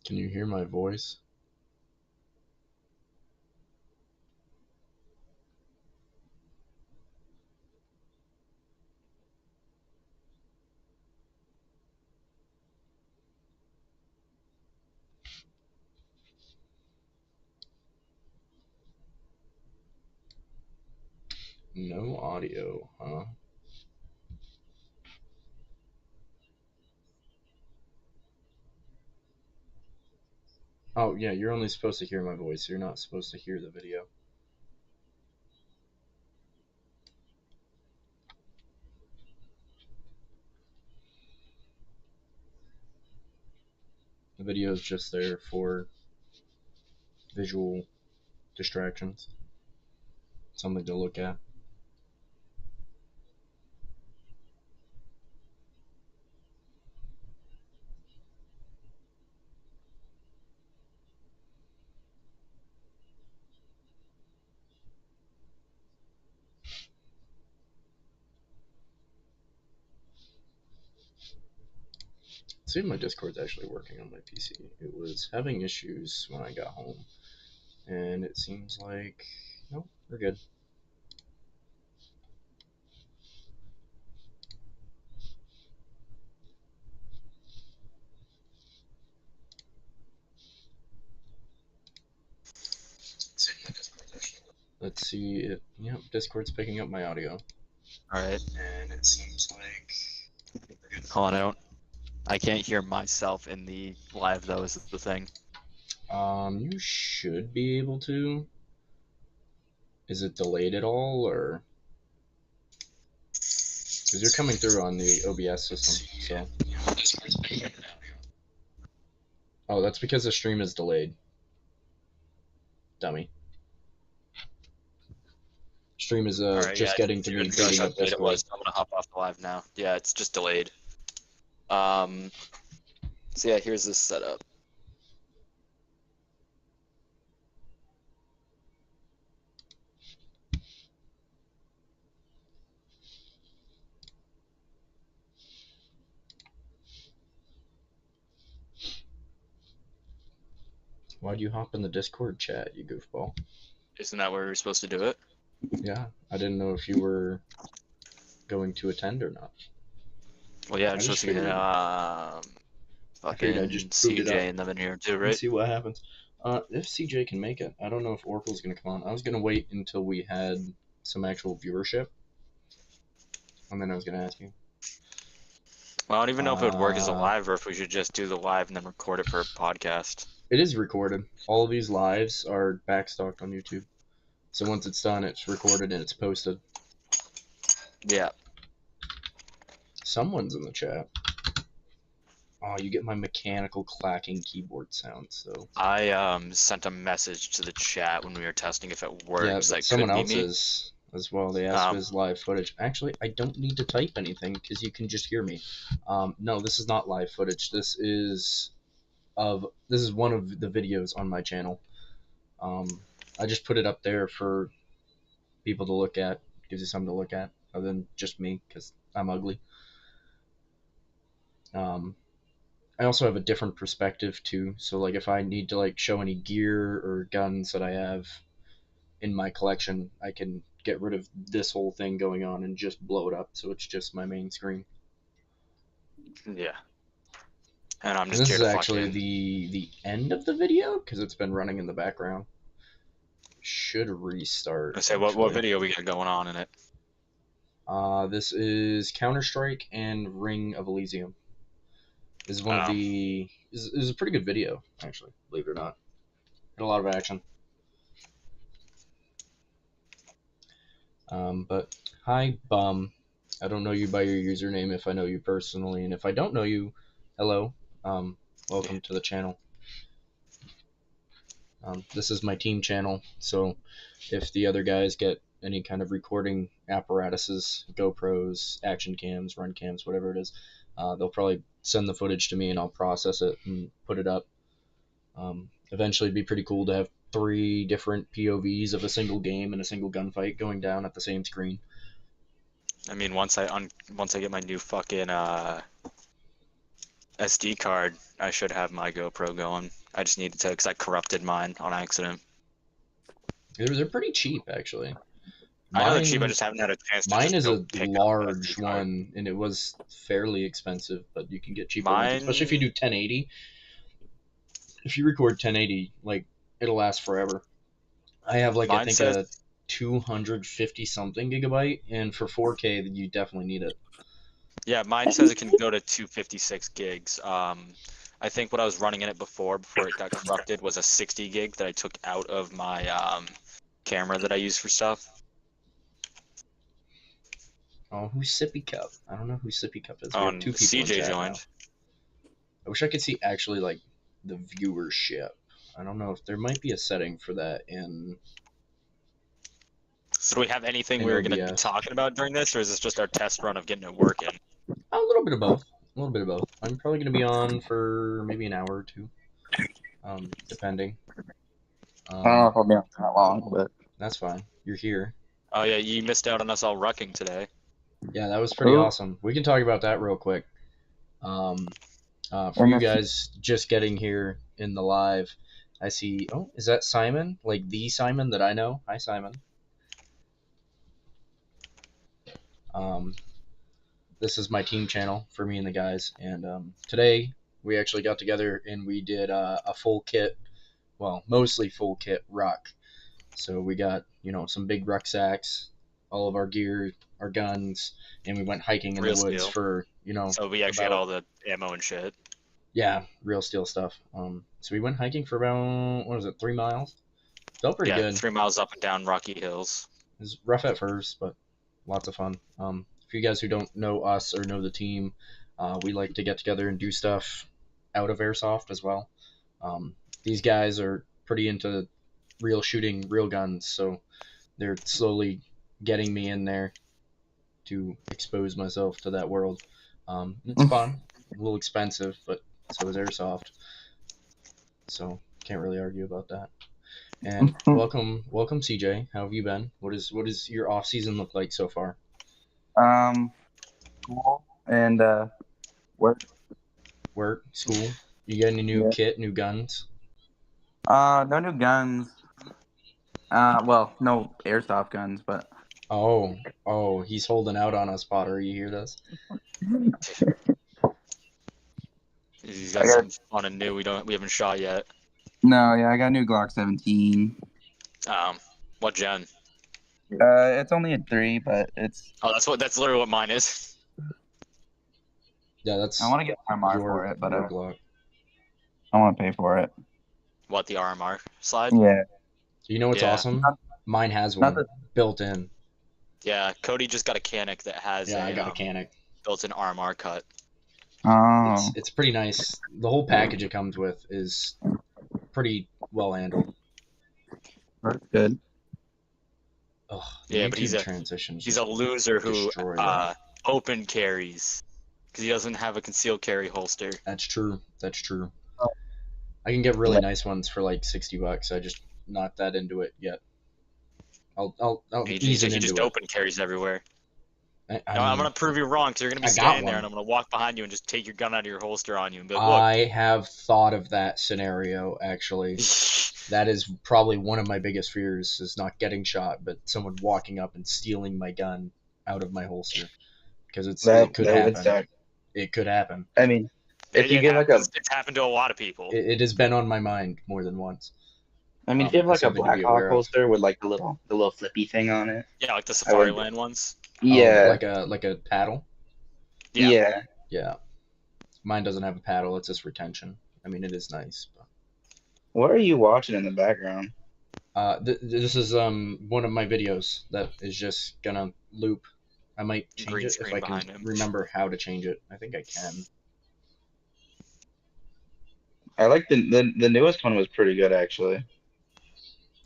Can you hear my voice? No audio, huh? Oh, yeah, you're only supposed to hear my voice. You're not supposed to hear the video. The video is just there for visual distractions, something to look at. See if my Discord's actually working on my PC. It was having issues when I got home, and it seems like, nope, we're good. Let's see if, yep, Discord's picking up my audio. Alright. And it seems like, Hold on, I can't hear myself in the live though, is the thing. you should be able to. Is it delayed at all, or? Because you're coming through on the OBS system, so. Oh, that's because the stream is delayed. Dummy. Stream is Alright, just yeah, getting to me Josh, booting how up delayed it Discord. was. I'm gonna hop off the live now. Yeah, it's just delayed. So yeah, here's this setup. Why'd you hop in the Discord chat, you goofball? Isn't that where we're supposed to do it? Yeah, I didn't know if you were going to attend or not. Well, yeah, I I'm just supposed to get figured. I figured I'd fucking just boot it up CJ and them in here too, and right? see what happens. If CJ can make it, I don't know if Oracle's gonna come on. I was gonna wait until we had some actual viewership, and then I was gonna ask you. Well, I don't even know if it would work as a live or if we should just do the live and then record it for a podcast. It is recorded. All of these lives are backstocked on YouTube. So once it's done, it's recorded and it's posted. Yeah. Someone's in the chat. Oh, you get my mechanical clacking keyboard sound, so. I sent a message to the chat when we were testing if it works. Yeah, but That someone could be else me. is as well. They asked if it's live footage. Actually, I don't need to type anything because you can just hear me. No, this is not live footage. This is one of the videos on my channel. I just put it up there for people to look at. Gives you something to look at other than just me because I'm ugly. I also have a different perspective too. So like if I need to like show any gear or guns that I have in my collection, I can get rid of this whole thing going on and just blow it up so it's just my main screen. Yeah. And I'm And just this here is to actually fucking the end of the video because it's been running in the background. Should restart. I say what video we got going on in it. This is Counter-Strike and Ring of Elysium. This is one of the is a pretty good video actually, believe it or not. Had a lot of action. But hi, bum. I don't know you by your username if I know you personally, and if I don't know you, hello. Welcome to the channel. This is my team channel, so if the other guys get any kind of recording apparatuses, GoPros, action cams, run cams, whatever it is, they'll probably send the footage to me and I'll process it and put it up. Eventually, it'd be pretty cool to have 3 different POVs of a single game and a single gunfight going down at the same screen. I mean, once I get my new fucking SD card. I should have my GoPro going. I just needed to because I corrupted mine on accident. They're pretty cheap actually. I know they're cheap. I Mine just haven't had a chance to mine just is go a pick up an SD large card. one, and it was fairly expensive, but you can get cheaper ones, especially if you Mine, do 1080. If you record 1080, like it'll last forever. I have like I mine think says a 250 something gigabyte, and for 4K, you definitely need it. yeah, mine says it can go to 256 gigs. I think what I was running in it before it got corrupted was a 60 gig that I took out of my camera that I use for stuff. Oh, who's Sippy Cup? I don't know who Sippy Cup is. We Oh, have and two people in CJ chat now. joined. I wish I could see actually like the viewership. I don't know if there might be a setting for that So do we have anything in we were going to be OBS. talking about during this, or is this just our test run of getting it working? A little bit of both. A little bit of both. I'm probably going to be on for maybe an hour or two, depending. I don't know if I'll be on that long, but That's fine. You're here. Oh yeah, you missed out on us all rucking today. Yeah, that was pretty awesome. We can talk about that real quick. For you guys just getting here in the live, I see. Oh, is that Simon? Like the Simon that I know? Hi, Simon. This is my team channel for me and the guys, and today we actually got together and we did a full kit, well, mostly full kit ruck. So we got some big rucksacks, all of our gear, our guns, and we went hiking in Real the woods steel. for So we actually had all the ammo and shit. Yeah, real steel stuff. So we went hiking for about, what was it, 3 miles? Felt pretty good. 3 miles up and down rocky hills. It was rough at first, but lots of fun. For you guys who don't know us or know the team, we like to get together and do stuff out of airsoft as well. These guys are pretty into real shooting, real guns, so they're slowly getting me in there to expose myself to that world. It's fun, a little expensive, but so is airsoft. So can't really argue about that. And welcome, CJ. How have you been? What is your off season look like so far? School and work. Work, school. You got any new kit, new guns? No new guns. Well, no airsoft guns, but Oh, he's holding out on us, Potter. You hear this? He's got something fun and new we haven't shot yet. No, yeah, I got a new Glock 17. What gen? It's only a 3, but it's. Oh, that's literally what mine is. Yeah, that's. I want to get RMR for it, but Glock. I want to pay for it. What, the RMR slide? Yeah. You know what's awesome? Mine has one built in. Yeah, Cody just got a Canic that has I got a Canic. Built-in RMR cut. Oh. It's pretty nice. The whole package it comes with is pretty well handled. That's good. Oh, yeah, but he's a loser who open carries because he doesn't have a concealed carry holster. That's true. I can get really nice ones for like $60. I just not that into it yet. I'll ease into it. He just open carries everywhere. I'm gonna prove you wrong because you're gonna be standing there and I'm gonna walk behind you and just take your gun out of your holster on you and be like, look. I have thought of that scenario actually. That is probably one of my biggest fears is not getting shot, but someone walking up and stealing my gun out of my holster because it could happen. It could happen. I mean, if you get it's happened to a lot of people. It has been on my mind more than once. I mean, if you have like a Blackhawk holster with like the little flippy thing on it. Yeah, like the Safariland ones. Yeah. Like a paddle. Yeah. Yeah. Mine doesn't have a paddle. It's just retention. I mean, it is nice. But... What are you watching in the background? This is one of my videos that is just gonna loop. I might change it if I can remember how to change it. I think I can. I like the newest one was pretty good actually.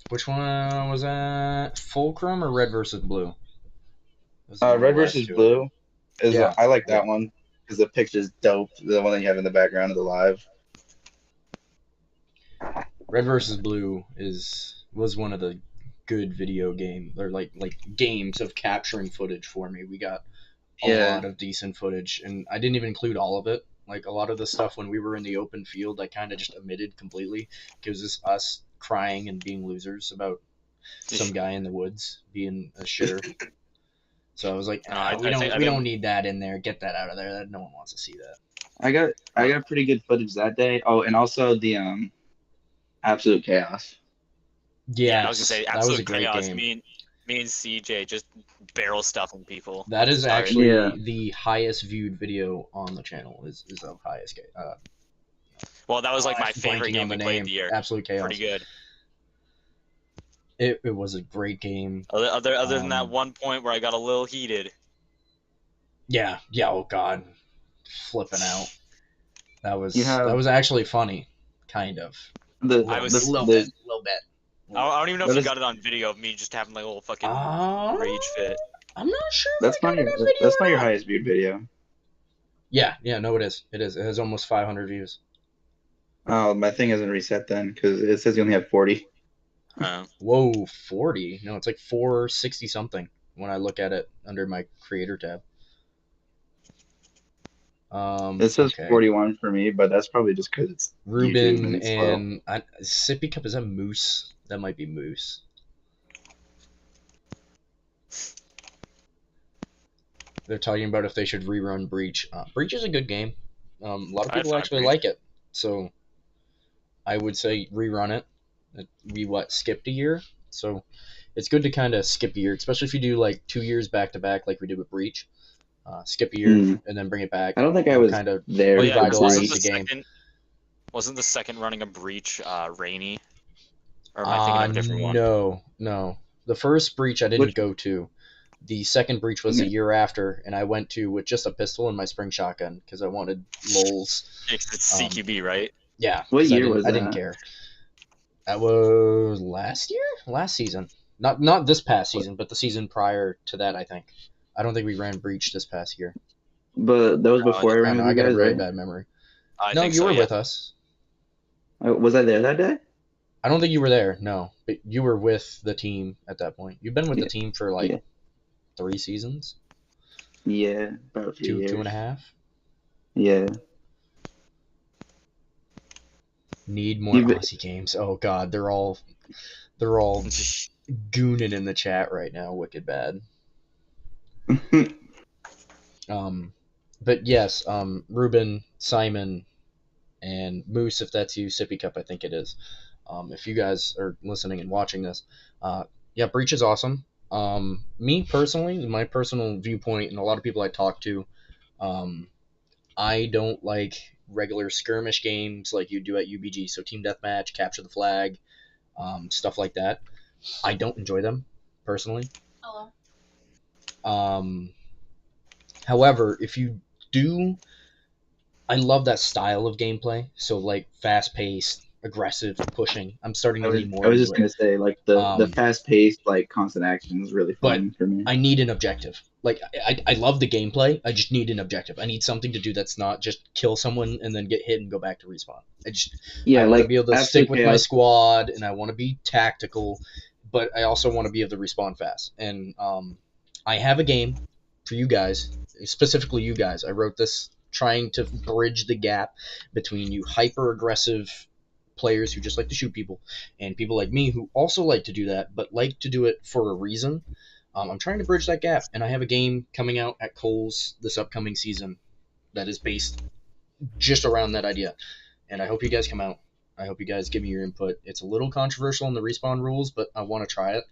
Which one was that? Fulcrum or Red versus Blue? Red versus Blue I like that one because the picture's dope. The one that you have in the background of the live. Red versus Blue was one of the good video game or like games of capturing footage for me. We got a lot of decent footage, and I didn't even include all of it Like a lot of the stuff when we were in the open field, I kind of just omitted completely because it's us crying and being losers about some guy in the woods being a shitter. So I was like, we don't need that in there. Get that out of there. No one wants to see that. I got pretty good footage that day. Oh, and also the absolute chaos. Yeah, I was gonna say that was a absolute great chaos. game. Me and CJ just barrel stuffing people. That is actually the highest viewed video on the channel. Is of highest. Well, that was like my favorite game we played the year. Absolute chaos. Pretty good. It was a great game. Other than that one point where I got a little heated. Yeah. Oh God, flipping out. That was actually funny, kind of. A little bit. I don't even know if you got it on video of me just having like a little fucking rage fit. I'm not sure. That's not your highest viewed video. Yeah, no, it is. It has almost 500 views. Oh, my thing isn't reset then because it says you only have 40. Whoa, 40? No, it's like 460 something when I look at it under my creator tab. It says 41 for me, but that's probably just because it's Ruben and Sippy Cup. Is that Moose? That might be Moose. They're talking about if they should rerun Breach. Breach is a good game. A lot of people actually like it, so I would say rerun it. We skipped a year, so it's good to kind of skip a year, especially if you do like 2 years back to back, like we did with Breach. Skip a year and then bring it back. I don't think I was kind of there. Revitalize the game. Wasn't the second running of Breach rainy? Or am I thinking of a different one? No. The first Breach I didn't go to. The second Breach was a year after, and I went to with just a pistol and my spring shotgun because I wanted lols. It's CQB, right? Yeah. What year was that? I didn't care. That was last year? Last season. Not this past season, but the season prior to that, I think. I don't think we ran Breach this past year. But that was before I ran with you guys, I got a very right? bad memory. No, you were with us. Was I there that day? I don't think you were there, no. But you were with the team at that point. You've been with the team for 3 seasons? Yeah, about a few years. 2.5? Yeah. Need more Aussie games. Oh God, they're all gooning in the chat right now, wicked bad. But yes, Ruben, Simon, and Moose, if that's you, Sippy Cup, I think it is. If you guys are listening and watching this, Breach is awesome. Me personally, my personal viewpoint, and a lot of people I talk to, I don't like regular skirmish games like you do at UBG. So team deathmatch, capture the flag, stuff like that. I don't enjoy them personally. However, if you do, I love that style of gameplay. So like fast paced, aggressive, pushing. I'm starting to lean more. I was just gonna say like the fast paced like constant action is really fun for me. I need an objective. Like I love the gameplay. I just need an objective. I need something to do that's not just kill someone and then get hit and go back to respawn. I want to be able to stick with my squad, and I want to be tactical, but I also want to be able to respawn fast. And I have a game for you guys, specifically you guys. I wrote this trying to bridge the gap between you hyper aggressive players who just like to shoot people and people like me who also like to do that but like to do it for a reason. I'm trying to bridge that gap, and I have a game coming out at Kohl's this upcoming season that is based just around that idea, and I hope you guys come out. I hope you guys give me your input. It's a little controversial in the respawn rules, but I want to try it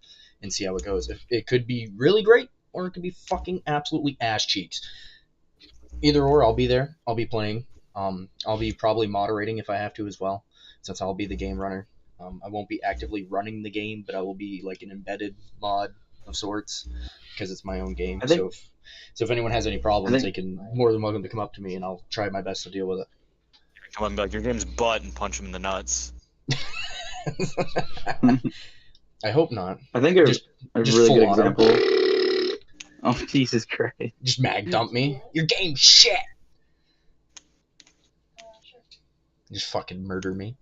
and see how it goes. It could be really great, or it could be fucking absolutely ass cheeks. Either or, I'll be there. I'll be playing. I'll be probably moderating if I have to as well, since I'll be the game runner. I won't be actively running the game, but I will be like an embedded mod of sorts because it's my own game. So if anyone has any problems, they can more than welcome to come up to me, and I'll try my best to deal with it. Come on, and be like, your game's butt, and punch him in the nuts. I hope not. I think a really good example. Oh, Jesus Christ. Just mag dump me. Your game's shit. Just fucking murder me.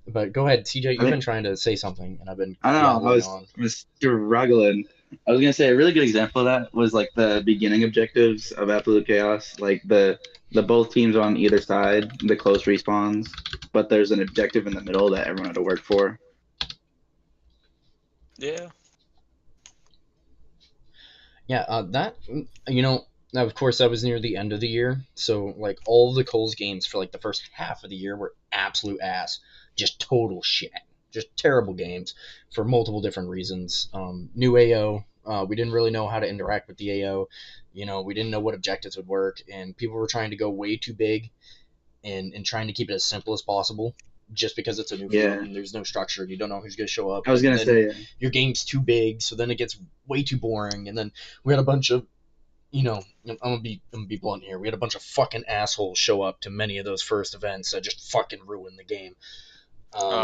But go ahead, CJ. You've been trying to say something, and I've been. I know. I was struggling. I was gonna say a really good example of that was like the beginning objectives of Absolute Chaos. Like the both teams on either side, the close respawns, but there's an objective in the middle that everyone had to work for. Yeah. Yeah, that of course that was near the end of the year, so like all of the Coles games for like the first half of the year were absolute ass, just total shit, just terrible games for multiple different reasons. New AO, we didn't really know how to interact with the AO, we didn't know what objectives would work, and people were trying to go way too big and trying to keep it as simple as possible. Just because it's a new field Yeah, and there's no structure and you don't know who's going to show up, I was and gonna then say your game's too big, so then it gets way too boring, and then we had a bunch of I'm gonna be blunt here. We had a bunch of fucking assholes show up to many of those first events that just fucking ruined the game.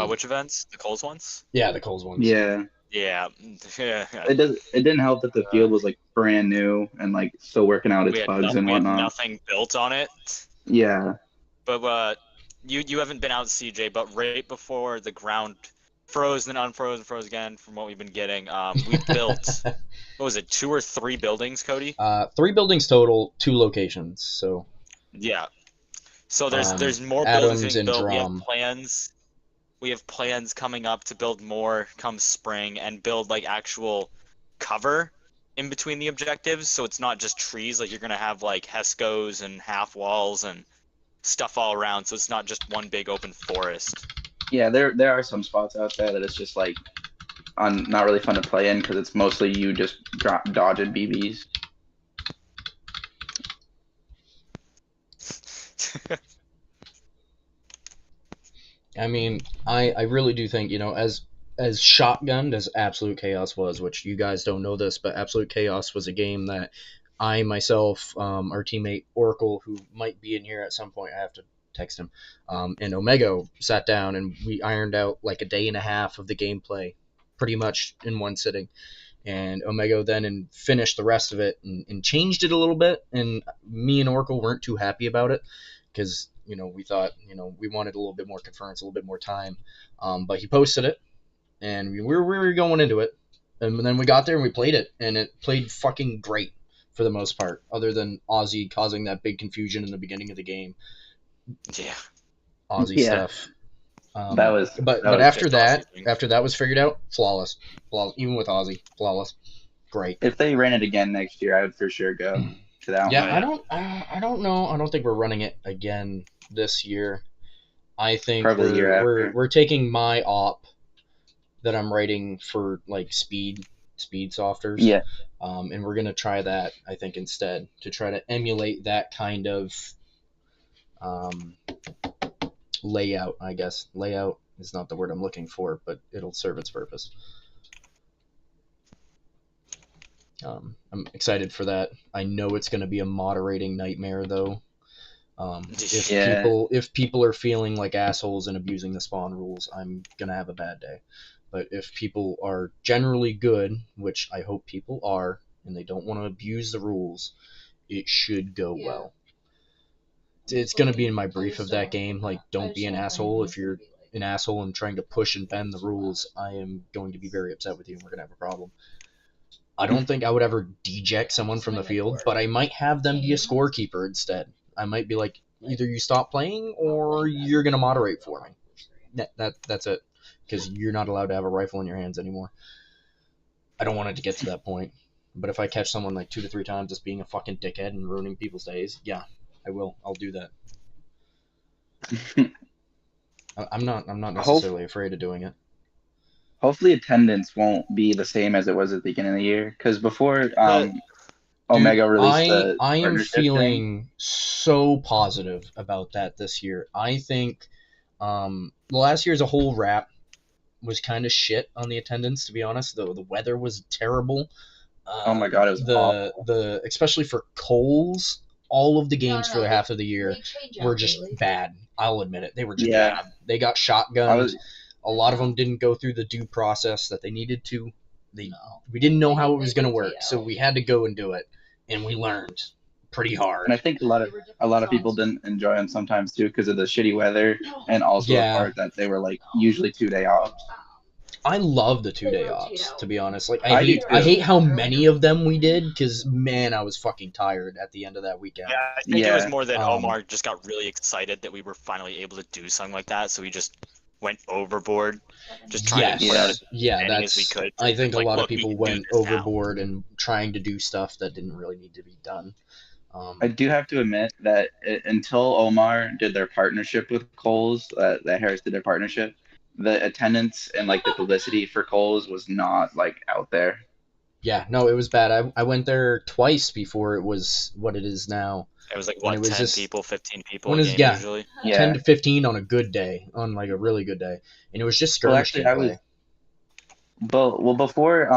Which events? The Coles ones? Yeah, the Coles ones. yeah. Yeah. Yeah. It didn't help that the field was like brand new and like still working out its bugs and We had whatnot. nothing built on it. Yeah. But you haven't been out, CJ, but right before the ground froze, then unfroze, and froze again from what we've been getting, we built, what was it, 2 or 3 buildings, Cody? 3 buildings total, 2 locations. So Yeah. So there's more buildings Adams being and built. Drum. We have plans coming up to build more come spring and build like actual cover in between the objectives, so it's not just trees. Like you're gonna have like Hescos and half walls and stuff all around, so it's not just one big open forest. Yeah, there are some spots out there that it's just like not really fun to play in because it's mostly you just dodging BBs. I mean, I really do think, as shotgunned as Absolute Chaos was, which you guys don't know this, but Absolute Chaos was a game that I myself, our teammate Oracle, who might be in here at some point, I have to text him, and Omega sat down and we ironed out like a day and a half of the gameplay pretty much in one sitting. And Omega then finished the rest of it and changed it a little bit. And me and Oracle weren't too happy about it because we thought we wanted a little bit more concurrence, a little bit more time. But he posted it, and we were going into it, and then we got there and we played it, and it played fucking great for the most part, other than Ozzy causing that big confusion in the beginning of the game. Yeah. Ozzy stuff. But after that was figured out, flawless, even with Ozzy, flawless, great. If they ran it again next year, I would for sure go to that one. Yeah, I don't know. I don't think we're running it again this year. I think Probably we're taking my op that I'm writing for like speed softers. Yeah. And we're gonna try that, I think, instead, to try to emulate that kind of layout, I guess. Layout is not the word I'm looking for, but it'll serve its purpose. I'm excited for that. I know it's going to be a moderating nightmare, though. If people are feeling like assholes and abusing the spawn rules, I'm going to have a bad day. But if people are generally good, which I hope people are, and they don't want to abuse the rules, it should go well. It's going to be in my brief of that game, like, don't be an asshole. If you're an asshole and trying to push and bend the rules, I am going to be very upset with you and we're going to have a problem. I don't think I would ever deject someone from the field, but I might have them be a scorekeeper instead. I might be like, either you stop playing or you're going to moderate for me. That's it, because you're not allowed to have a rifle in your hands anymore. I don't want it to get to that point, but if I catch someone like 2 to 3 times just being a fucking dickhead and ruining people's days, yeah, I will. I'll do that. I'm not necessarily afraid of doing it. Hopefully attendance won't be the same as it was at the beginning of the year, because before Omega released I am feeling so positive about that this year. I think the last year as a whole wrap was kind of shit on the attendance, to be honest. The weather was terrible. Oh my god, it was awful. Especially for Coles, all of the games for the half of the year were just bad. I'll admit it. They were just bad. They got shotgunned. A lot of them didn't go through the due process that they needed to. We didn't know how it was going to work, so we had to go and do it, and we learned pretty hard. And I think a lot of people didn't enjoy them sometimes too because of the shitty weather, and also the part that they were like usually 2 day off. I love the 2-day ops, to be honest. Like I do I too. hate how many of them we did because man, I was fucking tired at the end of that weekend. Yeah, I think it was Yeah. more that Omar just got really excited that we were finally able to do something like that, so he just went overboard, just trying to put out Yes, as yeah, many as we that's. could. I think a Like, lot of look, we people can do went this now. overboard and trying to do stuff that didn't really need to be done. I do have to admit that until Omar did their partnership with Coles, that Harris did their partnership, the attendance and like the publicity for Coles was not like out there. Yeah, no, it was bad. I went there twice before it was what it is now. It was like When what, it was 10 just people, 15 people when a is game yeah, usually. 10 Yeah. to 15 on a good day, on like a really good day, and it was just Well, skirmish actually, I was, gameplay. but well before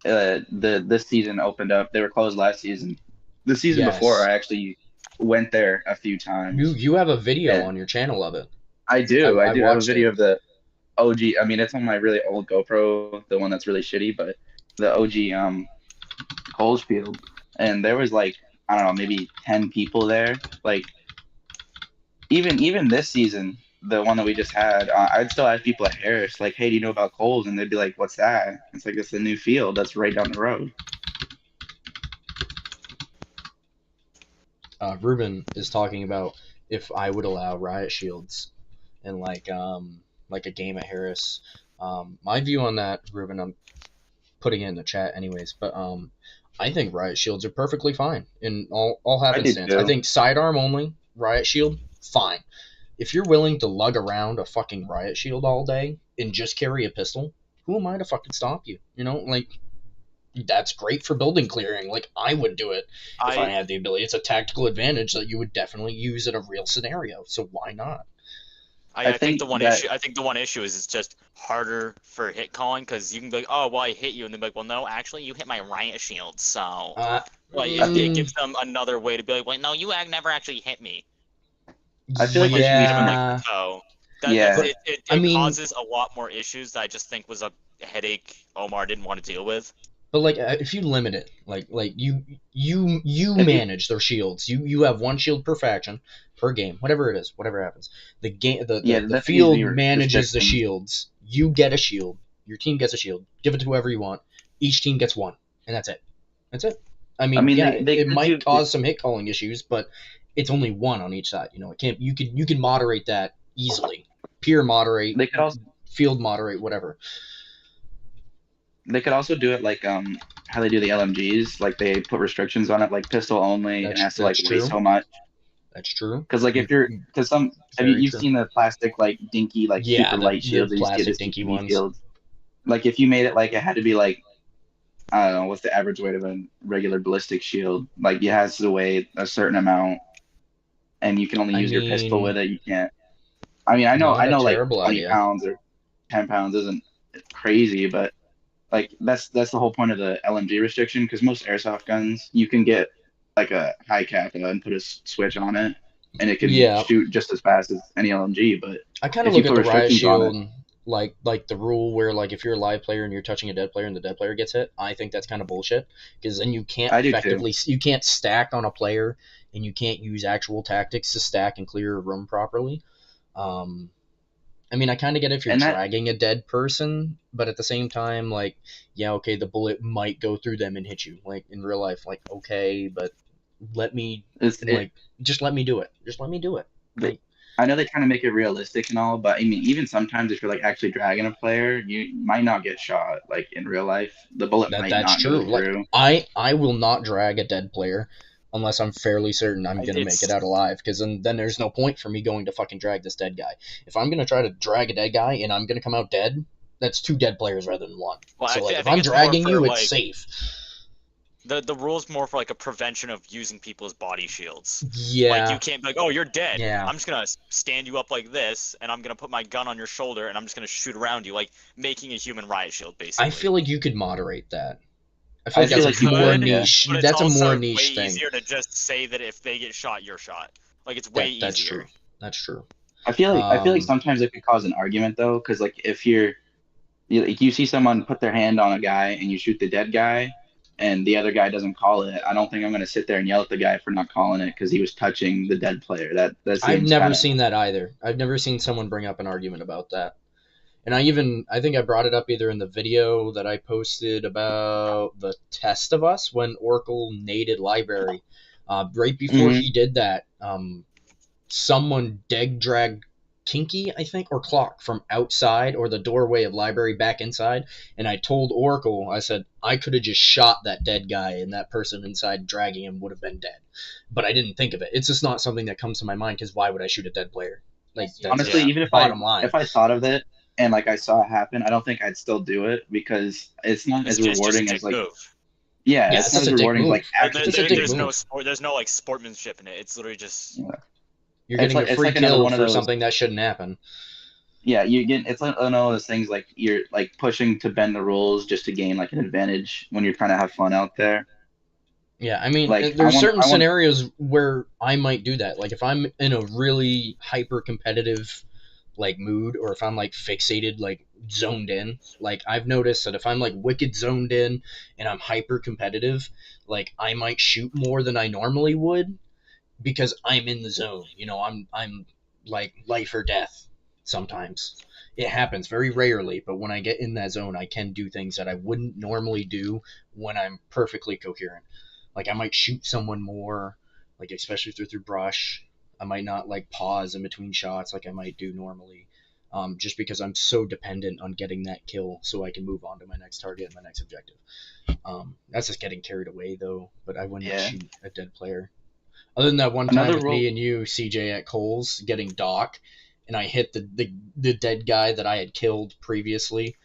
the this season opened up, they were closed last season. The season before, Yes, I actually went there a few times, you have a video and on your channel of it. I do, I I do have a watched it. video of the OG. I mean, it's on my really old GoPro, the one that's really shitty, but the OG Coles Field, and there was like I don't know, maybe 10 people there. Like even this season, the one that we just had, I'd still ask people at Harris, like, "Hey, do you know about Coles?" And they'd be like, "What's that?" It's like it's a new field that's right down the road. Ruben is talking about if I would allow riot shields in like a game at Harris. My view on that, Ruben, I'm putting it in the chat anyways, but I think riot shields are perfectly fine in all I do happenstance. I too. think sidearm only riot shield fine. If you're willing to lug around a fucking riot shield all day and just carry a pistol, who am I to fucking stop you? You know, like that's great for building clearing. Like I would do it if I I had the ability. It's a tactical advantage that you would definitely use in a real scenario. So why not? I I think think the one that issue is it's just harder for hit calling because you can be like, oh well, I hit you, and then be like, well no, actually you hit my riot shield, so Uh, like I feel, it mm, gives them another way to be like, well no, you never actually hit me. I feel like Like if you you beat him in can, like yeah, so that's yeah, but I it mean, causes a lot more issues that I just think was a headache Omar didn't want to deal with. but like if you limit it, like you if you, manage their shields. You have one shield per faction per game, whatever it is, whatever happens. The game yeah, the there needs to field be manages the restrictions. shields. You get a shield. Your team gets a shield. Give it to whoever you want. Each team gets one, and that's it. That's it. I I mean, mean, yeah, they it could might do, cause some hit calling issues, but it's only one on each side. You know, it can't. You can moderate that easily. Peer moderate, they could also field moderate, whatever. they could also do it like how they do the LMGs, like they put restrictions on it, like pistol only, and has to like That's weigh true. so much. That's true. Because like if you're, because some have Very you've true. seen the plastic like dinky like Yeah, super light the shields that you see at the plastic dinky CQB ones. fields. Like if you made it like it had to be like I don't know what's the average weight of a regular ballistic shield. Like it has to weigh a certain amount, and you can only I use your pistol mean, with it. You can't. I mean, I not a know like terrible 20 idea. pounds or 10 pounds isn't crazy, but like that's the whole point of the LMG restriction because most airsoft guns you can get like a high cap and put a switch on it, and it can Yeah, shoot just as fast as any LMG. But I kind of if you look at put the riot restrictions on it, shield like the rule where like if you're a live player and you're touching a dead player and the dead player gets hit. I think that's kind of bullshit because then I do too. you can't stack on a player and you can't use actual tactics to stack and clear a room properly. Um, I mean, I kind of get if you're And that dragging a dead person, but at the same time, like, yeah, okay, the bullet might go through them and hit you, like in real life. Like, okay, but let me, is it. like, just let me do it. Just let me do it. They, Like, I know they're trying to make it realistic and all, but I mean, even sometimes if you're like actually dragging a player, you might not get shot. Like in real life, the bullet might that's not go true. Like, through. I will not drag a dead player unless I'm fairly certain I'm gonna make it It's out alive, because then there's no point for me going to fucking drag this dead guy. If I'm gonna try to drag a dead guy and I'm gonna come out dead, that's two dead players rather than one. well, So like, I if think I'm it's more dragging for you, it's like safe. the rule's more for like a prevention of using people as body shields. Like you Yeah, can't be like, oh, you're dead. yeah. I'm just gonna stand you up like this, and I'm gonna put my gun on your shoulder, and I'm just gonna shoot around you, like making a human riot shield, I basically. feel like you could moderate that. I feel I like feel that's a like you more could, yeah. niche. But it's That's a more also way niche thing. easier to just say that if they get shot, you're shot. Like it's way That's easier. true. That's true. I feel like Um, sometimes it could cause an argument though, because like if like you see someone put their hand on a guy and you shoot the dead guy, and the other guy doesn't call it, I don't think I'm gonna sit there and yell at the guy for not calling it because he was touching the dead player. That I've seems never kind of seen that either. I've never seen someone bring up an argument about that. And I think I brought it up either in the video that I posted about the test of us when Oracle naded library. Right before Hmm. he did that, someone deg dragged Kinky, I think, or Clock from outside or the doorway of library back inside. And I told Oracle, I said, I could have just shot that dead guy and that person inside dragging him would have been dead. But I didn't think of it. It's just not something that comes to my mind because why would I shoot a dead player? Like, that's Honestly, Yeah. just even if bottom line. I thought of it and like I saw it happen, I don't think I'd still do it because it's not as It's just a rewarding dick as like move. yeah, Yeah, it's it's not just as a dick rewarding as move. like There, actually It's just a there, dick shooting. there's no move. sport. There's no like sportsmanship in it. It's literally just Yeah. You're getting a It's free like another kill one of for those. something that shouldn't happen. Yeah, you get it's like one of those things like you're like pushing to bend the rules just to gain like an advantage when you're trying to have fun out there. Yeah, I mean, Like there's certain I want scenarios where I might do that. Like if I'm in a really hyper competitive like mood, or if I'm like fixated, like zoned in. Like I've noticed that if I'm like wicked zoned in and I'm hyper competitive, like I might shoot more than I normally would because I'm in the zone. You know, I'm like life or death sometimes. It happens very rarely, but when I get in that zone, I can do things that I wouldn't normally do when I'm perfectly coherent. Like I might shoot someone more, like especially through brush. I might not like pause in between shots like I might do normally, just because I'm so dependent on getting that kill so I can move on to my next target and my next objective. That's just getting carried away though, but I wouldn't yeah. shoot a dead player. Other than that one time Another with me rule and you, CJ, at Cole's getting Doc, and I hit the dead guy that I had killed previously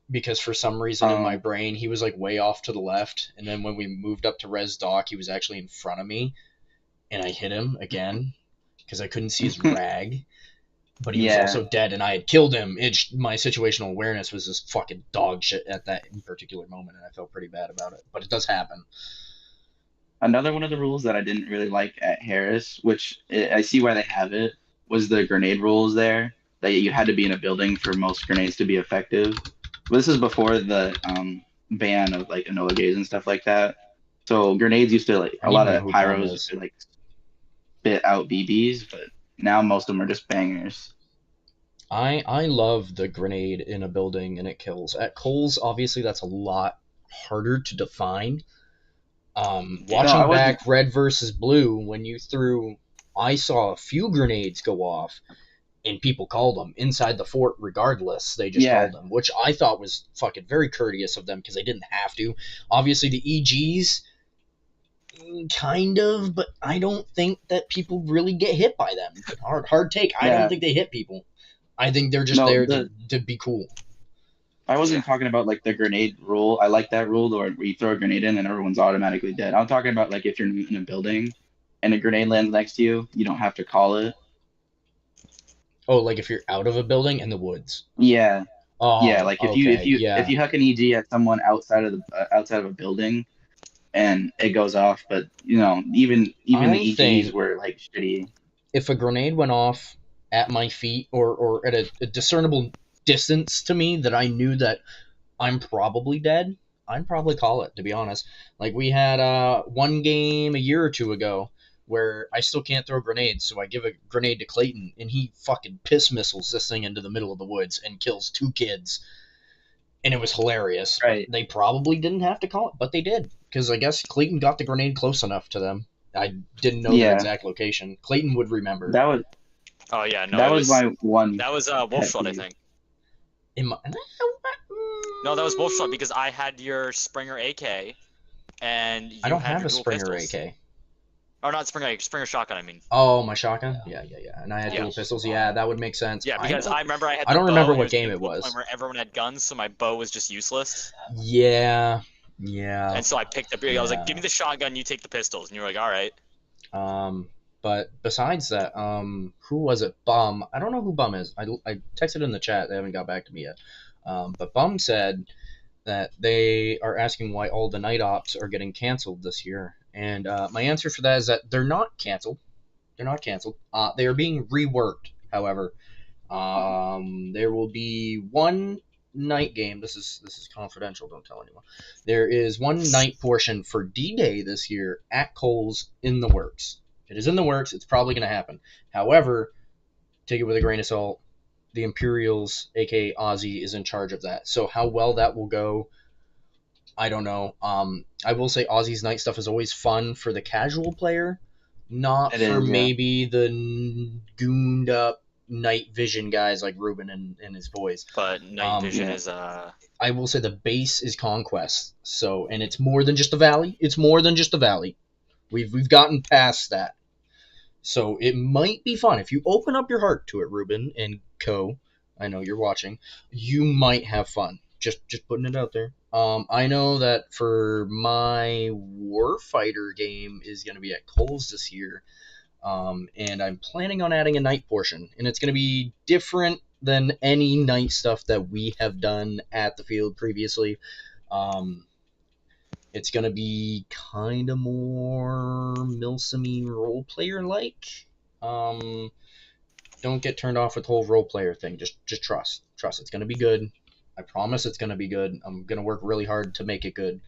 because for some reason in my um brain he was like way off to the left, and then when we moved up to Res Doc, he was actually in front of me, and I hit him again because I couldn't see his rag, but he was yeah. also dead, and I had killed him. My situational awareness was just fucking dog shit at that particular moment, and I felt pretty bad about it. But it does happen. Another one of the rules that I didn't really like at Harris, which I see why they have it, was the grenade rules there that you had to be in a building for most grenades to be effective. But this is before the ban of like Enola gaze and stuff like that. So grenades used to like I a don't even lot know of who Bum pyros is. would like spit out BBs, but now most of them are just bangers. I love the grenade in a building and it kills. At Cole's, obviously, that's a lot harder to define. No, I Watching wasn't. back Red versus Blue, when you threw, I saw a few grenades go off, and people called them inside the fort regardless. They just Yeah, called them, which I thought was fucking very courteous of them because they didn't have to. Obviously, the EGs, kind of, but I don't think that people really get hit by them. Hard take. I don't yeah. think they hit people. I think they're just No, there the to be cool. I Yeah. wasn't talking about like the grenade rule. I like that rule where you throw a grenade in and everyone's automatically dead. I'm talking about like if you're in a building and a grenade lands next to you, you don't have to call it. Oh, like if you're out of a building in the woods. Yeah, yeah. Oh, Like okay, if yeah. you huck an EG at someone outside of a building and it goes off, but even the I EGs think were like shitty. if a grenade went off at my feet or at a discernible distance to me that I knew that I'm probably dead, I'd probably call it, to be honest. Like we had one game a year or two ago where I still can't throw grenades, so I give a grenade to Clayton and he fucking piss missiles this thing into the middle of the woods and kills two kids. And it was hilarious, but Right. they probably didn't have to call it, but they did because I guess Clayton got the grenade close enough to them. I didn't know their Yeah, exact location. Clayton would remember. that was Oh yeah, no, that it was was my one that was pet Wolfshot, I peeve. think. In my, No, that was Wolfshot because I had your Springer AK and I you don't had have your a dual Springer pistols. AK. Or not Springer AK, Springer shotgun. I mean. Oh, my shotgun. Yeah. And I had Yeah. dual pistols. Yeah, that would make sense. Yeah, because I remember I had I the don't bow remember and it what was game getting it to a point was. where everyone had guns, so my bow was just useless. Yeah. And so I picked up. I was like, "Give me the shotgun, you take the pistols," and you were like, "All right." But besides that, who was it? Bum. I don't know who Bum is. I texted in the chat. They haven't got back to me yet. But Bum said that they are asking why all the night ops are getting canceled this year. And my answer for that is that they're not canceled. They're not canceled. They are being reworked, however. There will be one night game. This is confidential. Don't tell anyone. There is one night portion for D-Day this year at Cole's in the works. It is in the works. It's probably going to happen. However, take it with a grain of salt. the Imperials, aka Ozzy, is in charge of that. So how well that will go, I don't know. I will say Ozzy's night stuff is always fun for the casual player, not It for is, yeah. maybe the gooned up night vision guys like Ruben and his boys. But night vision Yeah. is I will say the base is Conquest. So, and it's more than just the Valley. It's more than just the Valley. We've gotten past that. So it might be fun if you open up your heart to it, Ruben and Co. I know you're watching. You might have fun. Just putting it out there. I know that for my Warfighter game is going to be at Coles this year, and I'm planning on adding a night portion, and it's going to be different than any night stuff that we have done at the field previously. Um, it's going to be kind of more Milsamine role player like. Um, don't get turned off with the whole role player thing. Just trust. Trust. It's going to be good. I promise it's going to be good. I'm going to work really hard to make it good.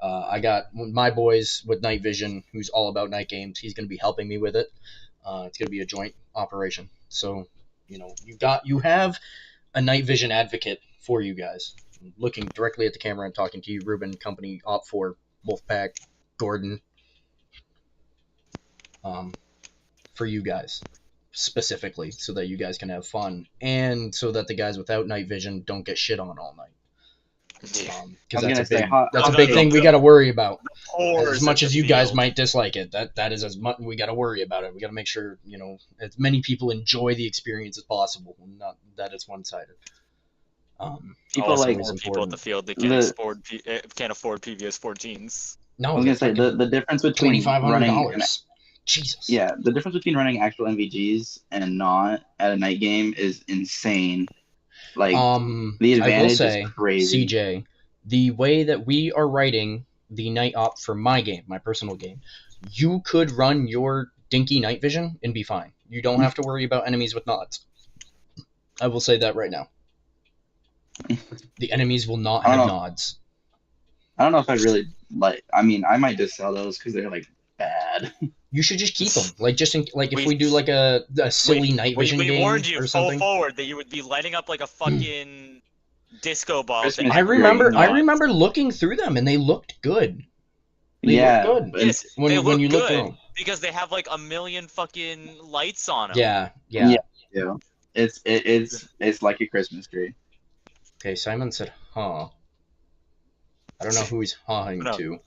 I got my boys with Night Vision, who's all about night games. He's going to be helping me with it. It's going to be a joint operation. So, you have a Night Vision advocate for you guys. I'm looking directly at the camera and talking to you, Ruben, Company, Op4, Wolfpack, Gordon, for you guys specifically, so that you guys can have fun, and so that the guys without night vision don't get shit on all night. yeah. Because I was that's gonna a say, big hot- that's a hot big take. thing we got to worry about. Horrors As much at as the you guys field. might dislike it, that is as much we got to worry about it. We got to make sure as many people enjoy the experience as possible, and not that it's one sided. People Also, like more people at the field that can't afford PVS 14s. No, I was they're gonna say fucking the difference between running $2,500. Jesus. yeah, the difference between running actual MVGs and not at a night game is insane. Like the I will advantage is say, crazy. CJ, the way that we are writing the night op for my game, my personal game, you could run your dinky night vision and be fine. You don't have to worry about enemies with nods. I will say that right now. The enemies will not I don't have know. nods. I don't know if I really like. I mean, I might just sell those because they're like bad. You should just keep them. Like if We- we do like a silly night vision we game warned you or full something. forward that you would be lighting up like a fucking disco ball. Christmas I tree. remember looking through them and they looked good. They Yeah, look good. but Yes, when they look you look good through 'em. because they have like a million fucking lights on them. Yeah. yeah, it's like a Christmas tree. Okay, Simon said, huh. I don't know who he's hawing No, to.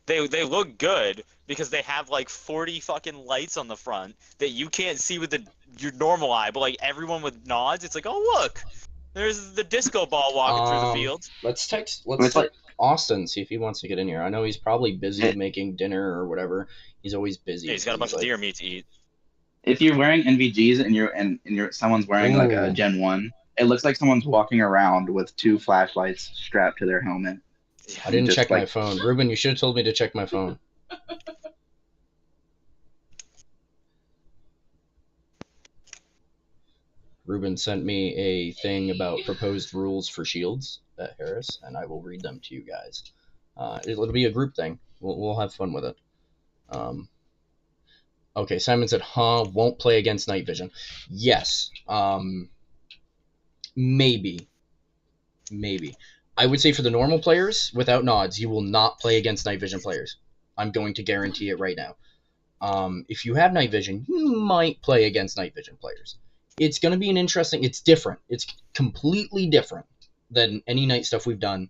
they look good because they have like 40 fucking lights on the front that you can't see with your normal eye, but like everyone with nods, it's like, oh look, there's the disco ball walking through the field. Let's text It's like Austin, see if he wants to get in here. I know he's probably busy It- making dinner or whatever. He's always busy. Yeah, he's got a bunch of deer meat to eat. if you're wearing NVGs and you're someone's wearing like a Ooh. Gen 1, it looks like someone's walking around with 2 flashlights strapped to their helmet. I didn't just check my like- phone. Ruben, you should have told me to check my phone. Ruben sent me a thing about proposed rules for shields at Harris, and I will read them to you guys. It'll be a group thing. We'll have fun with it. Okay, Simon said, huh, won't play against night vision. Yes. Maybe. I would say for the normal players, without nods, you will not play against night vision players. I'm going to guarantee it right now. If you have night vision, you might play against night vision players. It's going to be it's different. It's completely different than any night stuff we've done.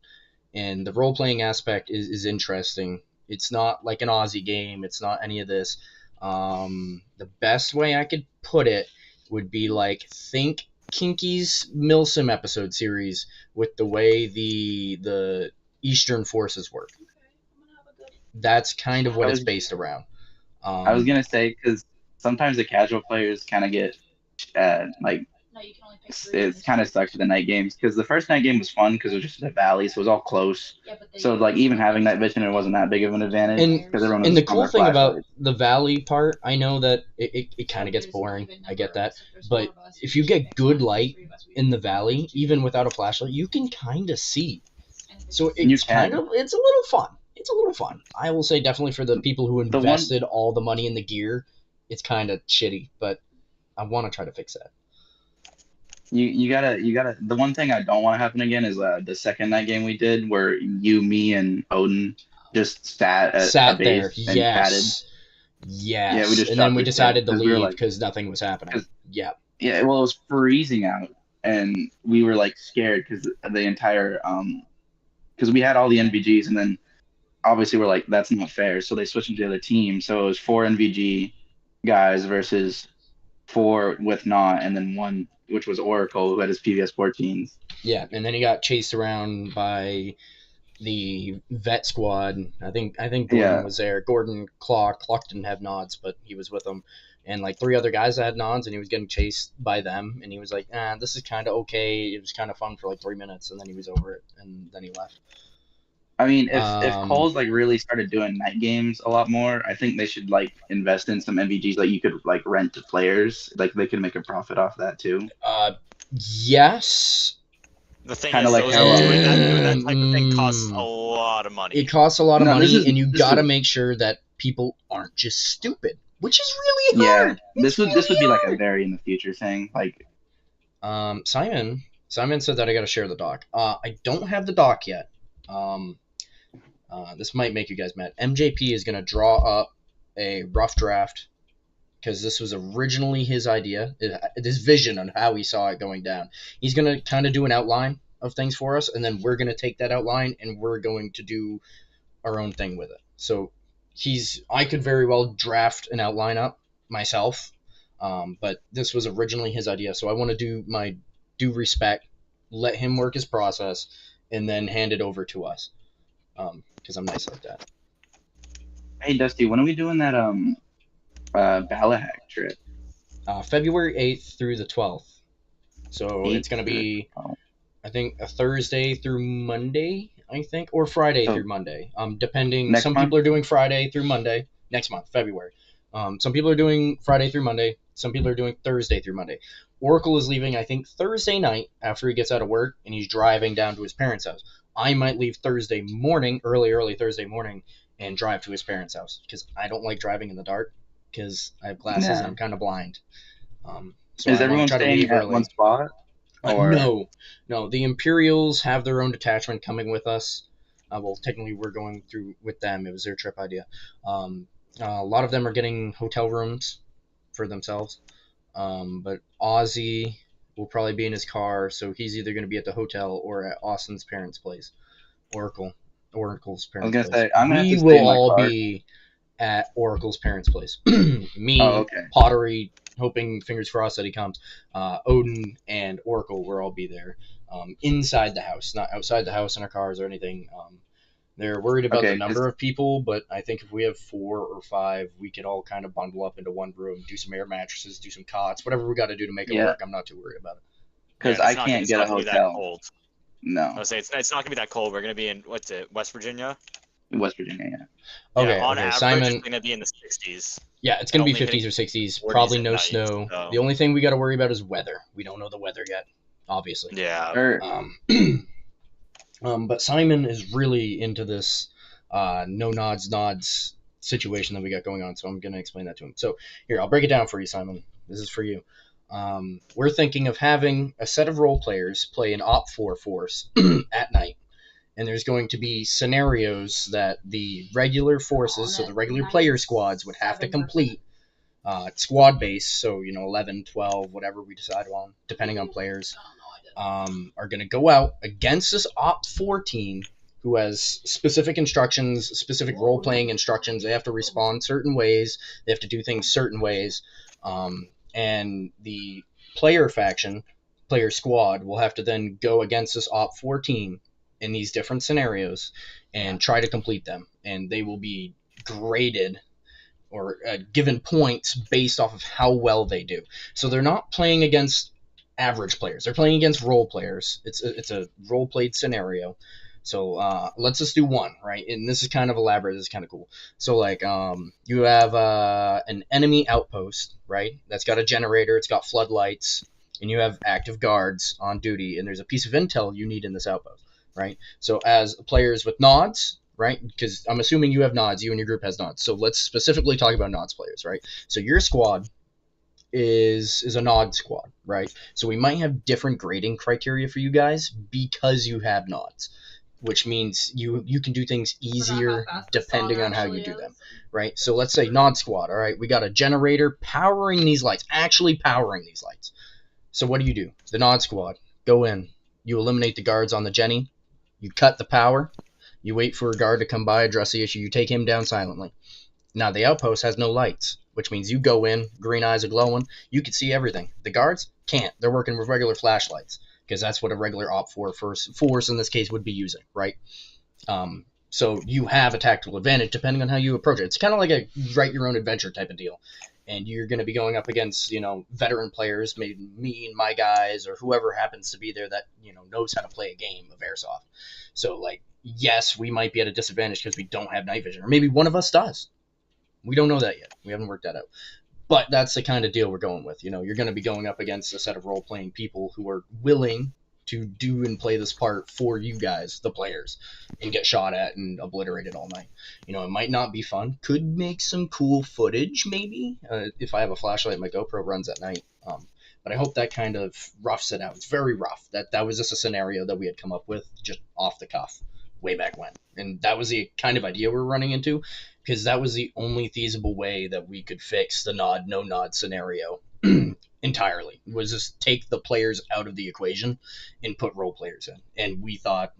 And the role-playing aspect is interesting. It's not like an Aussie game. It's not any of this. The best way I could put it would be like, think Kinky's Milsim episode series with the way the Eastern forces work. That's kind of what it's based around. I was gonna say because sometimes the casual players kind of get like it kind of sucks with the night games because the first night game was fun because it was just in the valley, so it was all close. So like even having night vision, it wasn't that big of an advantage because everyone was And the on cool their thing about flashlights. the valley part, I know that it kind of gets boring. I get that. But if you get good light in the valley, even without a flashlight, you can kind of see. So it's it's a little fun. It's a little fun. I will say definitely for the people who invested all the money in the gear, it's kind of shitty, but I want to try to fix that. You gotta. The one thing I don't want to happen again is the second night game we did where you, me, and Odin just sat at a Sat there. base and chatted. Yes. Yeah, we Yes. just And then shot we through chat decided to because we were leave like, because nothing was happening. because Yeah. yeah, well, it was freezing out, and we were like scared because the entire because we had all the NVGs, and then obviously we're like that's not fair, so they switched into the other team. So it was four NVG guys versus four with not, and then one which was Oracle who had his PVS 14s. Yeah. And then he got chased around by the vet squad. I think Gordon Yeah, was there. Gordon Clark didn't have nods, but he was with them. And like three other guys that had nods, and he was getting chased by them. And he was like, this is kind of okay. It was kind of fun for like 3 minutes, and then he was over it, and then he left. I mean, if Um, Coles like really started doing night games a lot more, I think they should like invest in some NVGs that you could like rent to players. Like they could make a profit off that too. uh, yes. The thing Kind of is, like those how doing that type of thing costs a lot of money. It costs a lot of no, money, and you this gotta is make sure that people aren't just stupid, which is really yeah. hard. It's This would really be like a hard. very in the future thing. Like Simon said that I got to share the doc. I don't have the doc yet. Um, this might make you guys mad. MJP is gonna draw up a rough draft because this was originally his idea, his vision on how he saw it going down. He's gonna kind of do an outline of things for us, and then we're gonna take that outline and we're going to do our own thing with it. So I could very well draft an outline up myself, but this was originally his idea. So I want to do my due respect, let him work his process, and then hand it over to us, because I'm nice like that. hey Dusty, when are we doing that Balahak trip? February 8th through the 12th. So it's Eight going to through be, 12. I think, a Thursday through Monday, I think, or Friday So through Monday. Depending, next some month? people are doing Friday through Monday next month, February. Some people are doing Friday through Monday. Some people are doing Thursday through Monday. Oracle is leaving, I think, Thursday night after he gets out of work, and he's driving down to his parents' house. I might leave Thursday morning, early Thursday morning, and drive to his parents' house because I don't like driving in the dark because I have glasses and Yeah. I'm kind of blind. So Is I want to everyone try to staying leave at one early. spot? Or No. The Imperials have their own detachment coming with us. Well, technically, we're going through with them. It was their trip idea. A lot of them are getting hotel rooms for themselves. But Ozzy will probably be in his car, so he's either going to be at the hotel or at Austin's parents' place. Oracle's I was parents' gonna place. say I'm gonna have We to stay will in my all car. be at Oracle's parents' place. Oh, Me, okay. Pottery, hoping fingers crossed that he comes. Odin and Oracle will all be there. Inside the house, not outside the house in our cars or anything. They're worried about the Okay, because number of people, but I think if we have 4 or 5, we could all kind of bundle up into one room, do some air mattresses, do some cots, whatever we got to do to make it yeah, work. I'm not too worried about it. Yeah, because and I can't it's get not a gonna be that hotel. cold. No, I was say it's not gonna be that cold. We're gonna be in what's it, West Virginia? in West Virginia. Yeah. Yeah, Okay, on okay, average it's Simon. gonna be in the 60s Yeah, it's and gonna be only hitting 50s or 60s. 40s Probably at no night. snow. So The only thing we got to worry about is weather. We don't know the weather yet, obviously. yeah, Or But Simon is really into this no nods situation that we got going on, so I'm going to explain that to him. So here, I'll break it down for you, Simon. This is for you. We're thinking of having a set of role players play an Op 4 force at night. And there's going to be scenarios that the regular forces, so the regular player squads, would have to complete squad base, so 11, 12, whatever we decide on, depending on players, are going to go out against this Op 4 team who has specific instructions, specific role playing instructions. They have to respond certain ways, they have to do things certain ways, and the player squad, will have to then go against this Op 4 team in these different scenarios and try to complete them, and they will be graded or given points based off of how well they do. So they're not playing against average players. They're playing against role players. It's a role played scenario. So let's just do one, right? And this is kind of elaborate. This is kind of cool. So like you have an enemy outpost, right? That's got a generator. It's got floodlights, and you have active guards on duty. And there's a piece of intel you need in this outpost, right? So as players with nods, right? Because I'm assuming you have nods. You and your group has nods. So let's specifically talk about nods players, right? So your squad is a nod squad, right? So we might have different grading criteria for you guys because you have nods, which means you can do things easier depending on how you do them, right? So let's say nod squad. All right, we got a generator powering these lights, actually powering these lights. So what do? The nod squad go in, you eliminate the guards on the Jenny, you cut the power, you wait for a guard to come by, address the issue, you take him down silently. Now, the outpost has no lights, which means you go in, green eyes are glowing, you can see everything. The guards can't. They're working with regular flashlights, because that's what a regular Op 4 force in this case would be using, right? So you have a tactical advantage depending on how you approach it. It's kind of like a write your own adventure type of deal. And you're going to be going up against, veteran players, maybe me and my guys, or whoever happens to be there that, knows how to play a game of airsoft. So, yes, we might be at a disadvantage because we don't have night vision, or maybe one of us does. We don't know that yet. We haven't worked that out. But that's the kind of deal we're going with. You're going to be going up against a set of role-playing people who are willing to do and play this part for you guys, the players, and get shot at and obliterated all night. It might not be fun. Could make some cool footage, maybe, if I have a flashlight my GoPro runs at night. But I hope that kind of roughs it out. It's very rough. That was just a scenario that we had come up with just off the cuff way back when. And that was the kind of idea we were running into, because that was the only feasible way that we could fix the nod, no nod scenario entirely, was just take the players out of the equation and put role players in. And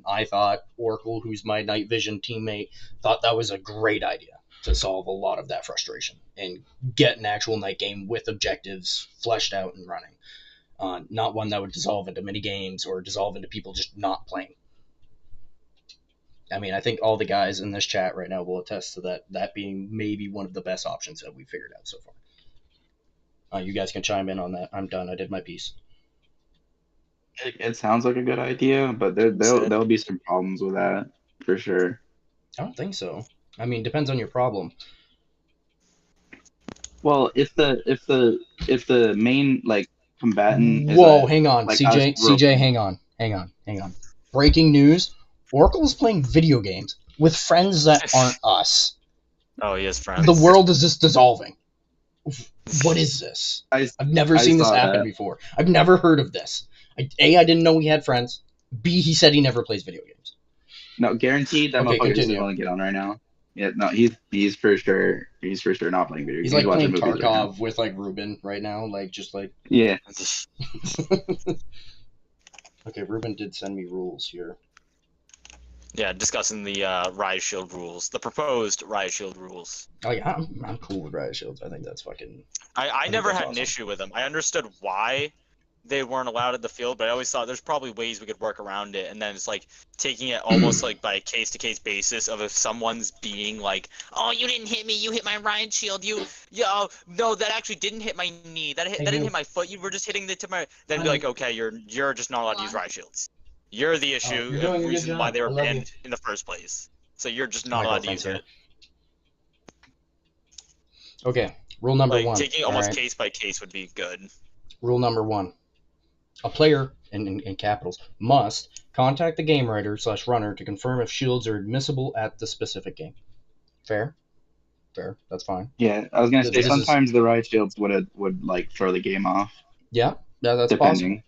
I thought, Oracle, who's my night vision teammate, thought that was a great idea to solve a lot of that frustration and get an actual night game with objectives fleshed out and running. Not one that would dissolve into mini games or dissolve into people just not playing. I mean, I think all the guys in this chat right now will attest to that being maybe one of the best options that we figured out so far. You guys can chime in on that. I'm done. I did my piece. It sounds like a good idea, but there'll be some problems with that for sure. I don't think so. I mean, depends on your problem. Well, if the main combatant Whoa, hang on, like CJ, hang on. Breaking news: Oracle's playing video games with friends that aren't us. Oh, he has friends. The world is just dissolving. What is this? I've never seen this happen before. I've never heard of this. I didn't know he had friends. B, he said he never plays video games. No, guaranteed that motherfucker doesn't want to get on right now. Yeah, no, he's for sure not playing video games. He's playing Tarkov with Ruben right now, Yeah. Okay, Ruben did send me rules here. Yeah, discussing the riot shield rules, the proposed riot shield rules. Oh yeah, I'm cool with riot shields. I think that's fucking. I never had an issue with them. I understood why they weren't allowed in the field, but I always thought there's probably ways we could work around it. And then it's taking it almost by a case-to-case basis of if someone's being oh, you didn't hit me, you hit my riot shield, no, that actually didn't hit my knee, that didn't hit my foot, you were just hitting it to my. Then be okay, you're just not allowed to use riot shields. You're the issue, the reason why they were banned in the first place. So you're just not allowed to use it. Okay, rule number one. Taking almost case by case would be good. Rule number one. A player, in capitals, must contact the game writer / runner to confirm if shields are admissible at the specific game. Fair? Fair. That's fine. Yeah, I was gonna say sometimes the riot shields would throw the game off. Yeah, that's depending.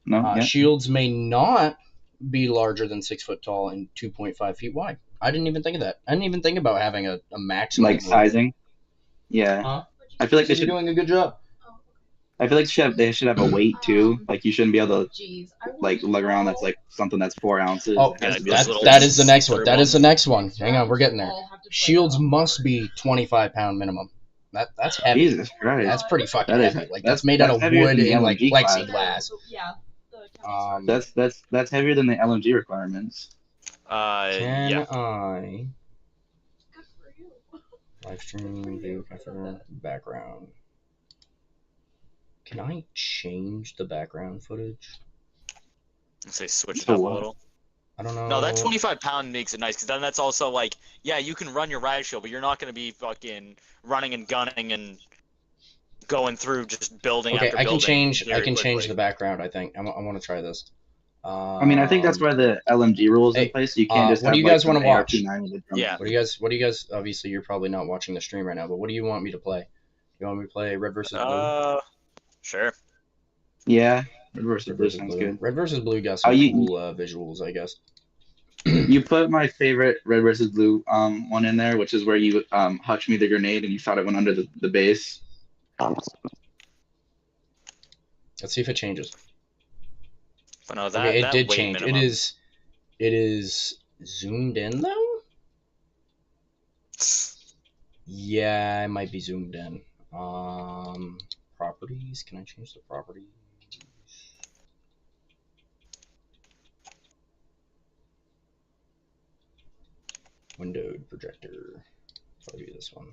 No, shields may not be larger than 6 foot tall and 2.5 feet wide. I didn't even think of that. I didn't even think about having a maximum sizing. Yeah, huh? I feel like they're doing a good job. I feel like they should have a weight too. You shouldn't be able to lug around that's something that's 4 ounces. Oh, that is the next one. That is the next one. Hang on, we're getting there. Shields must be 25-pound minimum. That's heavy. Jesus Christ. That's pretty fucking heavy. That's made out of wood and plexiglass. That's heavier than the LMG requirements. Can I live stream view background? Can I change the background footage? Let's say switch it up a little. I don't know. No, that 25-pound makes it nice, because then that's also yeah, you can run your riot shield, but you're not going to be fucking running and gunning and going through just building after building. I can change the background, I think. I want to try this. I mean, I think that's why the LMG rules in place. So you can't just. What do you guys want to watch? Yeah. What do you guys? Obviously, you're probably not watching the stream right now, but what do you want me to play? You want me to play Red versus Blue? Sure. Yeah, red versus Red blue versus sounds blue. good. Red versus blue got Oh, some you cool visuals, I guess. you put my favorite red versus blue one in there, which is where you hutch me the grenade and you thought it went under the base. Let's see if it changes. But no, Okay, it that did weight change. minimum. It is zoomed in though. Yeah, it might be zoomed in. Properties. Can I change the properties? Windowed projector. Probably this one.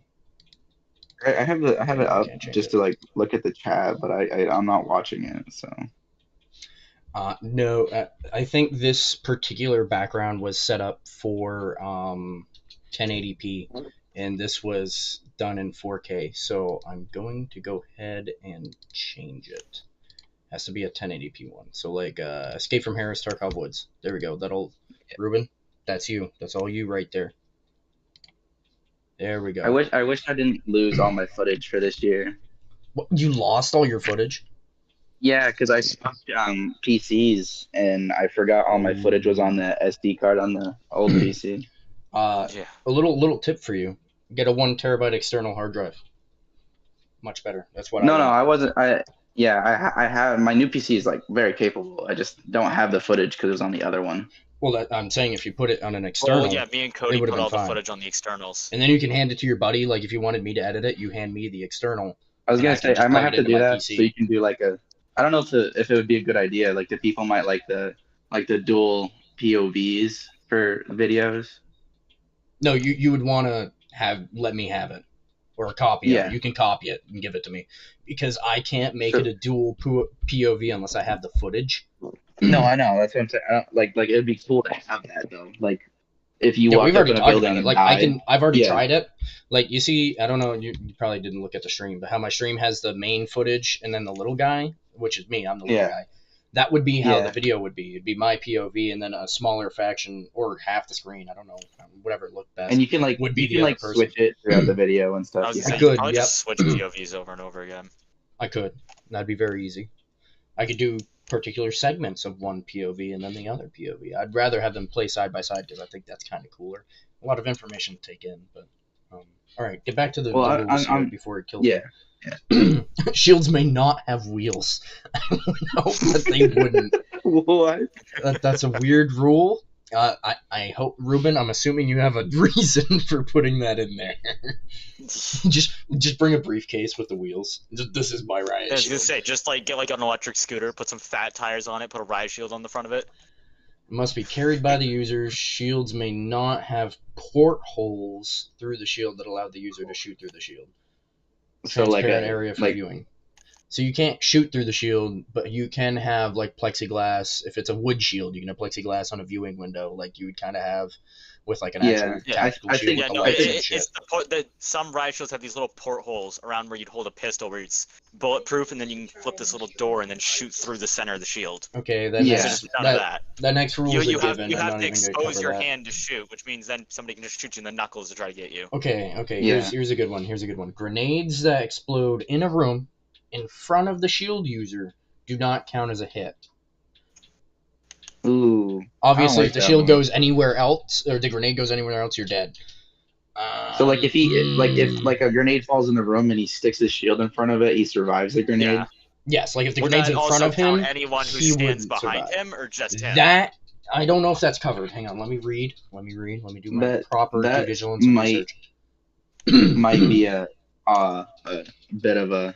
I have it Yeah, I up can't change just it. to like look at the chat, but I'm not watching it, so. No, I think this particular background was set up for 1080p, and this was done in 4K. So I'm going to go ahead and change it. Has to be a 1080p one. So like Escape from Harris, Tarkov Woods. There we go. That'll Ruben. That's you. That's all you right there. There we I go. wish I didn't lose all my footage for this year. What, you lost all your footage? Yeah, because I swapped PCs and I forgot all my footage was on the SD card on the old PC. Yeah. A little tip for you: get a 1 TB external hard drive. Much better. That's what I No, went. I wasn't. I have my new PC is like very capable. I just don't have the footage because it was on the other one. Well, I'm saying if you put it on an Well, external, yeah, me and it Cody would have put been all the fine. footage on the externals. And then you can hand it to your buddy. Like if you wanted me to edit it, you hand me the external, I was and gonna I can say I just might plug it have to into do my that so you PC. can do like a. I don't know if it would be a good idea. Like the people might like the dual POVs for videos. No, you would want to let me have it or a copy of it. Yeah. You can copy it and give it to me because I can't make So it a dual POV unless I have the footage. no, I know that's what I'm saying. I don't, like it'd be cool to have that though. Like if you Yeah, we've walked up already in a talked building about it. and Like died. I've already Yeah. tried it. Like you see, I don't know, you probably didn't look at the stream, but how my stream has the main footage and then the little guy, which is me, I'm the little Yeah. guy. That would be how the Yeah. video would be. It'd be my POV and then a smaller faction or half the screen. I don't know, whatever looked best. And you can like Would be the other person. switch it throughout the video and I stuff. was Yeah. gonna say, I you could could, probably yep. just switch POVs over and over again. I could. That'd be very easy. I could do particular segments of one POV and then the other POV. I'd rather have them play side by side because I think that's kind of cooler. A lot of information to take in, but all right, get back to the Well, rules here I'm before it kills yeah. me. Shields may not have wheels. I hope that they wouldn't. What? That's a weird rule. I hope, Ruben, I'm assuming you have a reason for putting that in there. just bring a briefcase with the wheels. This is my riot I was shield. gonna say, just like get like an electric scooter, put some fat tires on it, put a riot shield on the front of it. It must be carried by the user. Shields may not have portholes through the shield that allow the user to shoot through the shield. So like Transparent a area for like viewing. So you can't shoot through the shield, but you can have like plexiglass. If it's a wood shield, you can have plexiglass on a viewing window, like you would kind of have with like an Yeah. actual Yeah. tactical I shield think- with Yeah, the no, lights and shit. it's that some riot shields have these little portholes around where you'd hold a pistol, where it's bulletproof, and then you can flip this little door and then shoot through the center of the shield. Okay, that Yeah. So next just none of that, that. that next rule is a You have given. you I'm have not to even going to expose cover your that. hand to shoot, which means then somebody can just shoot you in the knuckles to try to get you. Okay. Yeah. Here's a good one. Grenades that explode in a room in front of the shield user do not count as a hit. Ooh. Obviously, like if the that shield one. goes anywhere else, or the grenade goes anywhere else, you're dead. So like if like a grenade falls in the room and he sticks his shield in front of it, he survives the grenade. Yeah. Yes, like if the Would grenade's that in front also of him, count anyone who he stands wouldn't behind survive. him, or just him? That I don't know if that's covered. Hang on, let me read. Let me do my proper due That diligence and might research. might be a bit of a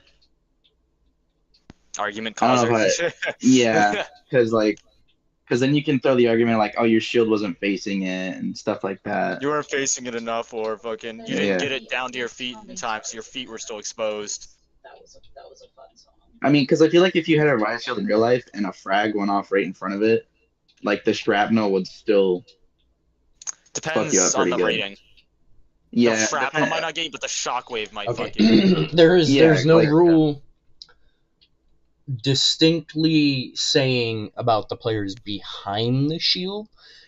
Argument I don't know causer. yeah, because then you can throw the argument like, oh, your shield wasn't facing it and stuff like that. You weren't facing it enough, or fucking you didn't Yeah. get it down to your feet in time, so your feet were still exposed. I mean, because I feel like if you had a riot shield in real life and a frag went off right in front of it, like the shrapnel would still fuck you up Depends on pretty the good. rating. Yeah, The shrapnel might not get you, but the shockwave might fuck you. Okay, there's Yeah, no like- rule distinctly saying about the players behind the shield.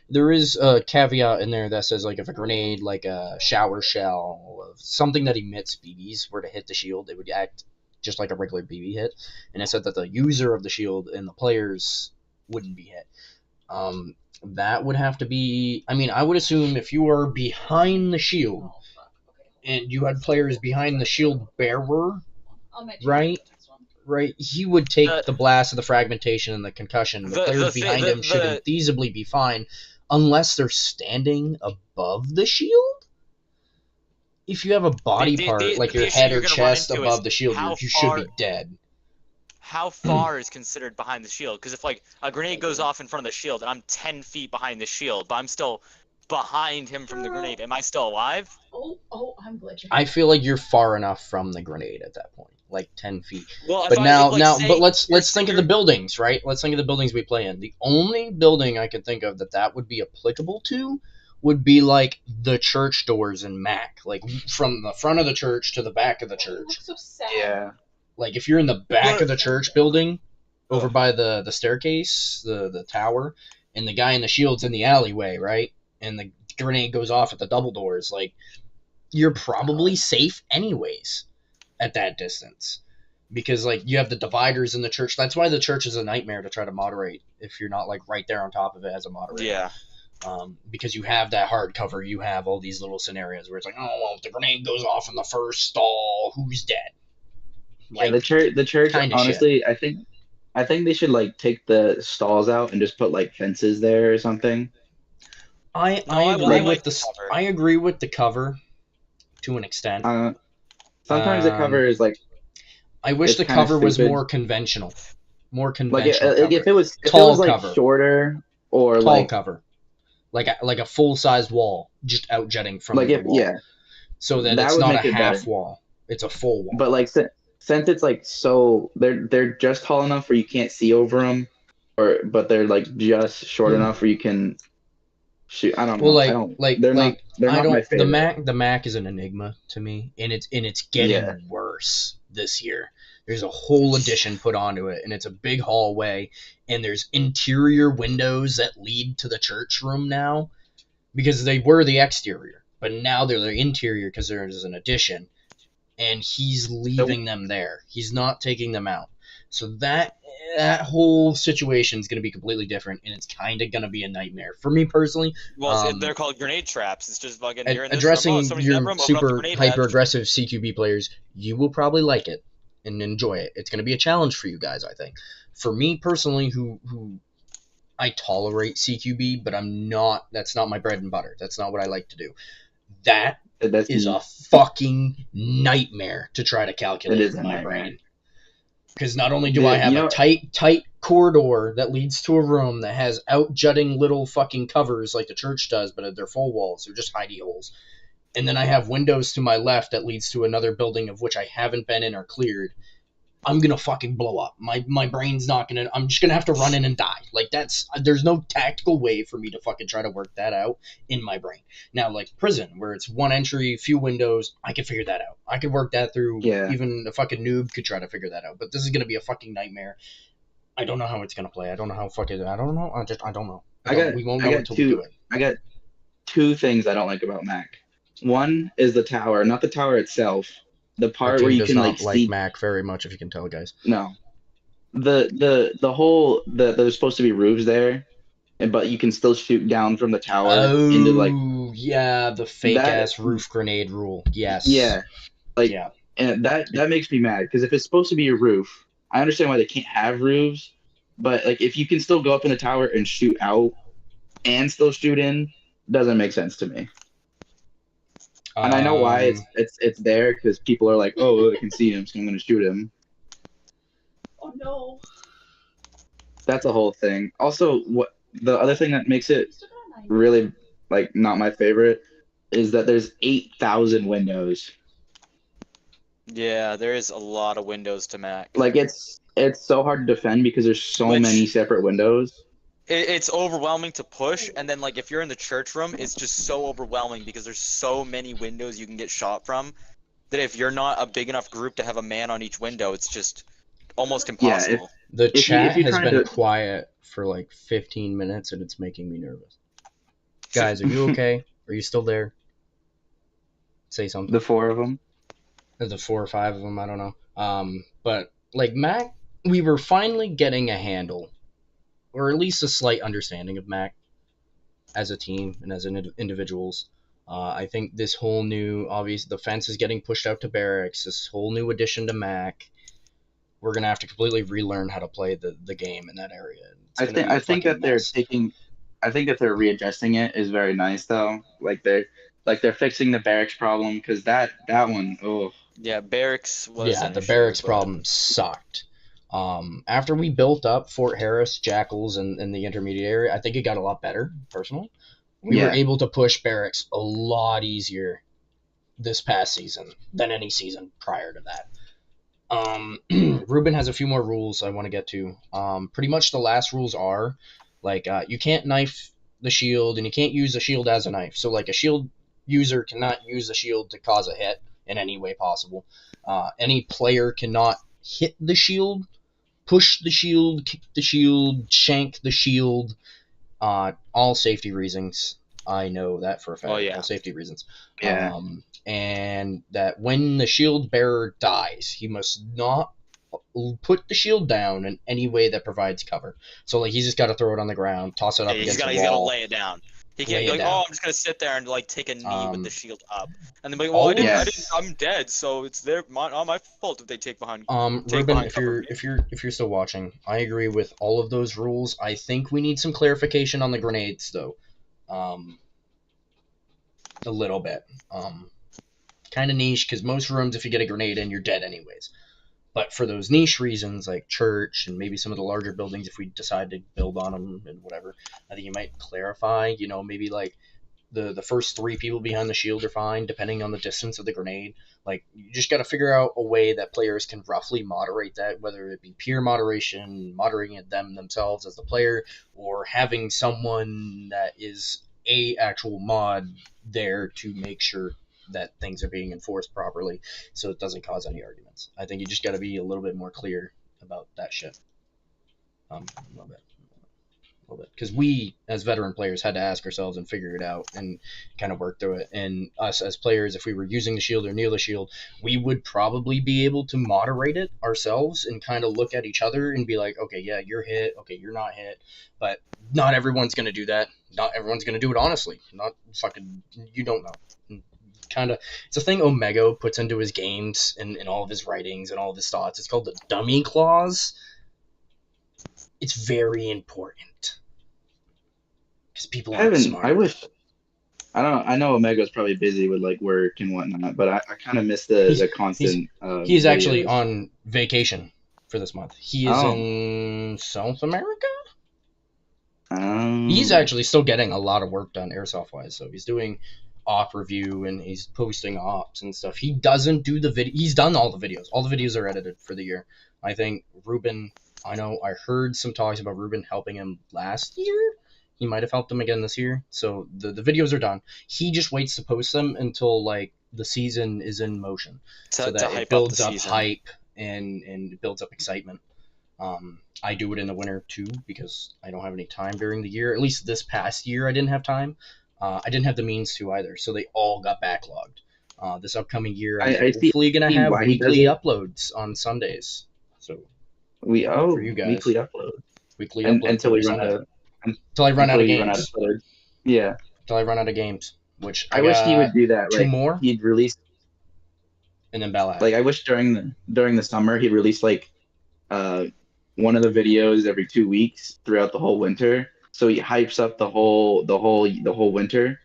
There is a caveat in there that says like if a grenade, like a shower shell, something that emits BBs, were to hit the shield, it would act just like a regular BB hit, and it said that the user of the shield and the players wouldn't be hit. That would have to be. I mean, I would assume if you are behind the shield and you had players behind the shield bearer, right? Right, he would take the blast of the fragmentation and the concussion. The players behind him should feasibly be fine, unless they're standing above the shield. If you have a body part like your head or chest above the shield, you should be dead. How far is considered behind the shield? Because if like a grenade goes off in front of the shield and I'm 10 feet behind the shield, but I'm still behind him from the grenade, am I still alive? I'm glitching. I feel like you're far enough from the grenade at that point, like 10 feet. Well, but let's think of the buildings, right? Let's think of the buildings we play in. The only building I could think of that would be applicable to would be like the church doors in Mac, like from the front of the church to the back of the church. It looks so sad. Yeah. Like if you're in the back of the church building, over by the staircase, the tower, and the guy in the shield's in the alleyway, right? And the grenade goes off at the double doors, like you're probably safe anyways at that distance. Because like you have the dividers in the church. That's why the church is a nightmare to try to moderate if you're not like right there on top of it as a moderator. Yeah. Because you have that hard cover, you have all these little scenarios where it's like, oh well, if the grenade goes off in the first stall, who's dead? Like, yeah, the church honestly, shit. I think they should like take the stalls out and just put like fences there or something. I agree with the cover to an extent. Sometimes the cover is like. I wish the cover was more conventional. More conventional. Like if it was like cover. Shorter or tall like cover. Like a full sized wall just out jutting from the wall. Yeah. So that it's not a half wall. It's a full wall. But like since it's like so they're just tall enough where you can't see over them, but they're like just short enough where you can shoot. I don't know. Well, they're not my favorite. The Mac is an enigma to me, and it's getting worse this year. There's a whole addition put onto it, and it's a big hallway, and there's interior windows that lead to the church room now, because they were the exterior, but now they're the interior because there's an addition, and he's leaving them there. He's not taking them out. So that whole situation is going to be completely different, and it's kind of going to be a nightmare for me personally. Well, they're called grenade traps. It's just fucking addressing your super hyper aggressive CQB players. You will probably like it and enjoy it. It's going to be a challenge for you guys, I think. For me personally, who I tolerate CQB, but that's not my bread and butter. That's not what I like to do. That is a fucking nightmare to try to calculate in my brain. Because not only do I have a tight corridor that leads to a room that has out-jutting little fucking covers like the church does, but they're full walls. They're just hidey holes. And then I have windows to my left that leads to another building of which I haven't been in or cleared. I'm going to fucking blow up. My brain's not going to... I'm just going to have to run in and die. Like, there's no tactical way for me to fucking try to work that out in my brain. Now, like prison, where it's one entry, few windows, I can figure that out. I could work that through. Yeah. Even a fucking noob could try to figure that out. But this is going to be a fucking nightmare. I don't know how it's going to play. I don't know how fucking... I don't know. I don't know. We won't know until we do it. I got two things I don't like about Mac. One is the tower. Not the tower itself. The part where you can like see Mac very much, if you can tell, guys. No, the whole there's supposed to be roofs there, but you can still shoot down from the tower into like the fake ass roof grenade rule. Yes. Yeah. And that makes me mad because if it's supposed to be a roof, I understand why they can't have roofs, but like if you can still go up in the tower and shoot out and still shoot in, doesn't make sense to me. And I know why it's there because people are like, oh, I can see him, so I'm going to shoot him. Oh no! That's a whole thing. Also, what the other thing that makes it really like not my favorite is that there's 8,000 windows. Yeah, there is a lot of windows to Mac. Like it's so hard to defend because there's so many separate windows. It's overwhelming to push, and then like if you're in the church room, it's just so overwhelming because there's so many windows you can get shot from that if you're not a big enough group to have a man on each window, it's just almost impossible. The chat has been quiet for like 15 minutes, and it's making me nervous. Guys, are you okay? Are you still there? Say something. The four of them. the 4 or 5 of them. I don't know. But like Mac, we were finally getting a handle, or at least a slight understanding of Mac as a team and as individuals. I think this whole new, obviously, the fence is getting pushed out to barracks. This whole new addition to Mac, we're gonna have to completely relearn how to play the game in that area. It's I gonna think be a I think fucking that they're mess. taking I think that they're readjusting it is very nice though. Like they're fixing the barracks problem because that one, oh Yeah, barracks was Yeah, an the issue, barracks but problem sucked. After we built up Fort Harris, Jackals, and the intermediate area, I think it got a lot better. Personally, we were yeah. able to push barracks a lot easier this past season than any season prior to that. Ruben has a few more rules I want to get to. Pretty much the last rules are like you can't knife the shield and you can't use the shield as a knife. So like a shield user cannot use the shield to cause a hit in any way possible. Any player cannot hit the shield, push the shield, kick the shield, shank the shield. All safety reasons. I know that for a oh fact. All yeah, safety reasons. Yeah. And that when the shield bearer dies, he must not put the shield down in any way that provides cover. So like he's just got to throw it on the ground, toss it yeah, up against a he's gotta wall, lay it down. He can't lay be it like, down. oh, I'm just gonna sit there and like take a knee with the Um, shield up, and then be like, well, all of I didn't, Yes. I'm dead, so it's not my fault if they take Ruben, if cover of you're me. if you're still watching, I agree with all of those rules. I think we need some clarification on the grenades though. Um, a little bit. Kind of niche because most rooms, if you get a grenade in, you're dead anyways. But for those niche reasons, like church and maybe some of the larger buildings, if we decide to build on them and whatever, I think you might clarify. Maybe like the first 3 people behind the shield are fine, depending on the distance of the grenade. Like you just got to figure out a way that players can roughly moderate that, whether it be peer moderation, moderating it themselves as the player, or having someone that is a actual mod there to make sure that things are being enforced properly, so it doesn't cause any arguments. I think you just got to be a little bit more clear about that shit. A little bit because we as veteran players had to ask ourselves and figure it out and kind of work through it, and us as players, if we were using the shield or near the shield, we would probably be able to moderate it ourselves and kind of look at each other and be like, okay, yeah, you're hit, okay, you're not hit. But not everyone's going to do that. Not everyone's going to do it honestly. Not fucking, you don't know. Kind of, it's a thing Omega puts into his games and in all of his writings and all of his thoughts. It's called the dummy clause. It's very important because people I aren't haven't. I smart. wish. I don't. I know Omega's probably busy with like work and whatnot, but I kind of miss the He's the he's constant he's actually videos. on vacation for this month. He is Oh. in South America. He's Um. actually still getting a lot of work done airsoft wise. So he's doing op review and he's posting ops and stuff. He doesn't do the video. He's done all the videos. All the videos are edited for the year. I think Ruben. I know. I heard some talks about Ruben helping him last year. He might have helped him again this year. So the videos are done. He just waits to post them until like the season is in motion, so To that it hype up the builds up season. hype and it builds up excitement. I do it in the winter too because I don't have any time during the year. At least this past year, I didn't have time. I didn't have the means to either, so they all got backlogged. This upcoming year, I'm I hopefully gonna see have why he does weekly it. uploads on Sundays. So for you Weekly guys, upload weekly and uploads until every we run Sunday out till I run out until of you run out of games. footage. Yeah. Till I run out of games, which I I wish he would got do that. 2 Like more, he'd release. and then Ballad. Like I wish during the summer he'd release like uh one of the videos every 2 weeks throughout the whole winter. So he hypes up the whole winter,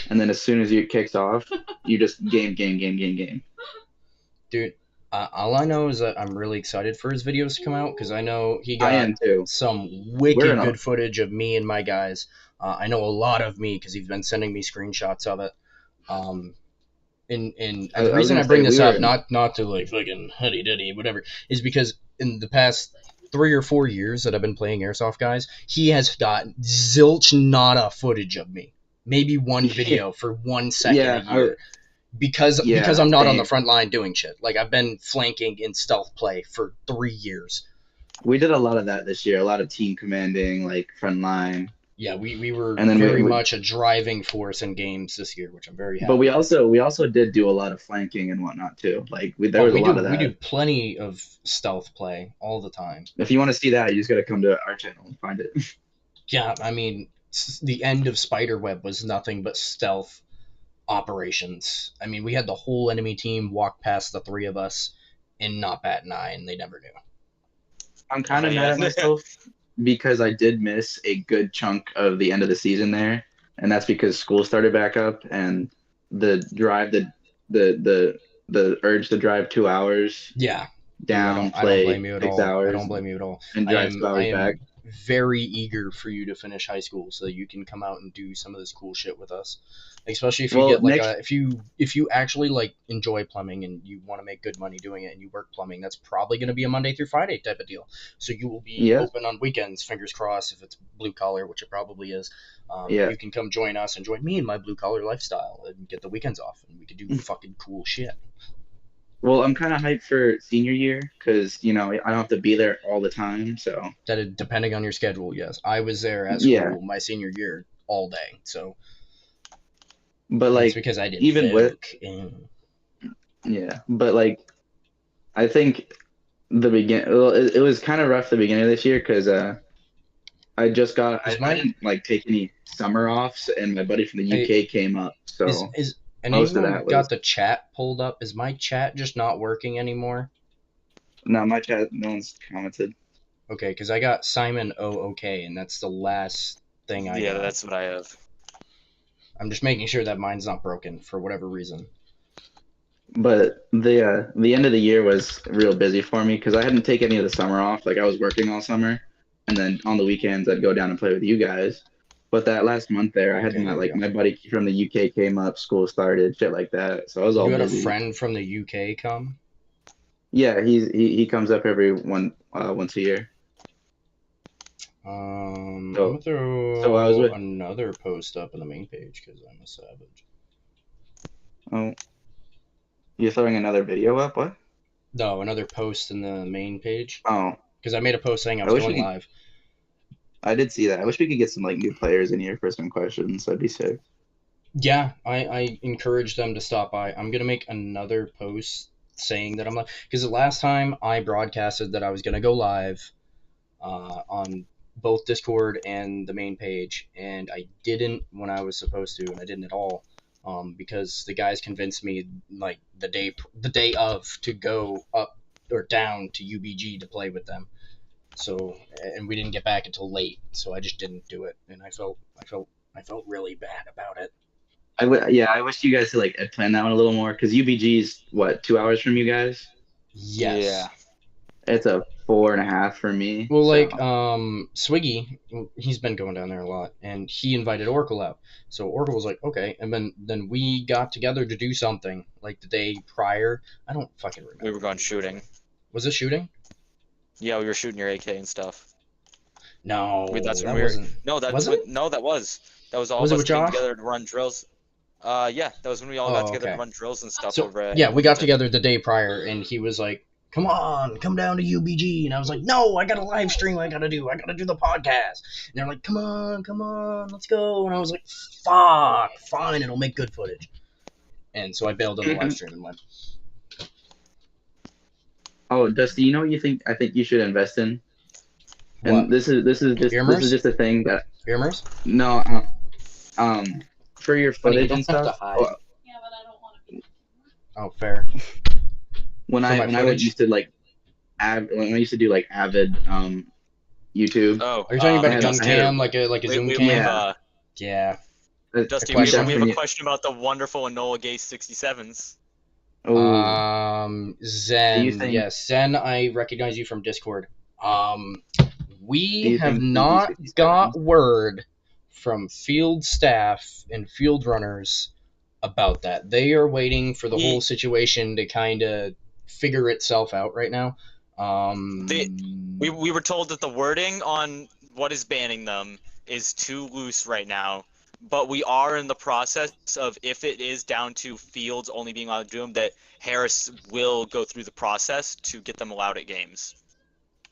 and then as soon as it kicks off, you just game. Dude, all I know is that I'm really excited for his videos to come out because I know he I got am too. some We're wicked in a good footage of me and my guys. I know a lot of me because he's been sending me screenshots of it. Um, and I, the I was reason gonna I say bring we this were up, in not to like fucking huddy duddy whatever, is because in the past 3 or 4 years that I've been playing airsoft, guys, he has got zilch nada footage of me. Maybe one video for 1 second a yeah, year because yeah, I'm not on the same. front line doing shit. Like I've been flanking in stealth play for 3 years. We did a lot of that this year, a lot of team commanding, like front line. Yeah, we were And then very much a driving force in games this year, which I'm very happy. but we with. also did do a lot of flanking and whatnot too. Like there Oh, was a lot of we do that. plenty of stealth play all the time. If you want to see that, you just got to come to our channel and find it. Yeah, I mean, the end of Spiderweb was nothing but stealth operations. I mean, we had the whole enemy team walk past the three of us and not bat an eye, and they never knew. I'm kind Oh, of mad yeah. at myself because I did miss a good chunk of the end of the season there, and that's because school started back up and the drive, the the the urge to drive 2 hours Yeah, dude, down, I don't play blame you at six all. I hours, don't blame you at all. and drive two I hours back. am very eager for you to finish high school so that you can come out and do some of this cool shit with us. Especially if you Well, get like next, if you actually like enjoy plumbing and you want to make good money doing it and you work plumbing, that's probably going to be a Monday through Friday type of deal. So you will be yeah, open on weekends, fingers crossed if it's blue collar, which it probably is. yeah. You can come join us and join me in my blue collar lifestyle and get the weekends off and we could do fucking cool shit. Well, I'm kind of hyped for senior year because I don't have to be there all the time. So That is, depending on your schedule, yes. I was there at yeah, school my senior year all day, so but that's like because I did even with folk. And yeah, but like I think the begin well, it was kind of rough the beginning of this year because is I my didn't like take any summer offs and my buddy from the I, UK came up, so is most of anyone that got was the chat pulled up? Is my chat just not working anymore? not my chat. No one's commented. Okay, because I got Simon OK, and that's the last thing I Yeah, got. that's what I have. I'm just making sure that mine's not broken for whatever reason. But the end of the year was real busy for me because I hadn't taken any of the summer off. Like I was working all summer, and then on the weekends I'd go down and play with you guys. But that last month there, I had Okay, there we go. my buddy from the UK came up, school started, shit like that. So I was all You had a busy. friend from the UK come? Yeah, he comes up every once a year. I'm So gonna so I was throw with another post up on the main page because I'm a savage. oh you're throwing another video up? What? No, another post in the main page Oh, because I made a post saying I I was wish going we could. live. I did see that. I wish we could get some like new players in here for some questions. That'd be sick. Yeah, I encourage them to stop by. I'm gonna make another post saying that I'm live because the last time I broadcasted that I was gonna go live on both Discord and the main page, and I didn't when I was supposed to, and I didn't at all. Because the guys convinced me like the day of to go up or down to UBG to play with them. So and we didn't get back until late, so I just didn't do it, and I felt really bad about it. Yeah, I wish you guys had planned that one a little more because UBG's what 2 hours from you guys. Yeah. Yes. It's a 4.5 for me. Well, So like Swiggy, he's been going down there a lot, and he invited Oracle out. So Oracle was like, okay, and then we got together to do something like the day prior. I don't fucking remember. We were going what we were shooting. doing. Was it shooting? Yeah, we were shooting your AK and stuff. No, That's when that we were. wasn't. No, Was it? that was. That was all Was of it us with getting Josh? together to run drills. Yeah, that was when we all got Oh, together to okay. run drills and stuff So over yeah, at we got Wilmington. together the day prior, and he was like, "Come on, come down to UBG," and I was like, "No, I got a live stream. I gotta do the podcast." And they're like, come on, let's go." And I was like, "Fuck, fine, it'll make good footage." And so I bailed on the live stream and went, oh, Dusty, you know what you think? I think you should invest in, "What? and this is Earmers? just a thing that Earmers? no, um, for your Honey, you footage and don't have to stuff. hide." Yeah, but I don't want to be. Oh, fair. For my When I footage? used to when I used to do like Avid YouTube, Oh, Are you talking about a gun I had a cam, like a zoom we've cam? yeah, Yeah. A Dusty, you question. we have a definitely question about the wonderful Enola Gay 67s. oh, do you Zen. think Yes, Zen. I recognize you from Discord. Um, do we you have think not DD67? got word from field staff and field runners about that. They are waiting for the whole He, situation to kind of figure itself out right now. they, we were told that the wording on what is banning them is too loose right now, but we are in the process of, if it is down to fields only being allowed to do them, that Harris will go through the process to get them allowed at games.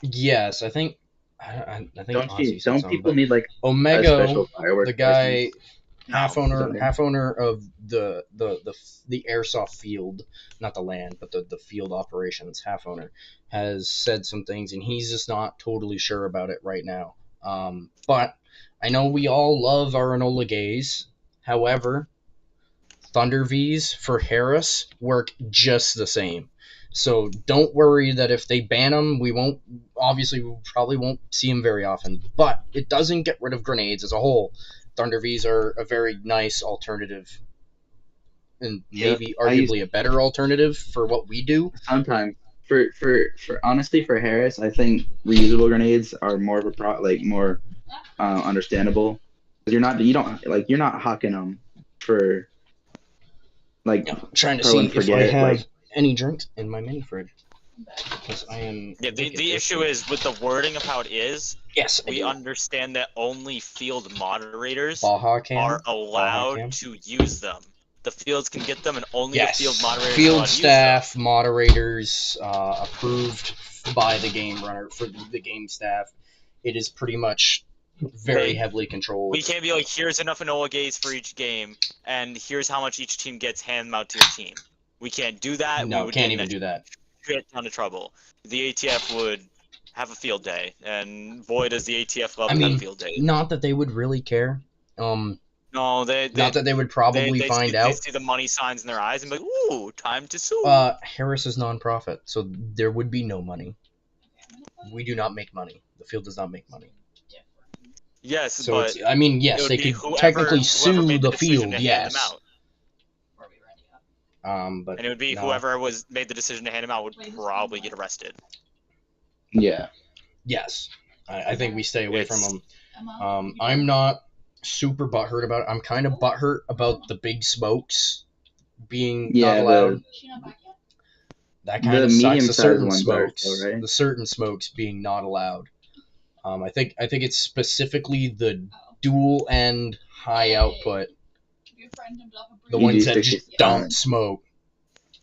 Yes, I think Don't Ozzy you? said Don't something, people but need like a Omega, special fireworks the guy license? half No. owner of the airsoft field, not the land, but the field operations half owner, has said some things, and he's just not totally sure about it right now. But I know we all love our Enola Gays. However, Thunder V's for Harris work just the same. So don't worry that if they ban them, we probably won't see them very often. But it doesn't get rid of grenades as a whole. Thunder V's are a very nice alternative, and Yep. maybe I used arguably a better alternative for what we do. sometimes for honestly for Harris, I think reusable grenades are more of a more understandable. 'Cause you're not hawking them for like Yeah, I'm trying to throw see and if I forget. have Like any drinks in my mini fridge because I am. Yeah, the issue is with the wording of how it is, Yes, I we do. understand that only field moderators Baja Cam. are Baja allowed Cam. to use them. The fields can get them, and only the field Yes, moderators are field allowed to use them. staff, moderators, approved by the game runner for the game staff. It is pretty much very heavily controlled. We can't be like, here's enough Enola Gays for each game, and here's how much each team gets, hand them out to your team. We can't do that. No, we would can't get even in do that. a shit ton of trouble. The ATF would have a field day, and boy, does the ATF love I to have a mean, field day. not that they would really care. No, not that they would probably find out. They see the money signs in their eyes and be like, ooh, time to sue. Harris is nonprofit, so there would be no money. We do not make money. The field does not make money. Yes, So but I mean, yes, they could technically sue made the decision field, to hand them yes. out. But And it would be no. whoever made the decision to hand them out would probably get arrested. yeah, Yes, I think we stay away from It's- them. I'm not super butthurt about it. I'm kind of butthurt about the big smokes being not allowed. That kind the of sucks. The medium-sized certain ones are smokes, still, right? the certain smokes being not allowed. I think it's specifically the dual end high output, the ones that just don't smoke.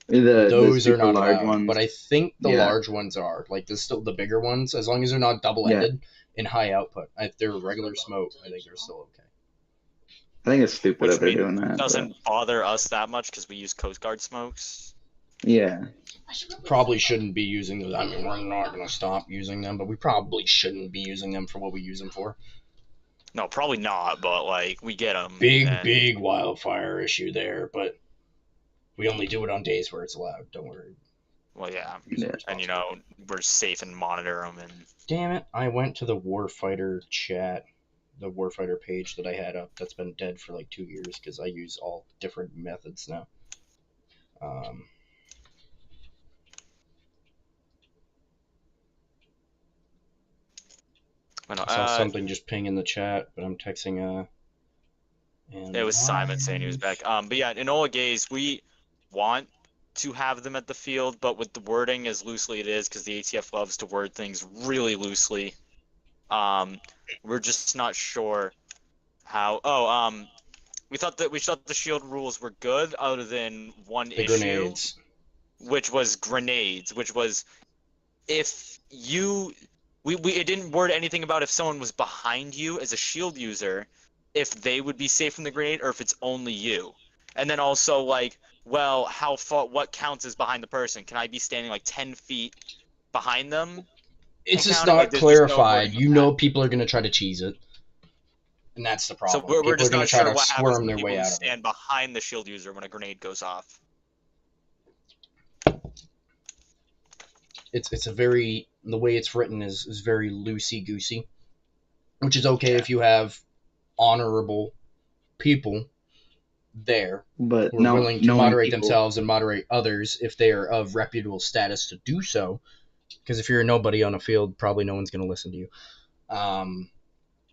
Those are not large allowed. ones. But I think the Yeah. large ones are, like the bigger ones, as long as they're not double ended in high output. If they're regular smoke, I think they're still okay. I think it's stupid Which that they're doing that. doesn't bother us that much because we use Coast Guard smokes. But, yeah, Probably shouldn't be using those. I mean, we're not going to stop using them, but we probably shouldn't be using them for what we use them for. No, probably not, but like we get them. Big wildfire issue there, but we only do it on days where it's allowed. Don't worry. Well, yeah. Yeah. And we're safe and monitor them. And Damn it! I went to the Warfighter chat, the Warfighter page that I had up. That's been dead for like 2 years because I use all different methods now. I saw something just ping in the chat, but I'm texting and it was Simon saying he was back. But yeah, Enola Gays, we want to have them at the field, but with the wording as loosely it is, because the ATF loves to word things really loosely. We're just not sure how. We thought the shield rules were good, other than one issue, grenades, which was grenades, which was if you. It didn't word anything about if someone was behind you as a shield user, if they would be safe from the grenade, or if it's only you. And then also, like, well, how far, what counts as behind the person? Can I be standing like 10 feet behind them? It's just counting? not Like, there's no clarified. wording You of know, that. people are going to try to cheese it, and that's the problem. So we're People just are going not to try sure to what happens squirm to their people way who out of it. stand behind the shield user when a grenade goes off. It's a very, the way it's written is very loosey goosey, which is okay if you have honorable people there but who are willing to moderate people, themselves and moderate others if they are of reputable status to do so. Because if you're a nobody on a field, probably no one's going to listen to you.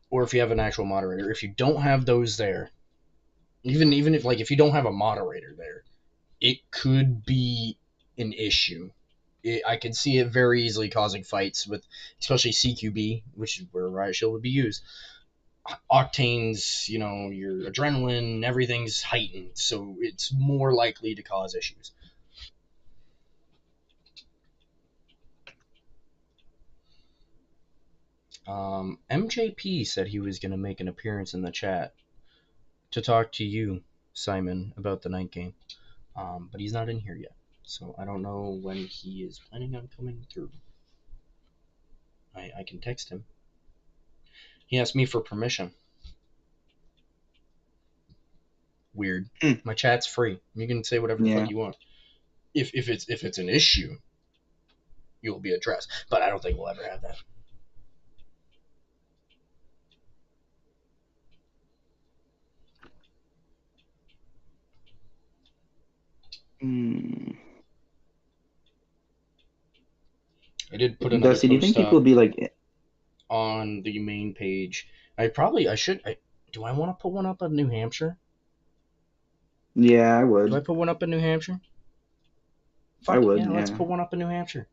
Or if you have an actual moderator. If you don't have those there, even if you don't have a moderator there, it could be an issue. I could see it very easily causing fights with, especially CQB, which is where Riot Shield would be used. Octanes, your adrenaline, everything's heightened, so it's more likely to cause issues. MJP said he was going to make an appearance in the chat to talk to you, Simon, about the night game. But he's not in here yet. So I don't know when he is planning on coming through. I can text him. He asked me for permission. Weird. My chat's free. You can say whatever the fuck you want. If it's an issue, you'll be addressed. But I don't think we'll ever have that. I did put another Dusty, do you think post people up will be like on the main page. I should. Do I want to put one up in New Hampshire? Yeah, I would. Do I put one up in New Hampshire? I would, yeah. Let's yeah. put one up in New Hampshire.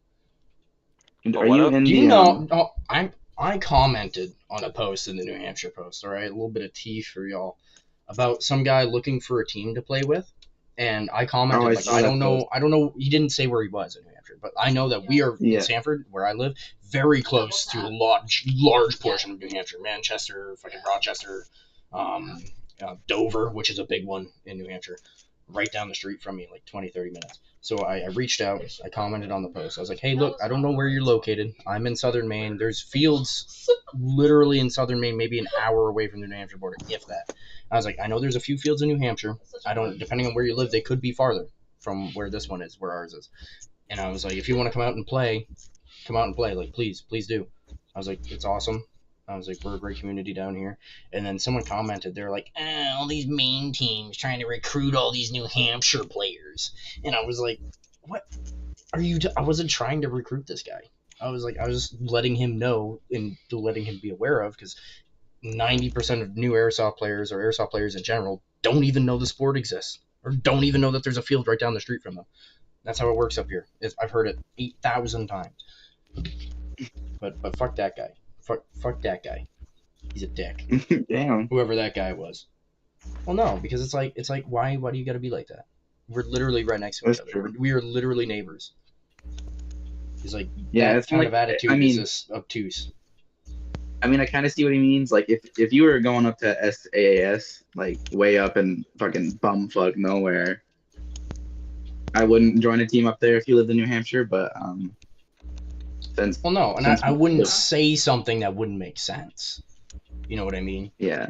Are you in Do you the know? Oh, I commented on a post in the New Hampshire Post. All right, a little bit of tea for y'all about some guy looking for a team to play with, and I commented I like saw I that don't know. post. I don't know. He didn't say where he was in New Hampshire, but I know that we are Yeah. in Sanford, where I live, very close to a large portion of New Hampshire, Manchester, fucking Rochester, Dover, which is a big one in New Hampshire, right down the street from me, like 20, 30 minutes. So I reached out, I commented on the post. I was like, hey, look, I don't know where you're located. I'm in southern Maine. There's fields literally in southern Maine, maybe an hour away from the New Hampshire border, if that. I was like, I know there's a few fields in New Hampshire. Depending on where you live, they could be farther from where this one is, where ours is. And I was like, if you want to come out and play, like, please do. I was like, it's awesome. I was like, we're a great community down here. And then someone commented, they're like, all these Maine teams trying to recruit all these New Hampshire players. And I was like, what are you I wasn't trying to recruit this guy. I was just letting him know and letting him be aware of, because 90% of new airsoft players, or airsoft players in general, don't even know the sport exists, or don't even know that there's a field right down the street from them. That's how it works up here. I've heard it 8,000 times. But fuck that guy. Fuck that guy. He's a dick. Damn. Whoever that guy was. Well, no, because it's like why do you got to be like that? We're literally right next to each other. We are literally neighbors. He's like, yeah, that kind of attitude is just obtuse. I mean, I kind of see what he means. Like, if you were going up to SAAS, like way up in fucking bumfuck nowhere, I wouldn't join a team up there if you lived in New Hampshire. But I wouldn't say something that wouldn't make sense. You know what I mean? Yeah.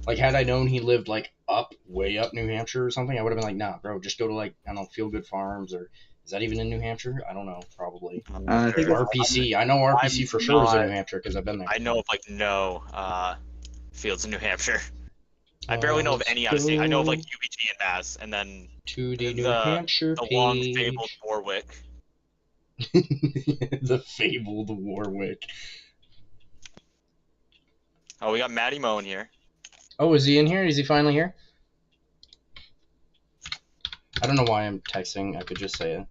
Like, had I known he lived like way up New Hampshire or something, I would have been like, nah, bro, just go to like, I don't know, Feel Good Farms, or is that even in New Hampshire? I don't know, probably. I think RPC. I know RPC for sure is in New Hampshire because I've been there. I know of like no fields in New Hampshire. I barely know of any out of state. I know of like UBG and Mass, and then to the New Hampshire the page. long fabled Warwick. The fabled Warwick. Oh, we got Matty Mo in here. Oh, is he in here? Is he finally here? I don't know why I'm texting. I could just say it.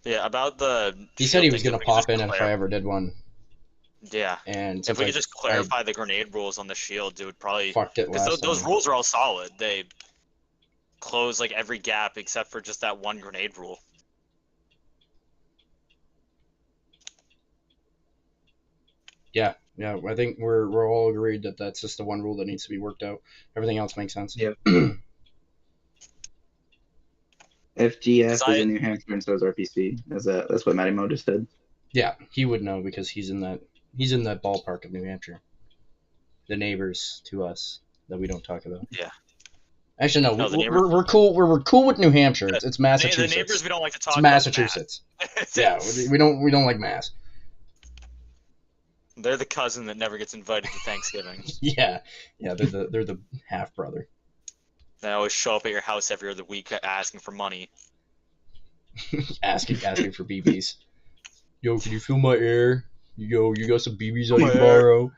Yeah, about the. He said he was gonna pop in if I ever did one. Yeah. And if we could just clarify the grenade rules on the shield, it would probably. Fucked it last Because those time. rules are all solid. They close like every gap except for just that one grenade rule. Yeah. I think we're all agreed that that's just the one rule that needs to be worked out. Everything else makes sense. Yep. FGF is in New Hampshire, and so is RPC. That's what Matty Mo just said. Yeah, he would know because he's in that ballpark of New Hampshire. The neighbors to us that we don't talk about. Yeah. Actually, no, we're cool. We're cool with New Hampshire. It's Massachusetts. The neighbors we don't like to talk about. It's Massachusetts. Yeah, we don't like Mass. They're the cousin that never gets invited to Thanksgiving. Yeah, they're the half brother. They always show up at your house every other week asking for money. asking for BBs. Yo, can you fill my air? Yo, you got some BBs I can borrow?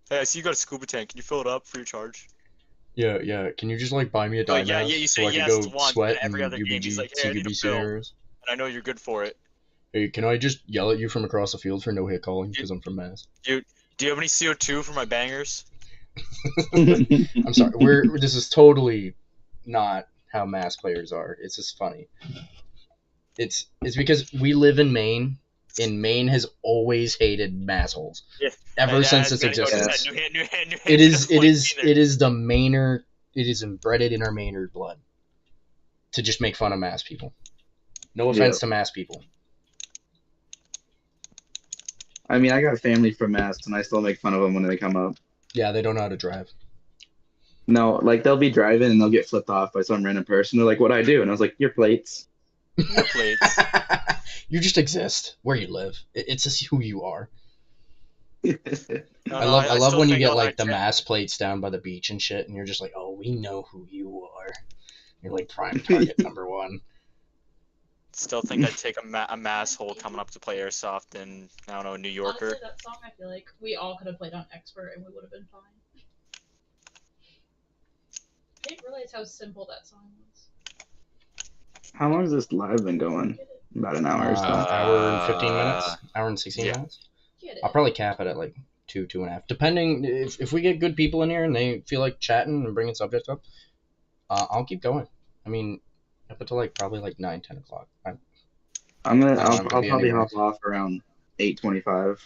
Hey, I see you got a scuba tank. Can you fill it up for your charge? Yeah. Can you just like buy me a dime you so say I can yes go once, sweat every in other game he's like, hey, I need a scenarios? And I know you're good for it. Hey, can I just yell at you from across the field for no hit calling because I'm from Mass? Dude, do you have any CO2 for my bangers? I'm sorry. This is totally not how Mass players are. It's just funny. It's because we live in Maine in Maine has always hated mass holes. Yeah. Ever And, since it's its gonna go to existence. New Hampshire It is doesn't like either. it is the Mainer, it is embedded in our Maynard blood to just make fun of mass people. No offense to mass people. I mean, I got family from Mass, and I still make fun of them when they come up. Yeah, they don't know how to drive. No, like they'll be driving and they'll get flipped off by some random person. They're like, "What I do?" And I was like, "Your plates." Your plates. You just exist where you live. It's just who you are. No, I no, love still when you think get on like that the chat- mass plates down by the beach and shit, and you're just like, oh, we know who you are. You're like prime target number one. Still think I'd take a mass hole coming up to play airsoft in, I don't know, New Yorker. Honestly, that song, I feel like we all could have played on expert and we would have been fine. I didn't realize how simple that song was. How long has this live been going? About an hour or so. Hour and 15 minutes, hour and 16 yeah. minutes. Get it. I'll probably cap it at like 2.5, depending if we get good people in here and they feel like chatting and bringing subjects up. I'll keep going. I mean, up until like probably like 9-10 o'clock. I'll gonna be probably anywhere. hop off around 8:25.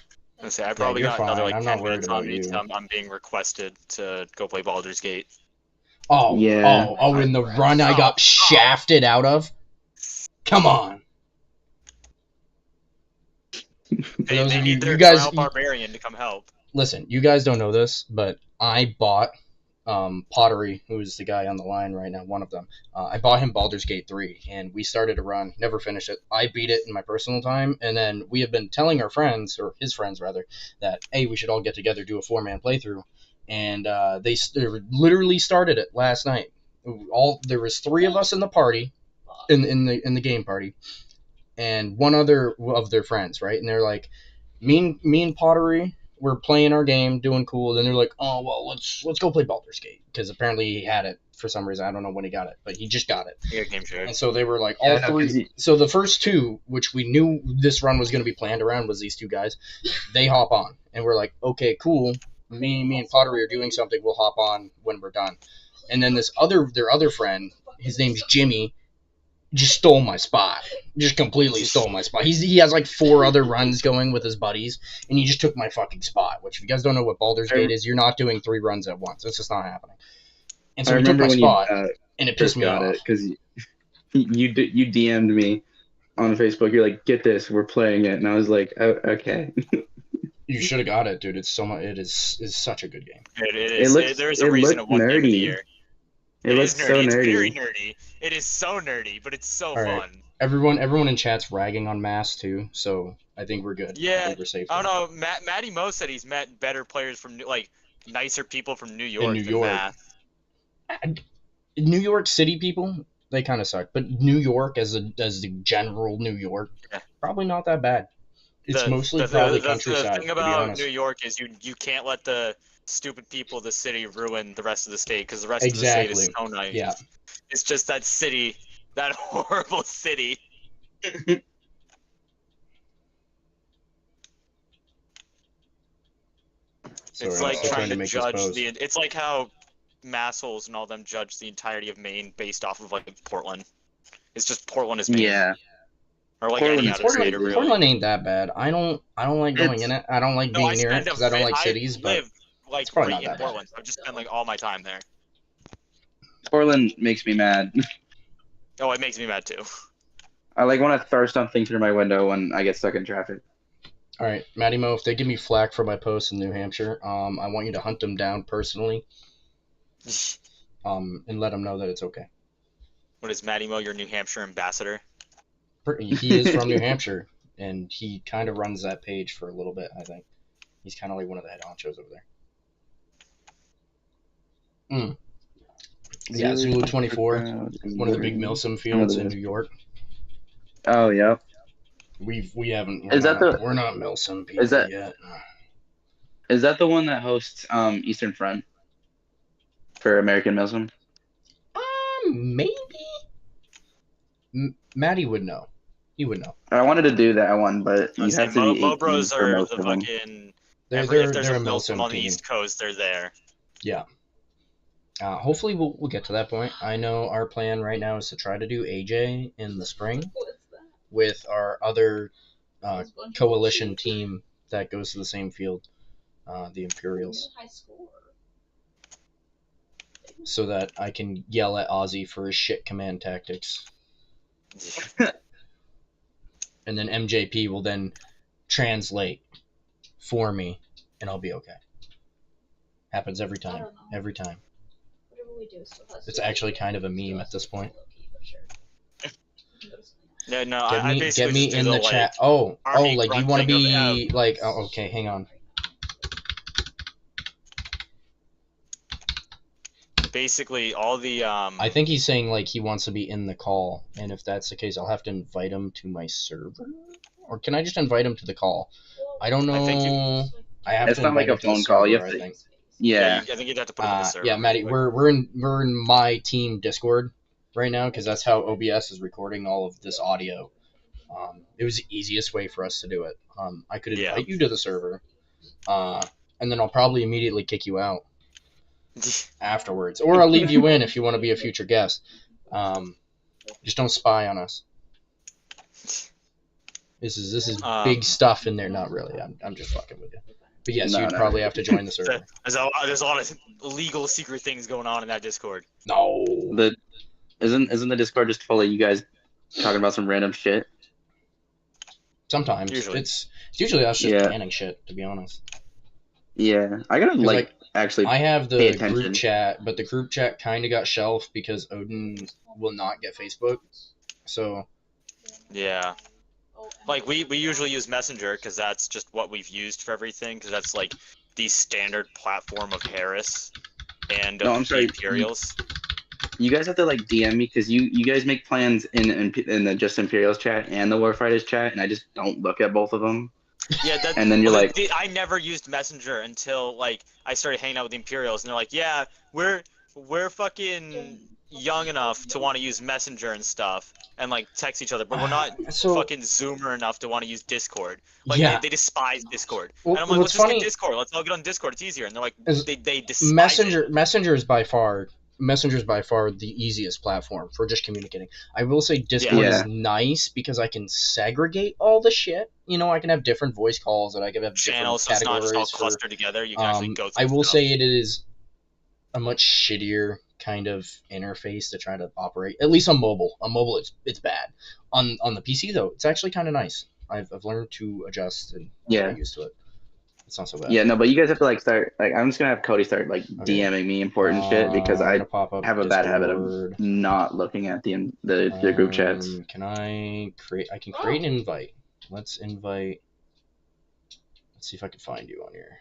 I say I probably you're got another fine. like I'm 10 not worried minutes on about me you. till I'm being requested to go play Baldur's Gate. Oh, Yeah. in the run I got shafted out of? Come on. They those of need you their guys- trial barbarian to come help. Listen, you guys don't know this, but I bought Pottery, who's the guy on the line right now, one of them. I bought him Baldur's Gate 3, and we started a run, never finished it. I beat it in my personal time, and then we have been telling our friends, or his friends rather, that, hey, we should all get together, do a 4-man playthrough. And they literally started it last night. There was 3 of us in the party, in the game party, and one other of their friends, right? And they're like, me and Pottery, we're playing our game, doing cool. Then they're like, oh well, let's go play Baldur's Gate, because apparently he had it for some reason. I don't know when he got it, but he just got it. Yeah, game share. And so they were like, Yeah, all no, 'cause three. So the first 2, which we knew this run was going to be planned around, was these 2 guys. They hop on, and we're like, okay, cool. Me and Pottery are doing something. We'll hop on when we're done. And then their other friend, his name's Jimmy, just stole my spot. Just completely stole my spot. He has like 4 other runs going with his buddies, and he just took my fucking spot. Which, if you guys don't know what Baldur's Gate is, you're not doing 3 runs at once. It's just not happening. And so I he took remember my when spot, you and it pissed first me got off. it because you DM'd me on Facebook. You're like, "Get this, we're playing it," and I was like, "Oh, okay." You should have got it, dude. It's so much. It is such a good game. It is. looks- There's it a reason looked it won Game of the nerdy. Year. It It looks is nerdy. so It's nerdy. very nerdy. It is so nerdy, but it's so All right. fun. Everyone in chat's ragging on Mass too, so I think we're good. I Yeah, think we're safe. I don't know. Matty Mo said he's met better players from like nicer people from New York New than York. Matt. New York City people, they kind of suck, but New York as the general New York, Yeah. probably not that bad. It's mostly probably countryside. The thing to be about honest. New York is you can't let the stupid people of the city ruin the rest of the state, because the rest Exactly. of the state is so nice. Yeah. It's just that city, that horrible city. Sorry, It's I'm like still trying to make this judge post. it's like how massholes and all them judge the entirety of Maine based off of like Portland. It's just Portland is Maine. Yeah. Or like Portland any is other Portland, state, really. Portland ain't that bad. I don't like going in it. I don't like being near it because I don't like cities. But live like probably right not in that bad. Portland. I've just spent like all my time there. Portland makes me mad. Oh, it makes me mad too. I like want to throw something through my window when I get stuck in traffic. all right, Matty Mo, if they give me flack for my post in New Hampshire, I want you to hunt them down personally, and let them know that it's okay. What is Matty Mo, your New Hampshire ambassador? He is from New Hampshire, and he kind of runs that page for a little bit. I think he's kind of like one of the head honchos over there. Yeah, Zulu 24, one of the big Milsom fields in New York. Oh yeah. We haven't. Is that the- We're not Milsom people is that- yet. Is that the one that hosts Eastern Front for American Muslim? Maybe. Maddie would know. He would know. I wanted to do that one, but you have to be 18 Mobros for are most the of them. fucking. They're if there's they're a a Milsom Milsom on the team. East Coast, they're there. Yeah. Hopefully we'll get to that point. I know our plan right now is to try to do AJ in the spring What's that? with our other coalition team that goes to the same field, the Imperials, High score. so that I can yell at Ozzy for his shit command tactics. And then MJP will then translate for me, and I'll be okay. Happens every I time. don't know. Every time. Whatever we do still has It's to actually do kind of a with meme us at this point. low-key, but sure. We can go to something else. Yeah, no, Get I me, basically get me just do in the like, chat. Oh, army like you want to grunting of be like? Oh, okay, hang on. basically all the I think he's saying like he wants to be in the call, and if that's the case, I'll have to invite him to my server, or can I just invite him to the call? I don't know. I think I have It's to not invite like a him to the phone call. You server, have I to. think. Yeah. I think you'd have to put it in the server. Yeah, Maddie, real quick. we're in my team Discord right now because that's how OBS is recording all of this audio. It was the easiest way for us to do it. I could invite you to the server, and then I'll probably immediately kick you out afterwards, or I'll leave you in if you want to be a future guest. Just don't spy on us. This is big stuff in there. Not really. I'm just fucking with you. But yes, No, you'd no. probably have to join the server. There's a lot of illegal secret things going on in that Discord. No. Isn't the Discord just full of you guys talking about some random shit? Sometimes Usually. it's usually us just Yeah. banning shit. To be honest. Yeah, I gotta like actually. I have pay the attention. group chat, but the group chat kind of got shelved because Odin will not get Facebook. So Yeah. Like we usually use Messenger because that's just what we've used for everything because that's like the standard platform of Harris and No, of I'm the sorry. Imperials. You guys have to like DM me because you guys make plans in the Just Imperials chat and the Warfighters chat, and I just don't look at both of them. Yeah, And then you're like, I never used Messenger until like I started hanging out with the Imperials, and they're like, yeah, we're fucking young enough to want to use Messenger and stuff, and like text each other, but we're not fucking Zoomer enough to want to use Discord. Like they despise Discord, and I'm like, let's just get Discord. Let's all get on Discord. It's easier, and they're like, they despise it. Messenger is by far the easiest platform for just communicating. I will say Discord is nice because I can segregate all the shit. You know, I can have different voice calls and I can have channels, so different categories. It's not just all clustered together. You can actually go through I will stuff. say it is a much shittier kind of interface to try to operate. At least on mobile. On mobile, it's bad. On the PC though, it's actually kind of nice. I've learned to adjust and get used to it. It's not so bad. Yeah, no, but you guys have to like start. Like, I'm just gonna have Cody start like DMing me important shit because I have a bad habit of not looking at the group chats. Can I create? I can create an invite. Let's invite. Let's see if I can find you on here.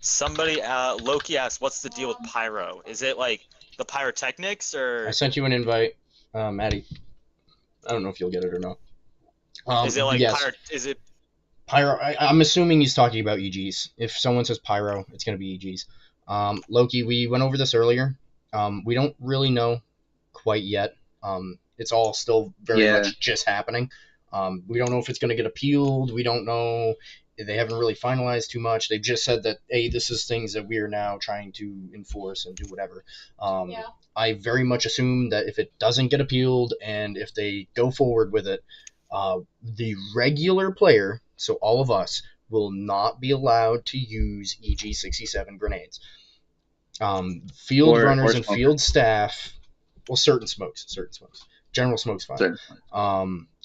Somebody, Loki asked, "What's the deal with pyro? Is it like the pyrotechnics, or?" I sent you an invite, Maddie. I don't know if you'll get it or not. Is it like is it? Pyro. I'm assuming he's talking about EGs. If someone says pyro, it's gonna be EGs. Loki, we went over this earlier. We don't really know quite yet. It's all still very much just happening. We don't know if it's gonna get appealed. We don't know. They haven't really finalized too much. They've just said that, hey, this is things that we are now trying to enforce and do whatever. I very much assume that if it doesn't get appealed and if they go forward with it, the regular player, so all of us, will not be allowed to use EG-67 grenades. Field runners and field staff, well, certain smokes. General smoke's fine.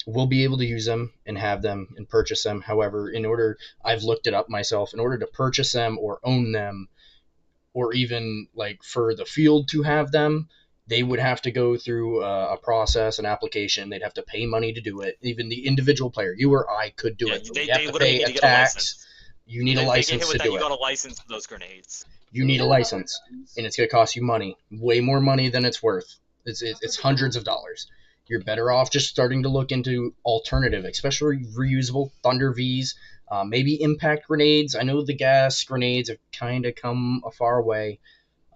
We'll be able to use them and have them and purchase them. However, I've looked it up myself, in order to purchase them or own them, or even like for the field to have them, they would have to go through a process, an application. They'd have to pay money to do it. Even the individual player, you or I, could do it. They have to literally pay need to a get tax. a license. You need a license to do it. You got a license for those grenades. You need a license, and it's going to cost you money, way more money than it's worth. It's hundreds of dollars. You're better off just starting to look into alternative, especially reusable Thunder Vs, maybe impact grenades. I know the gas grenades have kind of come a far way.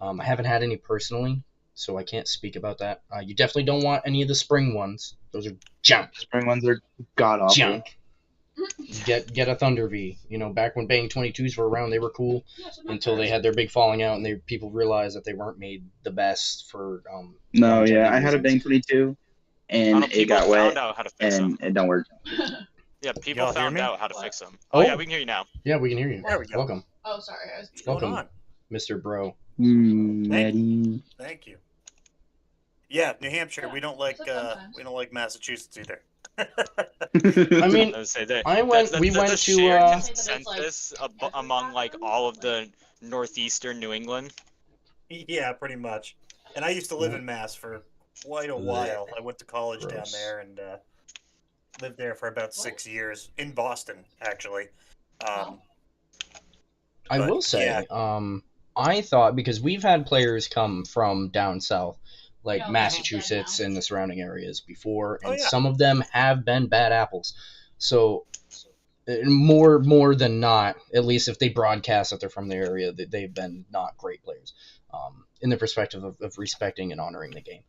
I haven't had any personally, so I can't speak about that. You definitely don't want any of the spring ones. Those are junk. Spring ones are god awful. Junk. Get a Thunder V. You know, back when Bang 22s were around, they were cool until they had their big falling out, and people realized that they weren't made the best for. I had a Bang 22, and it got wet, and it don't work. Yeah, people Y'all hear found me? out how to What? fix them. Oh, yeah, Oh. we can hear you now. Yeah, we can hear you. There we go. Welcome. Oh, sorry, I was What's going Welcome. on? Mr. Bro. Eddie. Thank you. Yeah, New Hampshire. Yeah, we don't like it's sometimes. Massachusetts either. I mean, I would say that I went. We that's went a to. shared Say that it's, like, consensus every among like bathroom, all of like- the northeastern New England. Yeah, pretty much. And I used to live in Mass for quite a while. I went to college down Gross. there and lived there for about 6 years in Boston, actually. Oh. I But, will say, yeah. I thought because we've had players come from down south, like No, Massachusetts yeah, and the surrounding areas before, Oh, and yeah. some of them have been bad apples. So more than not, at least if they broadcast that they're from the area, that they've been not great players, in the perspective of respecting and honoring the game.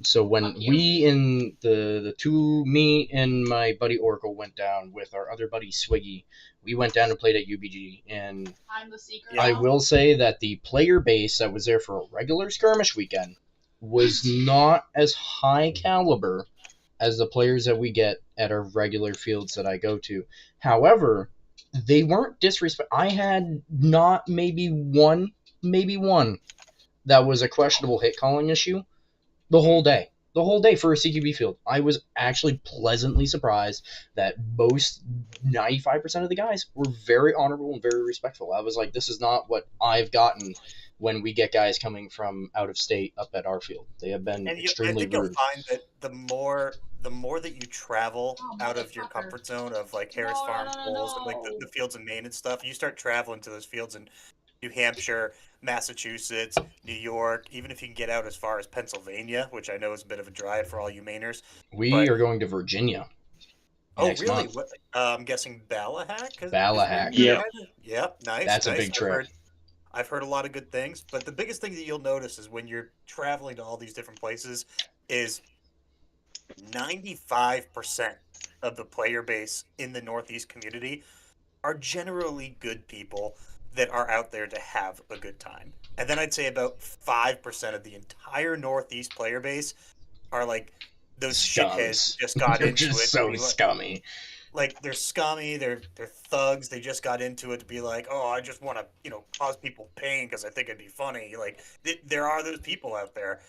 So when Fuck you. we in the two, me and my buddy Oracle went down with our other buddy Swiggy, we went down and played at UBG, and I'm the secret. Yeah. I now. will say that the player base that was there for a regular skirmish weekend was not as high caliber as the players that we get at our regular fields that I go to. However, they weren't disrespect. I had not maybe one that was a questionable hit calling issue the whole day. The whole day for a CQB field. I was actually pleasantly surprised that most 95% of the guys were very honorable and very respectful. I was like, this is not what I've gotten when we get guys coming from out of state up at our field. They have been And I extremely think you'll rude. find that the more that you travel Oh, out of your motherfucker. comfort zone of like Harris No, Farm, no, Bowls, and like no. the fields in Maine and stuff, you start traveling to those fields in New Hampshire, Massachusetts, New York, even if you can get out as far as Pennsylvania, which I know is a bit of a drive for all you Mainers. We But- are going to Virginia. Oh, next really? month. What, I'm guessing Ballahack? Ballahack. Yep. Yep, nice. That's a nice. big trip. I've heard a lot of good things, but the biggest thing that you'll notice is when you're traveling to all these different places is 95% of the player base in the Northeast community are generally good people that are out there to have a good time. And then I'd say about 5% of the entire Northeast player base are like those shitheads Scums. just got They're into just it. so to be like, scummy. like they're scummy, they're thugs. They just got into it to be like, oh, I just want to, cause people pain because I think it'd be funny. Like there are those people out there,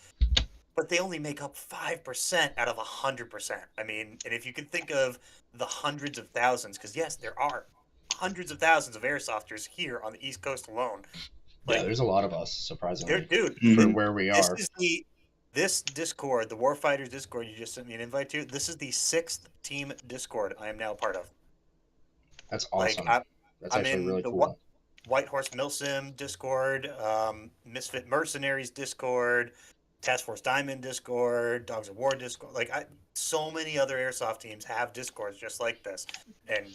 but they only make up 5% out of 100%. I mean, and if you can think of the hundreds of thousands, because yes, there are hundreds of thousands of airsofters here on the East Coast alone. Yeah, Like, there's a lot of us, surprisingly, dude, for Mhm. where we this are. is this Discord, the Warfighters Discord you just sent me an invite to. This is the 6th team Discord I am now part of. That's Like, awesome. That's I'm actually in really the cool. White Horse Milsim Discord, Misfit Mercenaries Discord, Task Force Diamond Discord, Dogs of War Discord. Like, so many other airsoft teams have Discords just like this, and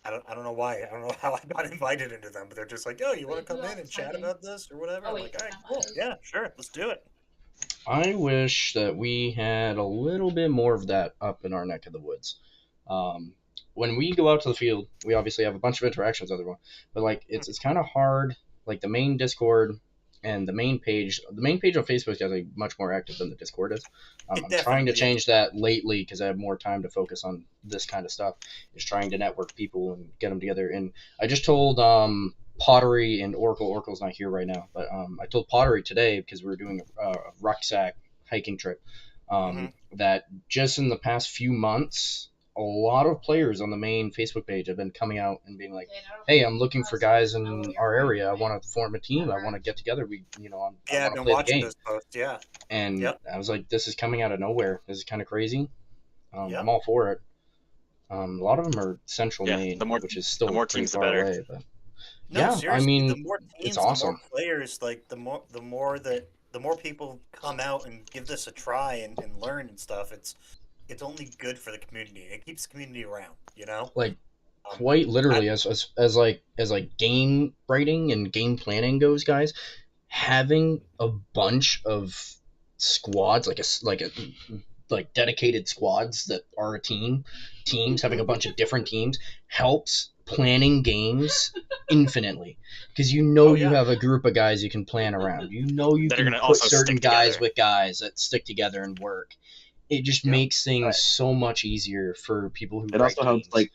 I don't know why. I don't know how I got invited into them, but they're just like, "Oh, you want Wait, to who come in else and is chat hiding? about this or whatever?" Oh, I'm wait, like, "All right, not cool, mine. yeah, sure, let's do it." I wish that we had a little bit more of that up in our neck of the woods. When we go out to the field, we obviously have a bunch of interactions with everyone, but like it's kind of hard. Like the main Discord and the main page on Facebook is actually much more active than the Discord is. I'm trying to definitely is. change that lately because I have more time to focus on this kind of stuff. Is trying to network people and get them together. And I just told Pottery and Oracle. Oracle's not here right now, but I told Pottery today because we were doing a rucksack hiking trip. That just in the past few months, a lot of players on the main Facebook page have been coming out and being like, "Hey, I'm looking for guys in our area. I want to form a team. I want to get together. I Yeah, I've want been to play the watching game." those posts. Yeah, And Yep. I was like, "This is coming out of nowhere. This is kind of crazy." Yep. I'm all for it. A lot of them are Central Yeah, Maine, the more- which is still the more pretty teams, the far better. away. But no, yeah, seriously, I mean, the more teams, awesome. the more players, like the more people come out and give this a try and learn and stuff. It's only good for the community. It keeps the community around, like quite literally, as like game writing and game planning goes, guys, having a bunch of squads like dedicated squads that are teams having a bunch of different teams helps planning games infinitely, because Oh, you yeah. have a group of guys you can plan around, you That are can gonna put also certain stick guys together. with guys that stick together and work, it just Yep. makes things Right. so much easier for people who It write also helps games. like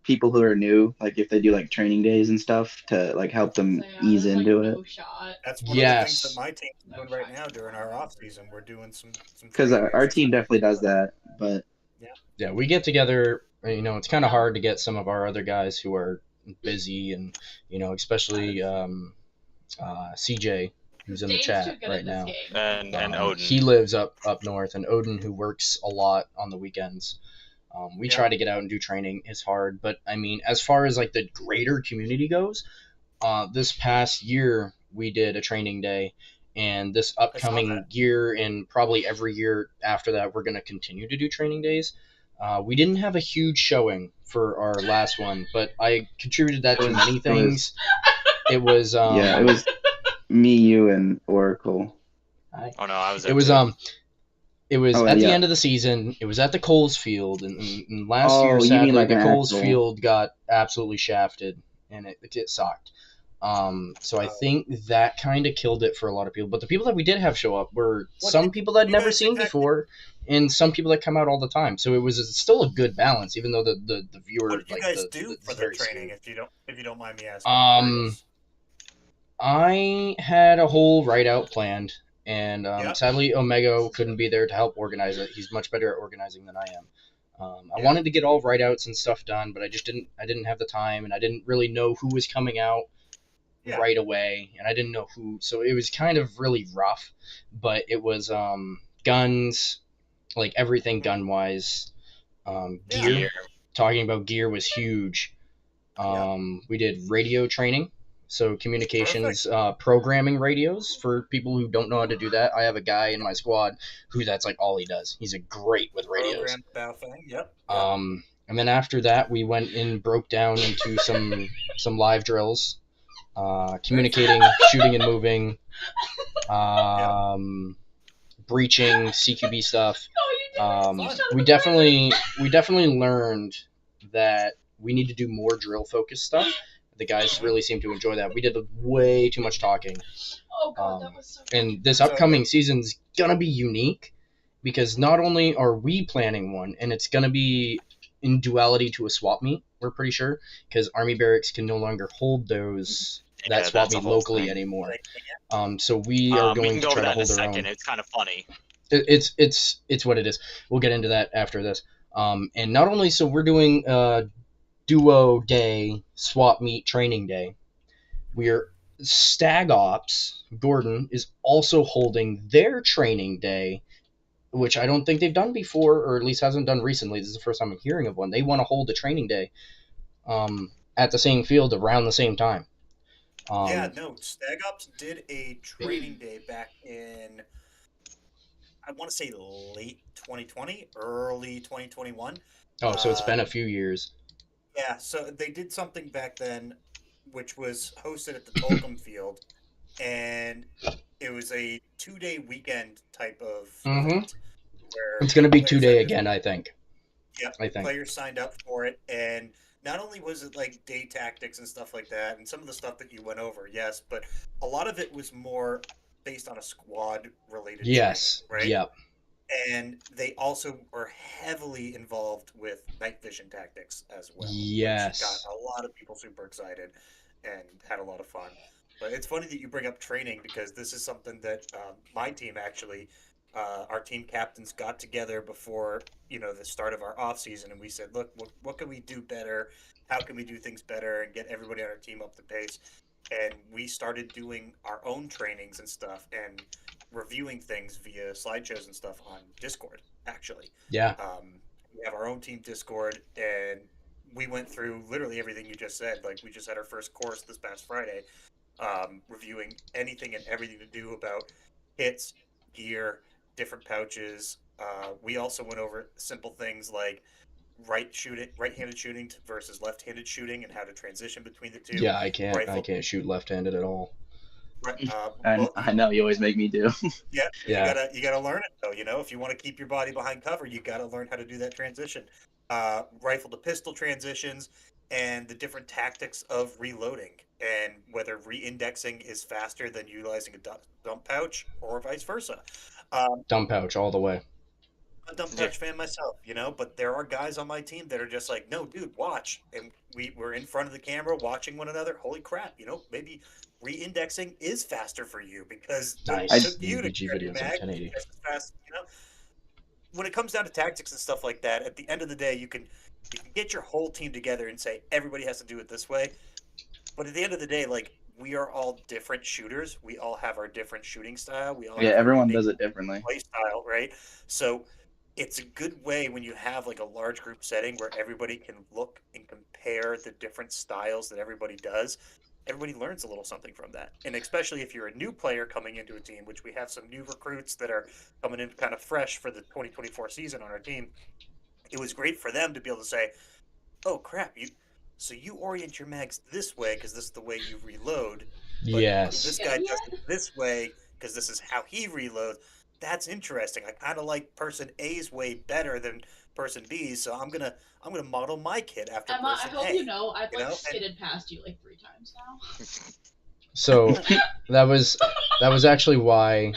people who are new, like if they do like training days and stuff to like help them So yeah, ease there's, like, into no it. shot. That's one of the things that Yes. my team's doing right now during our off season. We're doing some Because training days our and team stuff. definitely does that, but Yeah, we get together. It's kind of hard to get some of our other guys who are busy, and especially CJ, who's in the Dave's too chat good right at this now. game. And Odin. He lives up north, and Odin, who works a lot on the weekends. We Yeah. try to get out and do training. It's hard, but I mean, as far as like the greater community goes, this past year we did a training day, and this upcoming year and probably every year after that, we're going to continue to do training days. We didn't have a huge showing for our last one, but I contributed that it to was many it was things. It was yeah, it was me, you, and Oracle. Oh no, I was it there was too. it was Oh at the yeah. end of the season. It was at the Coles Field, and last year, Oh, you mean sadly, like the an Coles actual? Field got absolutely shafted, and it sucked. So I think that kind of killed it for a lot of people. But the people that we did have show up were some people that I'd you never guys seen exactly- before, and some people that come out all the time. So it was still a good balance, even though the viewer What did you guys do it's for the very training? skewed. If you don't mind me asking. I'm curious. I had a whole write out planned, and Yep. sadly Omega couldn't be there to help organize it. He's much better at organizing than I am. I Yeah. wanted to get all write outs and stuff done, but I didn't have the time, and I didn't really know who was coming out Yeah. right away, and I didn't know who, so it was kind of really rough. But it was guns, like everything Mhm. gun wise. Yeah. Gear, talking about gear was huge. We did radio training, so communications, programming radios for people who don't know how to do that. I have a guy in my squad who that's like all he does. He's a great with radios. Program Baofeng. Yep. And then after that, we went and broke down into some live drills, communicating, shooting and moving, breaching, CQB stuff. We definitely learned that we need to do more drill focused stuff. The guys really seem to enjoy that. We did way too much talking. Oh god, that was so And this upcoming season's gonna be unique because not only are we planning one, and it's gonna be in duality to a swap meet, we're pretty sure, because Army Barracks can no longer hold that swap that's a meet whole locally thing. anymore. So we are We going can to go over try to that in a hold our second. own. It's kind of funny. It's what it is. We'll get into that after this. And not only so we're doing duo day swap meet training day. We're Stag Ops. Gordon is also holding their training day, which I don't think they've done before, or at least hasn't done recently. This is the first time I'm hearing of one. They want to hold a training day at the same field around the same time. Stag Ops did a training day back in, I want to say late 2020, early 2021. Oh, so it's been a few years. Yeah, so they did something back then, which was hosted at the Tolkien Field, and it was a 2-day weekend type of event. Where it's going to be players 2-day had to- again, I think. Yep, I think. players signed up for it, and not only was it like day tactics and stuff like that, and some of the stuff that you went over, yes, but a lot of it was more based on a squad related Yes. training, right? Yep. And they also were heavily involved with night vision tactics as well. Yes. Which got a lot of people super excited and had a lot of fun. But it's funny that you bring up training because this is something that my team actually, our team captains got together before the start of our off season, and we said, look, what can we do better? How can we do things better and get everybody on our team up to pace? And we started doing our own trainings and stuff and reviewing things via slideshows and stuff on Discord, actually. Yeah. We have our own team Discord, and we went through literally everything you just said. Like, we just had our first course this past Friday, reviewing anything and everything to do about hits, gear, different pouches. We also went over simple things like right-handed shooting versus left-handed shooting, and how to transition between the two. Yeah, I can't shoot left-handed at all. I know you always make me do. Yeah, Yeah. you gotta learn it though. If you want to keep your body behind cover, you gotta learn how to do that transition. Rifle to pistol transitions and the different tactics of reloading, and whether re-indexing is faster than utilizing a dump pouch or vice versa. Dump pouch all the way. a dumb touch fan myself, but there are guys on my team that are just like, no, dude, watch. And we're in front of the camera watching one another. Holy crap, maybe re-indexing is faster for you because it Nice. took The you to UVG carry your videos on mag 1080. just as fast. When it comes down to tactics and stuff like that, at the end of the day, you can get your whole team together and say everybody has to do it this way. But at the end of the day, like we are all different shooters. We all have our different shooting style. We all Yeah, have our everyone unique does it differently. play style, right? So it's a good way when you have like a large group setting where everybody can look and compare the different styles that everybody does. Everybody learns a little something from that. And especially if you're a new player coming into a team, which we have some new recruits that are coming in kind of fresh for the 2024 season on our team, it was great for them to be able to say, oh crap, you orient your mags this way because this is the way you reload, but this Yes. guy does it this way because this is how he reloads. That's interesting. I kind of like person A's way better than person B's, so I'm gonna model my kit after Emma, I person hope A. you know I've you like know? skidded past you like 3 times now. So that was actually why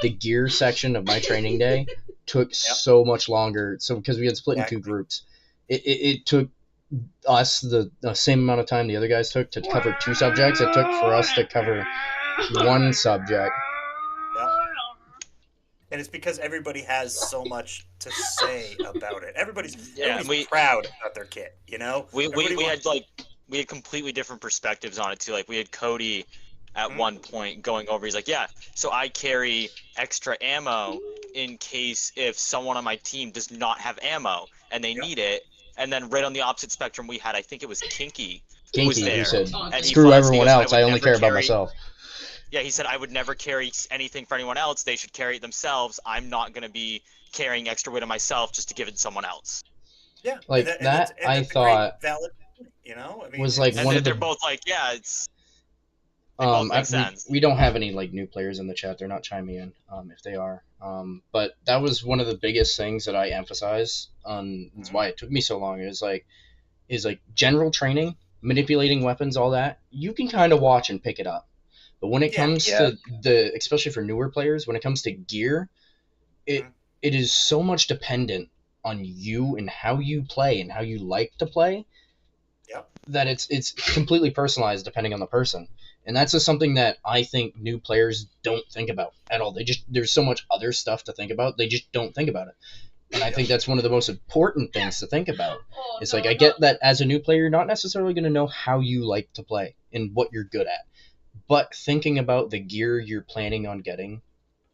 the gear section of my training day took so much longer. So because we had split in two Exactly. groups, it took us the same amount of time the other guys took to cover 2 subjects. It took for us to cover 1 subject. Yep. And it's because everybody has so much to say about it. Everybody's proud about their kit, We had completely different perspectives on it too. Like we had Cody at one point going over. He's like, "Yeah, so I carry extra ammo in case if someone on my team does not have ammo and they need it." And then right on the opposite spectrum, we had I think it was Kinky was Kinky, there, who said, and he "Screw goes, everyone else. would I only never care about carry- myself." Yeah, he said I would never carry anything for anyone else. They should carry it themselves. I'm not going to be carrying extra weight on myself just to give it to someone else. Yeah, Like that, I thought valid. I mean, was like And one of they're the. both like, yeah, they both make sense. We don't have any like new players in the chat. They're not chiming in. If they are, but that was one of the biggest things that I emphasize on. That's why it took me so long. Is like general training, manipulating weapons, all that. You can kind of watch and pick it up. But when it comes to especially for newer players, when it comes to gear, it is so much dependent on you and how you play and how you like to play. Yep. That it's completely personalized depending on the person. And that's just something that I think new players don't think about at all. There's so much other stuff to think about. They just don't think about it. And I think that's one of the most important things to think about. It's like I get that as a new player, you're not necessarily going to know how you like to play and what you're good at. But thinking about the gear you're planning on getting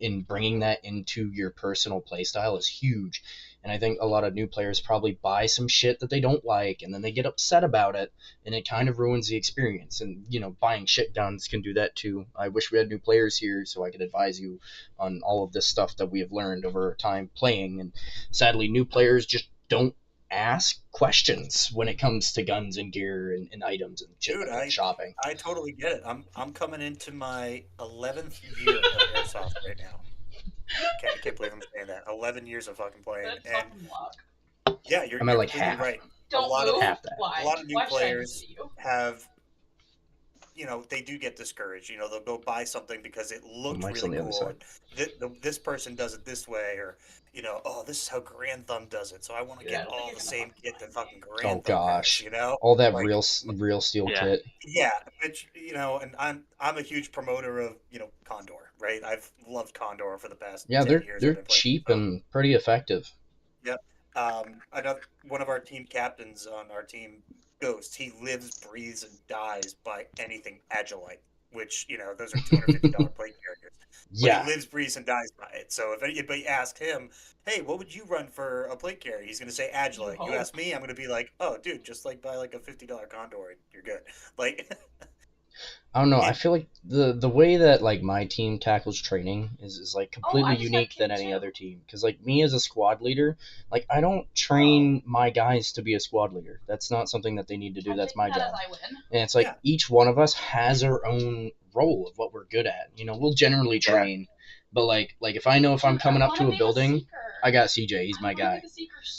and bringing that into your personal playstyle is huge. And I think a lot of new players probably buy some shit that they don't like, and then they get upset about it, and it kind of ruins the experience. And, buying shit guns can do that too. I wish we had new players here so I could advise you on all of this stuff that we have learned over time playing. And sadly, new players just don't ask questions when it comes to guns and gear and items and shit like that, shopping. I totally get it. I'm coming into my 11th year of airsoft right now. I can't believe I'm saying that. 11 years of fucking playing, yeah, you're I'm at like completely half. right. Don't a lot move. of half that. Why? A lot of new Why should I players listen to you? have, they do get discouraged. They'll go buy something because it looked Mike's on really the other cool. side. And this person does it this way, or oh, this is how Grand Thumb does it. So I want to get all the same kit that fucking Grand Thumb gosh. has, all that Like, real steel kit. Yeah, which and I'm a huge promoter of Condor, right? I've loved Condor for the past 10 years. They're cheap and pretty effective. Yep. One of our team captains on our team, Ghost, he lives, breathes, and dies by anything Agilite, which those are $250 plate carriers. Yeah. But he lives, breathes, and dies by it. So if anybody asked him, "Hey, what would you run for a plate carrier?" He's going to say Agilite. You ask me, I'm going to be like, "Oh, dude, just like buy like a $50 Condor, and you're good." Like. I don't know. I feel like the way that like my team tackles training is like completely unique than any other team. Because like me as a squad leader, like I don't train my guys to be a squad leader. That's not something that they need to do. That's my job. And it's like each one of us has our own role of what we're good at. We'll generally train, but like if I know if I'm coming up to a building I got CJ. He's my guy.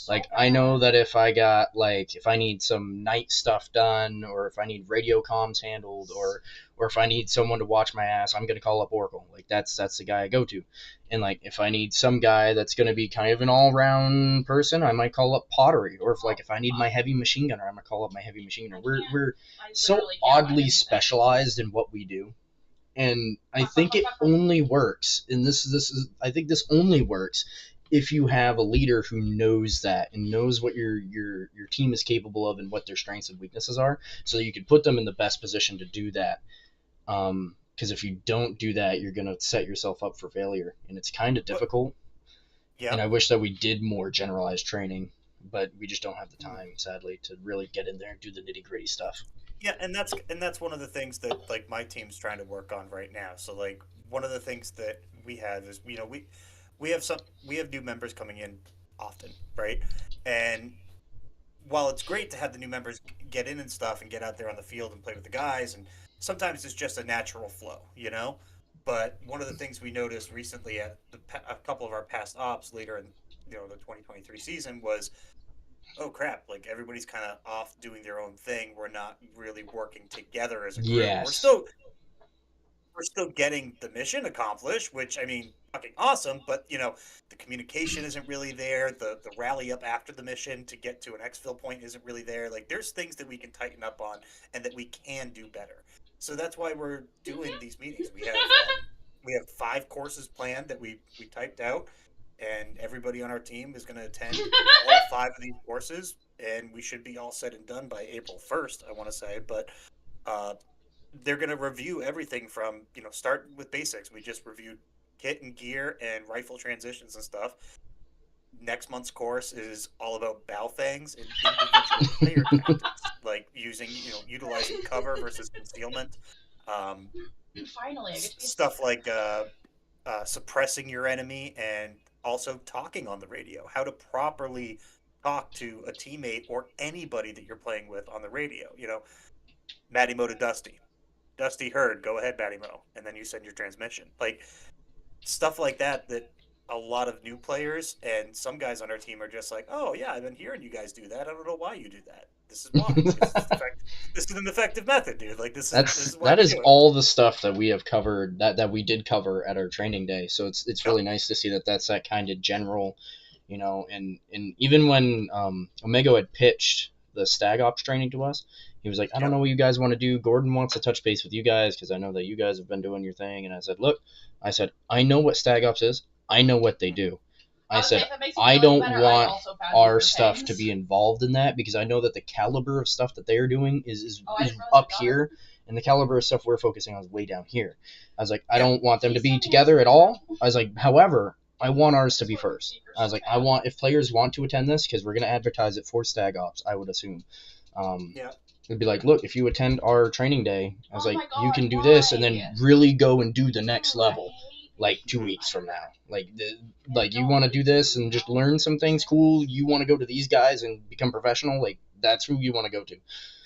Like, I know that if I need some night stuff done, or if I need radio comms handled, or if I need someone to watch my ass, I'm gonna call up Oracle. Like, that's the guy I go to. And like, if I need some guy that's gonna be kind of an all round person, I might call up Pottery. Or if I need my heavy machine gunner, I'm gonna call up my heavy machine gunner. We're so oddly specialized in what we do. And I think it only works, and this is I think this only works if you have a leader who knows that and knows what your team is capable of and what their strengths and weaknesses are, so that you can put them in the best position to do that. Because if you don't do that, you're gonna set yourself up for failure, and it's kind of difficult. Yeah. And I wish that we did more generalized training, but we just don't have the time, sadly, to really get in there and do the nitty gritty stuff. Yeah, and that's one of the things that like my team's trying to work on right now. So like one of the things that we have is we have new members coming in often, right? And while it's great to have the new members get in and stuff and get out there on the field and play with the guys, and sometimes it's just a natural flow, you know. But one of the things we noticed recently at a couple of our past ops later in the 2023 season was, oh crap, like everybody's kind of off doing their own thing. We're not really working together as a group. Yes. We're still getting the mission accomplished, which I mean, fucking awesome, but the communication isn't really there. The rally up after the mission to get to an exfil point isn't really there. Like there's things that we can tighten up on and that we can do better. So that's why we're doing these meetings. We have 5 courses planned that we typed out, and everybody on our team is going to attend all 5 of these courses, and we should be all said and done by April 1st, I want to say. But they're going to review everything from, start with basics. We just reviewed kit and gear and rifle transitions and stuff. Next month's course is all about bow fangs and individual player tactics, like utilizing cover versus concealment. Finally, I get to be Stuff like suppressing your enemy and also talking on the radio. How to properly talk to a teammate or anybody that you're playing with on the radio. Matty Mo to Dusty. Dusty heard, go ahead, Matty Mo. And then you send your transmission. Like, stuff like that a lot of new players and some guys on our team are just like, oh, yeah, I've been hearing you guys do that. I don't know why you do that. This is why. This is an effective method, dude. Like, this is that is all the stuff that we have covered, that we did cover at our training day. So it's really nice to see that that's that kind of general, and even when Omega had pitched the Stag Ops training to us, he was like, I don't know what you guys want to do. Gordon wants to touch base with you guys because I know that you guys have been doing your thing. And I said, look, I know what Stag Ops is. I know what they do. I said, I don't want our stuff to be involved in that because I know that the caliber of stuff that they are doing is up here, and the caliber of stuff we're focusing on is way down here. I was like, I don't want them to be together at all. I was like, however, I want ours to be first. I was like, if players want to attend this, because we're going to advertise it for Stag Ops, I would assume. It'd be like, look, if you attend our training day, I was like, you can do this and then really go and do the next level. Like 2 weeks from now, like you want to do this and just learn some things cool. You want to go to these guys and become professional. Like that's who you want to go to.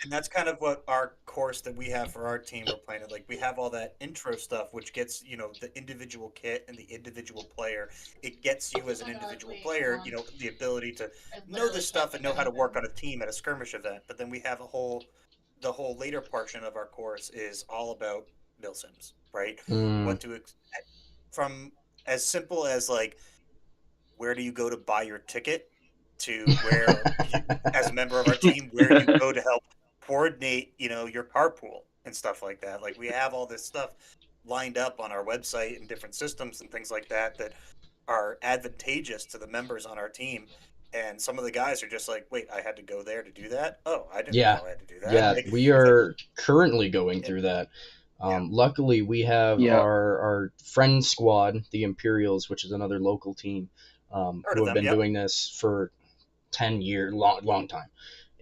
And that's kind of what our course that we have for our team we're playing. Like we have all that intro stuff, which gets the individual kit and the individual player. It gets you as an individual player, the ability to know this stuff and know how to work on a team at a skirmish event. But then we have the whole later portion of our course is all about milsims, right? What to from as simple as like, where do you go to buy your ticket, to where, as a member of our team, where you go to help coordinate, your carpool and stuff like that. Like we have all this stuff lined up on our website and different systems and things like that are advantageous to the members on our team. And some of the guys are just like, wait, I had to go there to do that? Oh, I didn't know I had to do that. Yeah, like, we are currently going through that. Luckily, we have our friend squad, the Imperials, which is another local team, who have been doing this for 10 years, long time.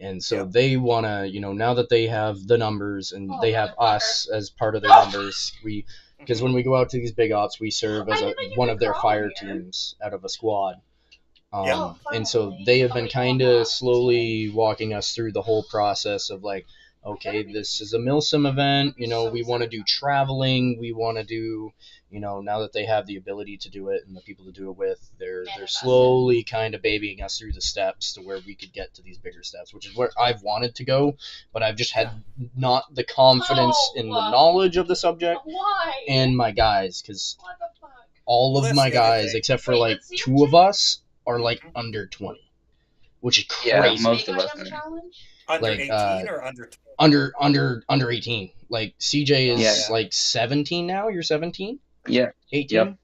And so they want to, now that they have the numbers and they have us as part of their numbers, because when we go out to these big ops, we serve as one of their fire teams out of a squad. And so they have been kind of slowly walking us through the whole process of like, okay, this is a milsim event. We want to do traveling. We want to do, now that they have the ability to do it and the people to do it with, they're slowly kind of babying us through the steps to where we could get to these bigger steps, which is where I've wanted to go, but I've just had not the confidence in the knowledge of the subject and my guys, because all Well, of that's my the other guys, thing. except for like two of us, are like under 20, which is Yeah, crazy. most of us are. Under Like, 18 or under 20? under 18. Like CJ is Yeah. like 17 now. You're 17, Yeah. 18, Yep.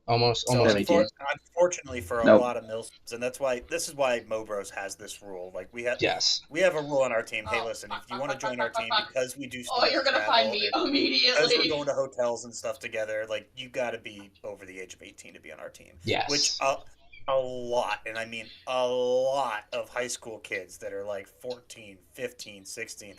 almost So 18. unfortunately for a Nope. lot of milsims, and this is why Mobros has this rule. Like we have Yes. a rule on our team. Hey, listen, if you want to join our team because we do Oh, you're gonna travel find me and because we're immediately. going to hotels and stuff together, like you got to be over the age of 18 to be on our team. Yes. Which a lot, and I mean a lot of high school kids that are like 14, 15, 16.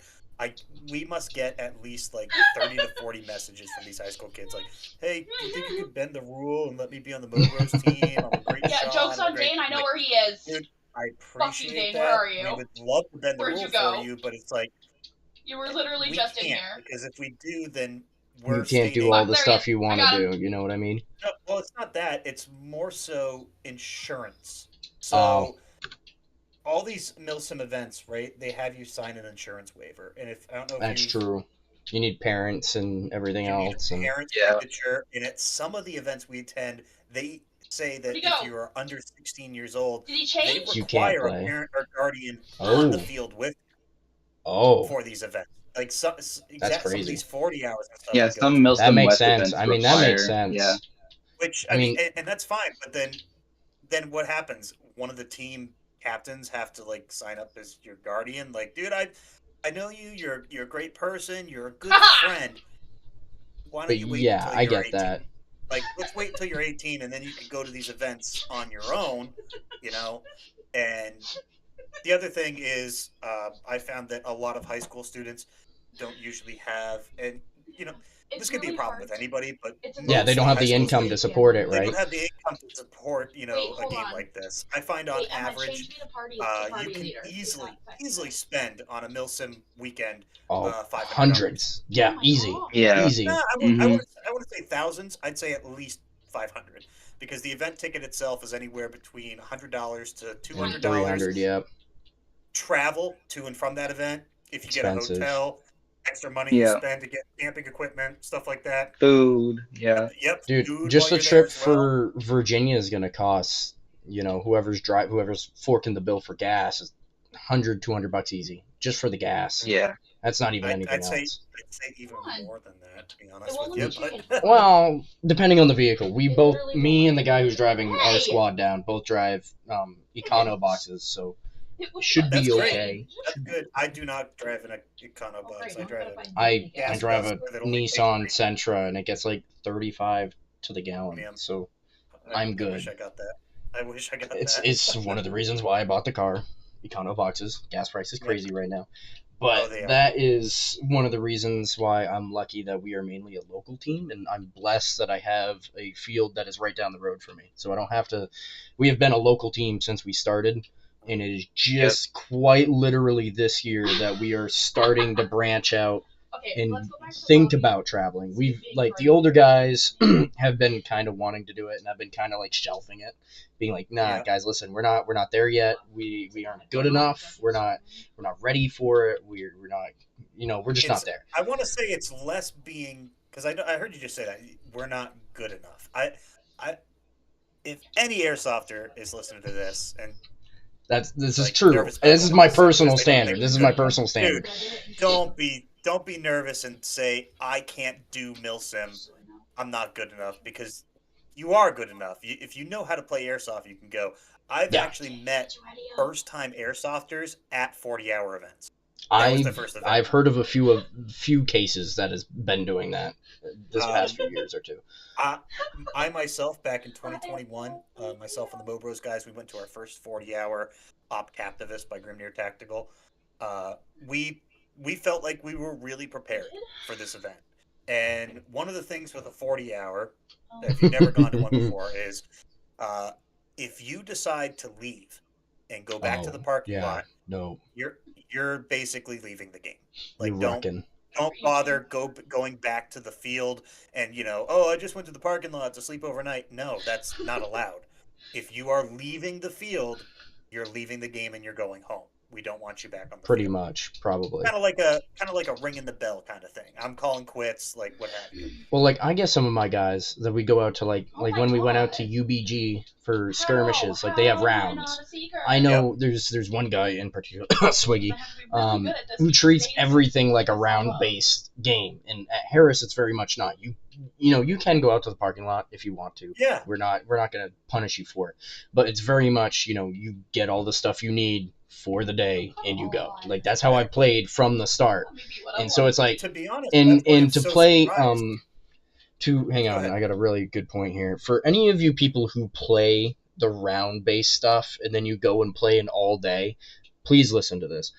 We must get at least like 30 to 40 messages from these high school kids like, hey, do you think you could bend the rule and let me be on the Mobros team? I'm a great Yeah, shot. joke's I'm a on great-" Dane. I know like, where he is. dude, I Fuck you, appreciate Dane. Where that. are you? We would love to bend the Where'd rule you go? for you, but it's like You were literally we just can't in here. because if we do, then You we're can't do stating. all the There he stuff is. you I want got to him. do. You know what I mean? No, well, it's not that. It's more so insurance. Oh. So all these milsim events, right? They have you sign an insurance waiver, and if I don't know if That's true. You need parents and everything you need else. a And parent Yeah. signature, and at some of the events we attend, they say that Where'd he if go? you are under 16 years old, Did he they change? You can't require a play. parent or guardian on the Oh. field with Oh. for these events. Like some of crazy. these 40 hours and stuff. Yeah, we go some to. That Milsim makes West sense. events I mean, that makes require. sense. Yeah. Which I mean- and that's fine, but then what happens? One of the team captains have to like sign up as your guardian. Like, dude, I know you. You're a great person. You're a good friend. Why don't But you wait yeah, until I you're get 18? that. Like, let's wait until you're 18, and then you can go to these events on your own, And the other thing is, I found that a lot of high school students don't usually have, and this could be a problem with anybody, but Yeah, they don't have the income to support it, They right? don't have the income to support, a hold game on. like this. I find on Wait, Emma, average, change me to party you can leader. easily spend on a milsim weekend Oh, $500. hundreds. Yeah, Oh my easy. God. Yeah. Easy. Nah, I wouldn't say thousands. I'd say at least 500 because the event ticket itself is anywhere between $100 to $200. 300, yeah. Travel to and from that event, if you Expensive. get a hotel, extra money you Yeah. spend to get camping equipment, stuff like that. Food. Yeah. Yep, Dude, food just while the you're there trip as well. for Virginia is going to cost, whoever's forking the bill for gas is $100-$200 easy just for the gas. Yeah. That's not even anything I'd say even Come on. more than that, to be It honest won't with you. let me But Well, depending on the vehicle, It literally me won't and the let guy me. who's driving our Hey! squad down, both drive Econo boxes, so It was should fun. be That's great. okay. that's good. I do not drive an Econo box. I drive a I gas drive bus a that only takes Nissan 3. Sentra, and it gets like 35 to the gallon. Yeah. So I I'm good. wish I got that. I wish I got it's that. it's one of the reasons why I bought the car. Econo boxes, gas price is crazy right now. But they are. that is one of the reasons why I'm lucky that we are mainly a local team, and I'm blessed that I have a field that is right down the road for me. So I don't have to. We have been a local team since we started, and it is just quite literally this year that we are starting to branch out Okay, and let's go back to think lobby. about traveling. We've like the older guys have been kind of wanting to do it, and I've been kind of like shelving it, being like, nah, Yeah. guys, listen, we're not there yet. We aren't good enough. We're not ready for it. We're not. We're just not there. I want to say it's less being because I heard you just say that we're not good enough. If any airsofter is listening to this and This is like, true. nervous about This is what my they said because personal they don't standard. think This is we're my good enough. personal standard. don't be nervous and say I can't do milsim. I'm not good enough because you are good enough. If you know how to play airsoft, you can go. I've Yeah. actually met first-time airsofters at 40-hour events. That was the first event. I've heard of a few cases that has been doing that this past few years or two. I myself, back in 2021, myself and the Mobros guys, we went to our first 40-hour Op Captivist by Grimnir Tactical. We felt like we were really prepared for this event. And one of the things with a 40-hour, if you've never gone to one before, is if you decide to leave and go back to the parking lot, No. you're basically leaving the game. You're Like, wrecking. don't bother going back to the field and, oh, I just went to the parking lot to sleep overnight. No, that's not allowed. If you are leaving the field, you're leaving the game and you're going home. We don't want you back on the Pretty field. much, probably. Kind of like a ringing the bell kind of thing. I'm calling quits, like what have you. Well, like I get some of my guys that we go out to like Oh my when we went out to God. UBG for skirmishes, like they have How am I not rounds. a seeker? I know there's one guy in particular, Swiggy, I have to be really good at this who treats basic everything like a stuff. round-based game, and at Harris it's very much not. You can go out to the parking lot if you want to. Yeah. We're not gonna punish you for it, but it's very much you get all the stuff you need for the day and you go. Like that's how I played from the start, and so it's like To be honest, and that's why I'm to so play surprised. hang Go on, ahead. I got a really good point here. For any of you people who play the round based stuff and then you go and play an all day, please listen to this.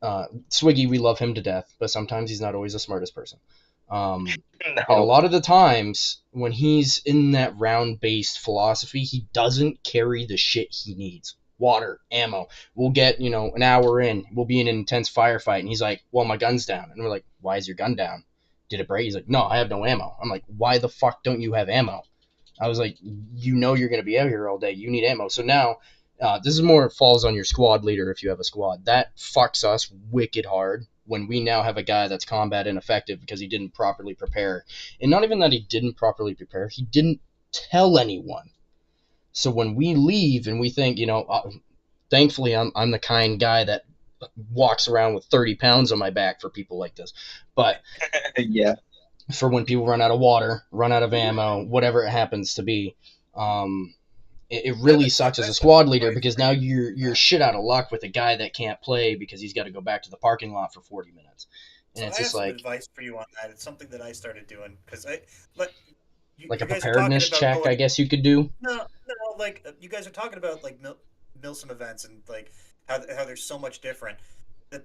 Swiggy, we love him to death, but sometimes he's not always the smartest person. And a lot of the times when he's in that round based philosophy, he doesn't carry the shit he needs. Water, ammo. We'll get, an hour in, we'll be in an intense firefight, and he's like, well, my gun's down. And we're like, why is your gun down? Did it break? He's like, no, I have no ammo. I'm like, why the fuck don't you have ammo? I was like, you're going to be out here all day. You need ammo. So now, this is more falls on your squad leader if you have a squad. That fucks us wicked hard when we now have a guy that's combat ineffective because he didn't properly prepare. And not even that he didn't properly prepare, he didn't tell anyone. So when we leave and we think, thankfully I'm the kind guy that walks around with 30 pounds on my back for people like this. But Yeah. for when people run out of water, run out of ammo, whatever it happens to be, it really sucks as a squad leader because now you're shit out of luck with a guy that can't play because he's got to go back to the parking lot for 40 minutes. And So it's I have just some like advice for you on that. It's something that I started doing because you a guys are talking preparedness about check, I guess you could do. No, like you guys are talking about like Milsim events and like how there's so much different. The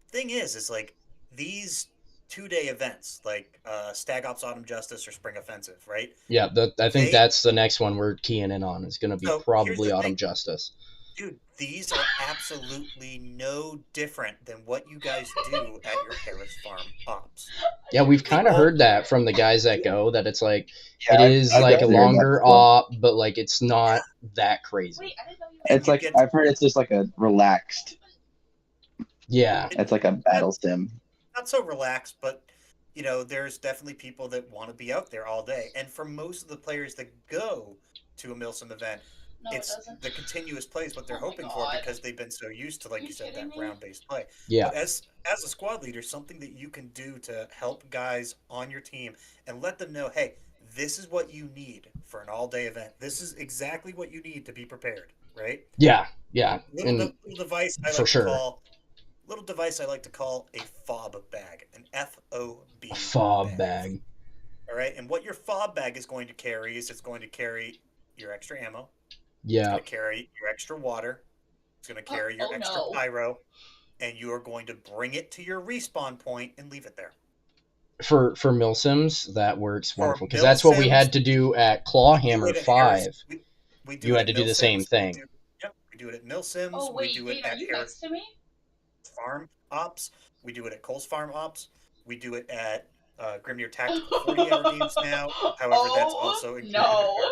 thing is like these 2-day events like Stag Ops Autumn Justice or Spring Offensive, right? Yeah, I think that's the next one we're keying in on. Is going to be So, here's probably the Autumn thing. Justice. Dude, these are absolutely no different than what you guys do at your Harris Farm ops. Yeah, we've kind of all- heard that from the guys that go, that it's like Yeah, it is I've like a definitely heard that longer before. op, but like it's not that crazy. Wait, I didn't know you And It's you like get- I've heard it's just like a relaxed. Yeah, It's like a battle sim. Not so relaxed, but there's definitely people that want to be out there all day. And for most of the players that go to a Milsim event, No, it's it doesn't. the continuous play is what they're Oh my hoping for God. because they've been so used to, like Are you you said, kidding that me? round-based play. yeah. But as a squad leader, something that you can do to help guys on your team and let them know, hey, this is what you need for an all-day event. This is exactly what you need to be prepared, right? Yeah. Little device I for like sure. to call a fob bag, an FOB Fob bag. All right, and what your fob bag is going to carry is it's going to carry your extra ammo. It's Yeah. going to carry your extra water. It's going to carry your extra no. pyro, and you are going to bring it to your respawn point and leave it there. For Milsims, that works For wonderful because that's what we Milsims, had to do at We do Clawhammer it at Harris- 5. we do You it had at to do the same Milsims, thing. We do it at Milsims. Oh wait, we do it Gabe, are at you Harris next to me? Farm Ops. We do it at Cole's Farm Ops. We do it at Grimnir Tactical 40-hour games now. However, that's also included in no. our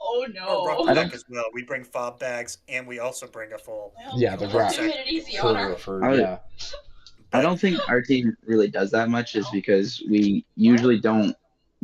Oh Or Rock no. Deck as well. We bring fob bags and we also bring a full. Yeah, the Let's rock. do it easy on her. Yeah. I don't think our team really does that much, just because we usually don't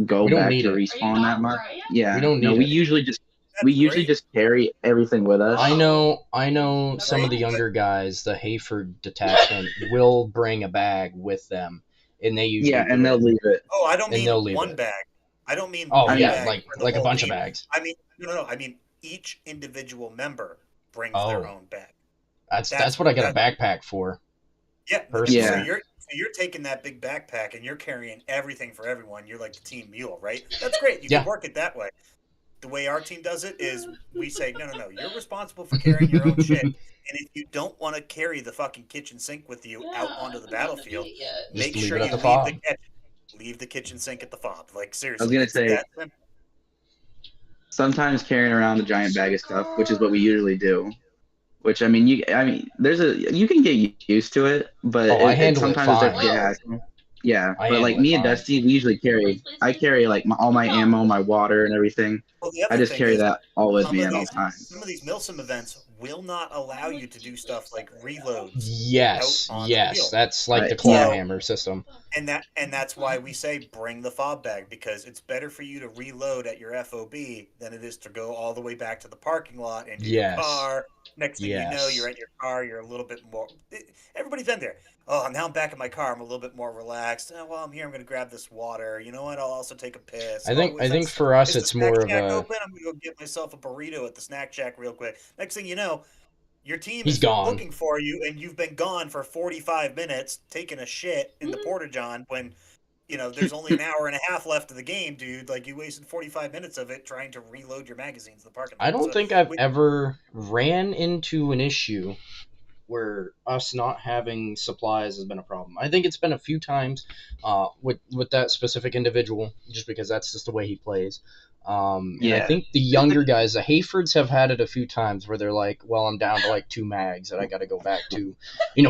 go We don't back need to it. Are you respawn that not much. Brian? Yeah, We don't no, need we it. usually just That's great. just carry everything with us. I know some of the Right, younger guys, the Hayford detachment, will bring a bag with them, and they usually Yeah, do and they'll it. leave it. Oh, I don't And they'll mean leave one it. bag. I don't mean Oh one yeah, bag for the like a whole bunch team. of bags. I mean, no. I mean, each individual member brings Oh. their own bag. That's what I got a backpack for. Yeah, Personally. So Yeah. you're taking that big backpack and you're carrying everything for everyone. You're like the team mule, right? That's great. You Yeah. can work it that way. The way our team does it is we say, no. You're responsible for carrying your own shit. And if you don't want to carry the fucking kitchen sink with you out onto the battlefield, Just make leave sure it at you the leave fob. the kitchen. Leave the kitchen sink at the fob. Like seriously. I was gonna it's say- that simple. Sometimes carrying around a giant bag of stuff, which is what we usually do. which I mean, you can get used to it, but Oh, I handle it sometimes it's fine. definitely a hassle. Yeah, I but like handle it me and fine. Dusty, we usually I carry like all my ammo, my water, and everything. Well, the I other just thing carry is that all with some me of at all these times. some of these Milsim events will not allow you to do stuff like reloads out Yes, on the yes, field. that's like the claw Yeah. hammer system. And that's why we say bring the fob bag, because it's better for you to reload at your FOB than it is to go all the way back to the parking lot into your Yes, car. Next thing you know, you're yes. at your car. You're a little bit more. Everybody's been there. Oh, now I'm back in my car. I'm a little bit more relaxed. Oh, while I'm here, I'm going to grab this water. You know what? I'll also take a piss. Oh, I think for us is the it's snack more of shack a open? I'm going to go get myself a burrito at the snack shack real quick. Next thing you know, your team he's is gone. looking for you, and you've been gone for 45 minutes taking a shit in the porta john when there's only an hour and a half left of the game, dude. Like, you wasted 45 minutes of it trying to reload your magazines in the parking I lot. don't So, think I've ever ran into an issue where us not having supplies has been a problem. I think it's been a few times with that specific individual, just because that's just the way he plays. And I Yeah. think the younger guys, the Hayfords, have had it a few times where they're like, "Well, I'm down to like 2 mags that I got to go back to,"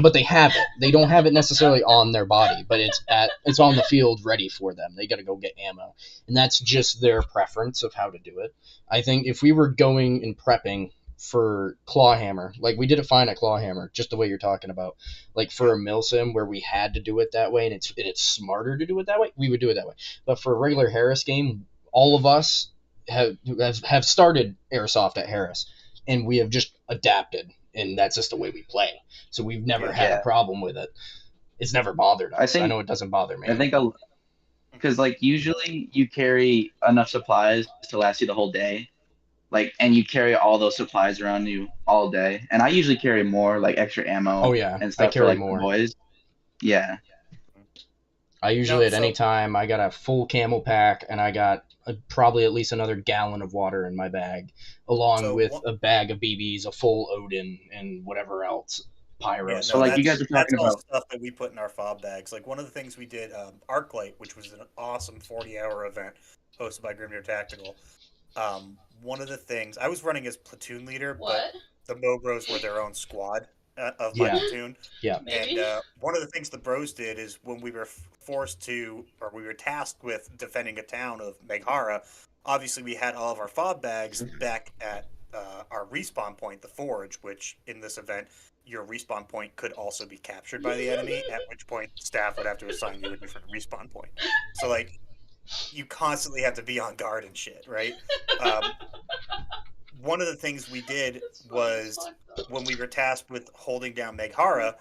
But they have it. They don't have it necessarily on their body, but it's on the field ready for them. They got to go get ammo, and that's just their preference of how to do it. I think if we were going and prepping for Clawhammer. Like, we did it fine at Clawhammer, just the way you're talking about. Like, for a Milsim where we had to do it that way, and it's smarter to do it that way, we would do it that way. But for a regular Harris game, all of us have started airsoft at Harris, and we have just adapted, and that's just the way we play. So we've never had a Yeah. problem with it. It's never bothered I us. I think know it doesn't bother me. I think because like usually you carry enough supplies to last you the whole day. Like, and you carry all those supplies around you all day. And I usually carry more, like extra Oh ammo yeah, and I stuff for carry like the more. boys. Yeah. I usually No, at any so time I got a full camel pack and I got probably at least another gallon of water in my bag, along so with a bag of BBs, a full Odin, and whatever else, pyro yeah, So no, like stuff. you guys are that's talking all about. stuff that we put in our fob bags. Like, one of the things we did, ArcLight, which was an awesome 40-hour event hosted by Grimnir Tactical. One of the things I was running as platoon leader, What? but the Mo Bros were their own squad of my Yeah. platoon. Yeah. Maybe. And one of the things the Bros did is when we were forced to, or we were tasked with defending a town of Meghara, obviously we had all of our fob bags back at our respawn point, the Forge, which in this event, your respawn point could also be captured by the enemy, at which point staff would have to assign you a different respawn point. So, like, you constantly have to be on guard and shit, right? One of the things we did was when we were tasked with holding down Meghara,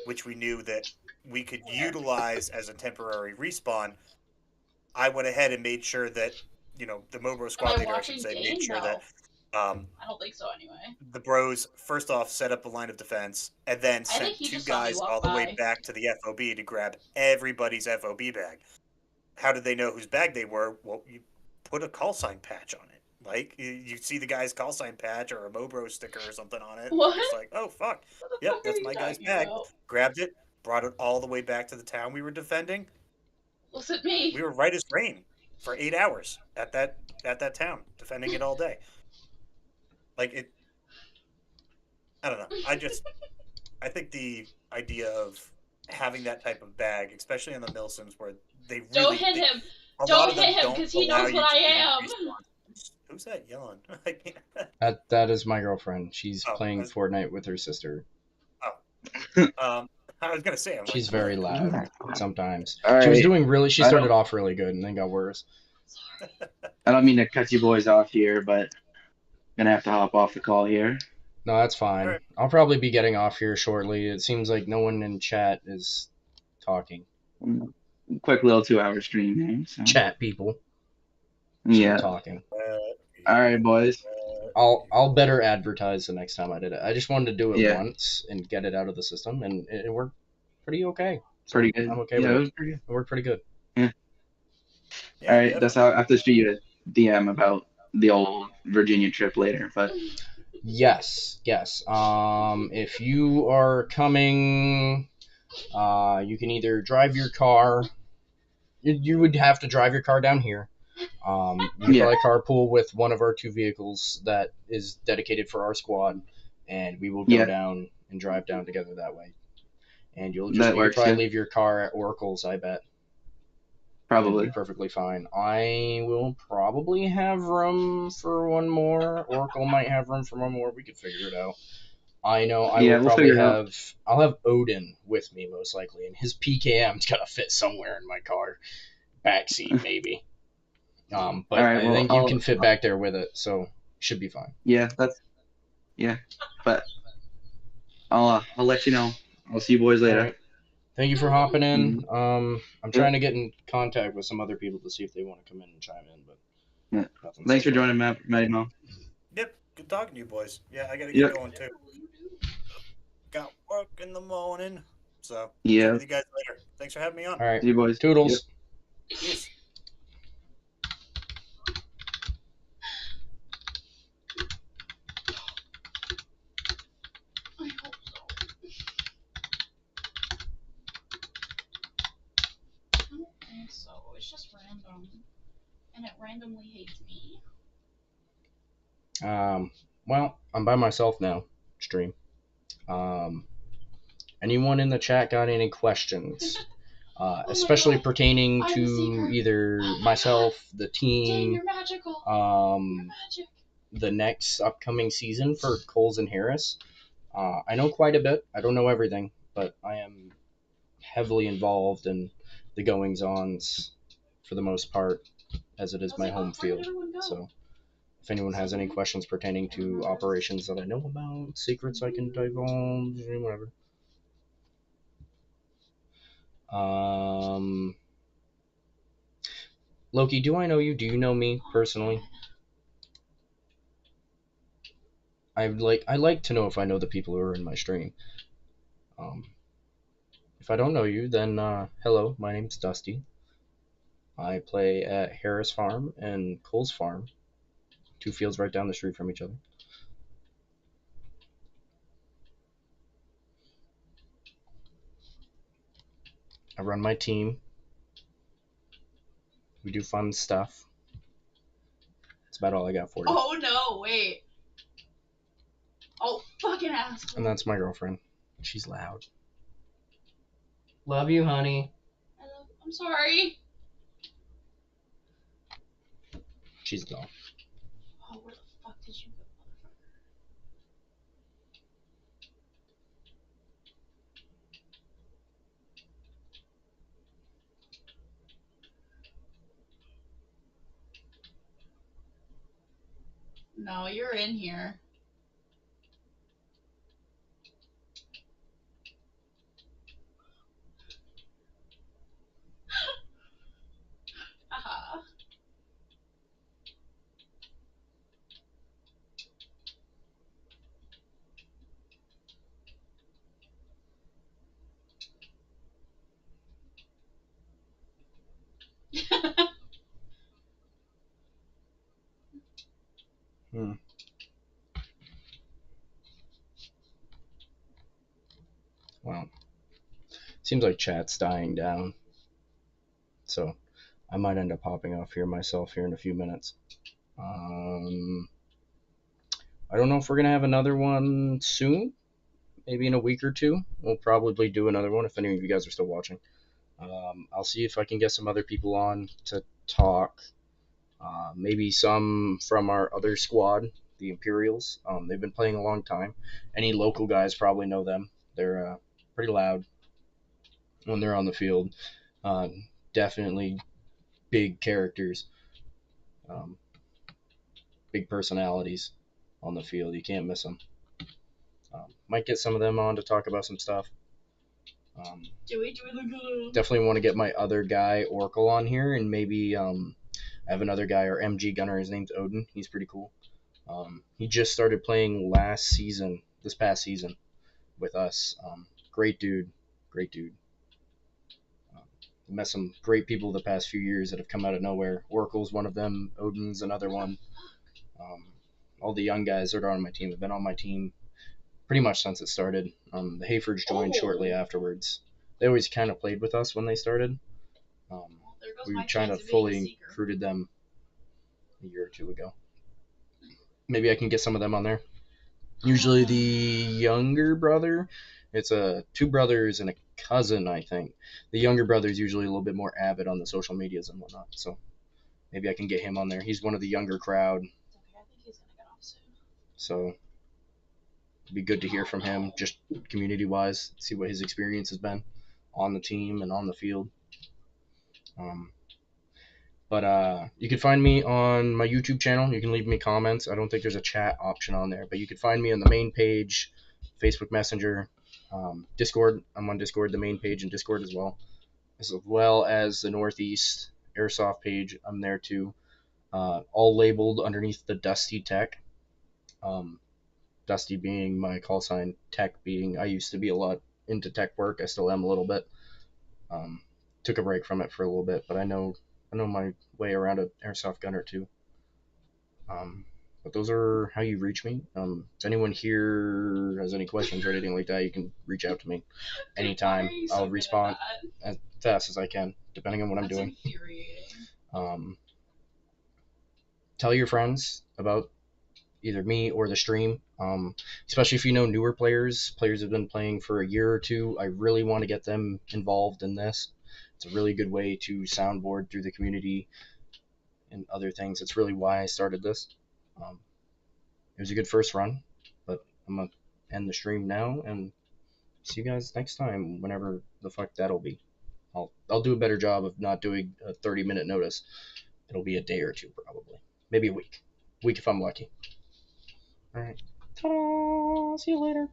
which we knew that we could utilize as a temporary respawn, I went ahead and made sure that, the Mobro squad leader, I should say, made sure that I don't think so anyway. the Bros first off set up a line of defense and then I think sent he two just saw me guys walk all the way by. back to the FOB to grab everybody's FOB bag. How did they know whose bag they were? Well, you put a call sign patch on it. Like, you see the guy's call sign patch or a Mobro sticker or something on it. What? It's like, oh, fuck. What the Yep, fuck that's are you my guy's talking bag. about? Grabbed it, brought it all the way back to the town we were defending. Look at me. We were right as rain for 8 hours at that town, defending it all day. Like, I don't know. I think the idea of having that type of bag, especially on the Milsims, where they really Don't hit him. a lot Don't of them hit him don't because he allow knows you what to I do am. respawns. Who's that yelling? That is my girlfriend. She's Oh, playing that's- Fortnite with her sister. I was gonna say, I'm She's like, very loud sometimes. All She was right. doing really. She I started don't- off really good and then got worse. I don't mean to cut you boys off here, but gonna have to hop off the call here. No, that's fine. Alright. I'll probably be getting off here shortly. It seems like no one in chat is talking. Quick little 2-hour stream here. So. Chat people. Yeah. Talking. All right, boys. I'll better advertise the next time I did it. I just wanted to do it Yeah. once and get it out of the system, and it worked pretty okay. So Pretty good. I'm okay Yeah, with it it. was pretty good. It worked pretty good. Yeah, All right, definitely. that's how I have to shoot you a DM about the old Virginia trip later. But Yes. If you are coming, you can either drive your car. You would have to drive your car down here. You could Yeah. probably carpool with one of our two vehicles that is dedicated for our squad, and we will go Yeah. down and drive down together that way. And you'll That probably works, leave your car at Oracle's, I bet. And it'll be probably. perfectly fine. I will probably have room for one more. Oracle might have room for one more. We could figure it out. I know I Yeah, will we'll probably figure it out. I'll have Odin with me most likely, and his PKM's gotta fit somewhere in my car. Backseat maybe. But All right, I well, think you can fit back there with it, so should be fine. yeah, but I'll let you know. I'll see you boys All later. right. Thank you for hopping in. I'm Yeah. trying to get in contact with some other people to see if they want to come in and chime in, but Yeah. nothing Thanks so for far. joining, Matty Mo. Yep, good talking to you boys. Yeah, I gotta Yep. get going too. Got work in the morning, so Yeah. chat with you guys later. Thanks for having me on. All right. See you boys. Toodles. Yep. Peace. I hope so. I don't think so. It's just random. And it randomly hates me. Well, I'm by myself now. Stream. Anyone in the chat got any questions? Especially God. pertaining I'm the to seeker. either Oh my myself, the Dang, team, you're magical. You're magic. the next upcoming season for Coles and Harris. I know quite a bit. I don't know everything, but I am heavily involved in the goings-ons for the most part, as it is my home field. So if anyone has any questions pertaining to operations that I know about, secrets I can divulge, whatever. Loki, do I know you? Do you know me personally? I like to know if I know the people who are in my stream. If I don't know you, then hello, my name's Dusty. I play at Harris Farm and Coles Farm, 2 fields right down the street from each other. I run my team. We do fun stuff. That's about all I got for you. Oh no, wait. Oh, fucking asshole. And that's my girlfriend. She's loud. Love you, honey. I'm sorry. She's gone. Oh, where the fuck did you go, motherfucker? No, you're in here. Haha. Well, seems like chat's dying down. So I might end up popping off here myself here in a few minutes. I don't know if we're going to have another one soon. Maybe in a week or two. We'll probably do another one if any of you guys are still watching. I'll see if I can get some other people on to talk. Maybe some from our other squad, the Imperials. They've been playing a long time. Any local guys probably know them. They're pretty loud when they're on the field. Definitely big characters, um, big personalities on the field. You can't miss them. Might get some of them on to talk about some stuff. Definitely want to get my other guy Oracle on here, and maybe I have another guy, our MG gunner. His name's Odin. He's pretty cool. He just started playing this past season, with us. Great dude, great dude. Met some great people the past few years that have come out of nowhere. Oracle's one of them. Odin's another one. All the young guys that are on my team have been on my team pretty much since it started. The Hayfords joined shortly afterwards. They always kind of played with us when they started. We kind of fully recruited them a year or two ago. Maybe I can get some of them on there. Usually the younger brother. It's two brothers and a cousin, I think. The younger brother's usually a little bit more avid on the social medias and whatnot, so maybe I can get him on there. He's one of the younger crowd, It's okay. I think he's gonna get off soon. so it'd be good to hear from him, just community wise, see what his experience has been on the team and on the field. Um, but you can find me on my YouTube channel. You can leave me comments. I don't think there's a chat option on there, but you can find me on the main page, Facebook Messenger, Discord. I'm on Discord, the main page, and Discord as well as the Northeast Airsoft page. I'm there too. All labeled underneath the Dusty Tech. Um, Dusty being my call sign, Tech being I used to be a lot into tech work. I still am a little bit. Um, Took a break from it for a little bit, but I know my way around an airsoft gun or two. But those are how you reach me. If anyone here has any questions or anything like that, you can reach out to me anytime. I'll respond as fast as I can, depending on what I'm doing. Um, Tell your friends about either me or the stream. Especially if you know newer players have been playing for a year or two. I really want to get them involved in this. It's a really good way to soundboard through the community and other things. It's really why I started this. Um, it was a good first run, but I'm gonna end the stream now and see you guys next time, whenever the fuck that'll be. I'll do a better job of not doing a 30-minute notice. It'll be a day or two probably, maybe a week if I'm lucky. All right. Ta-da! See you later.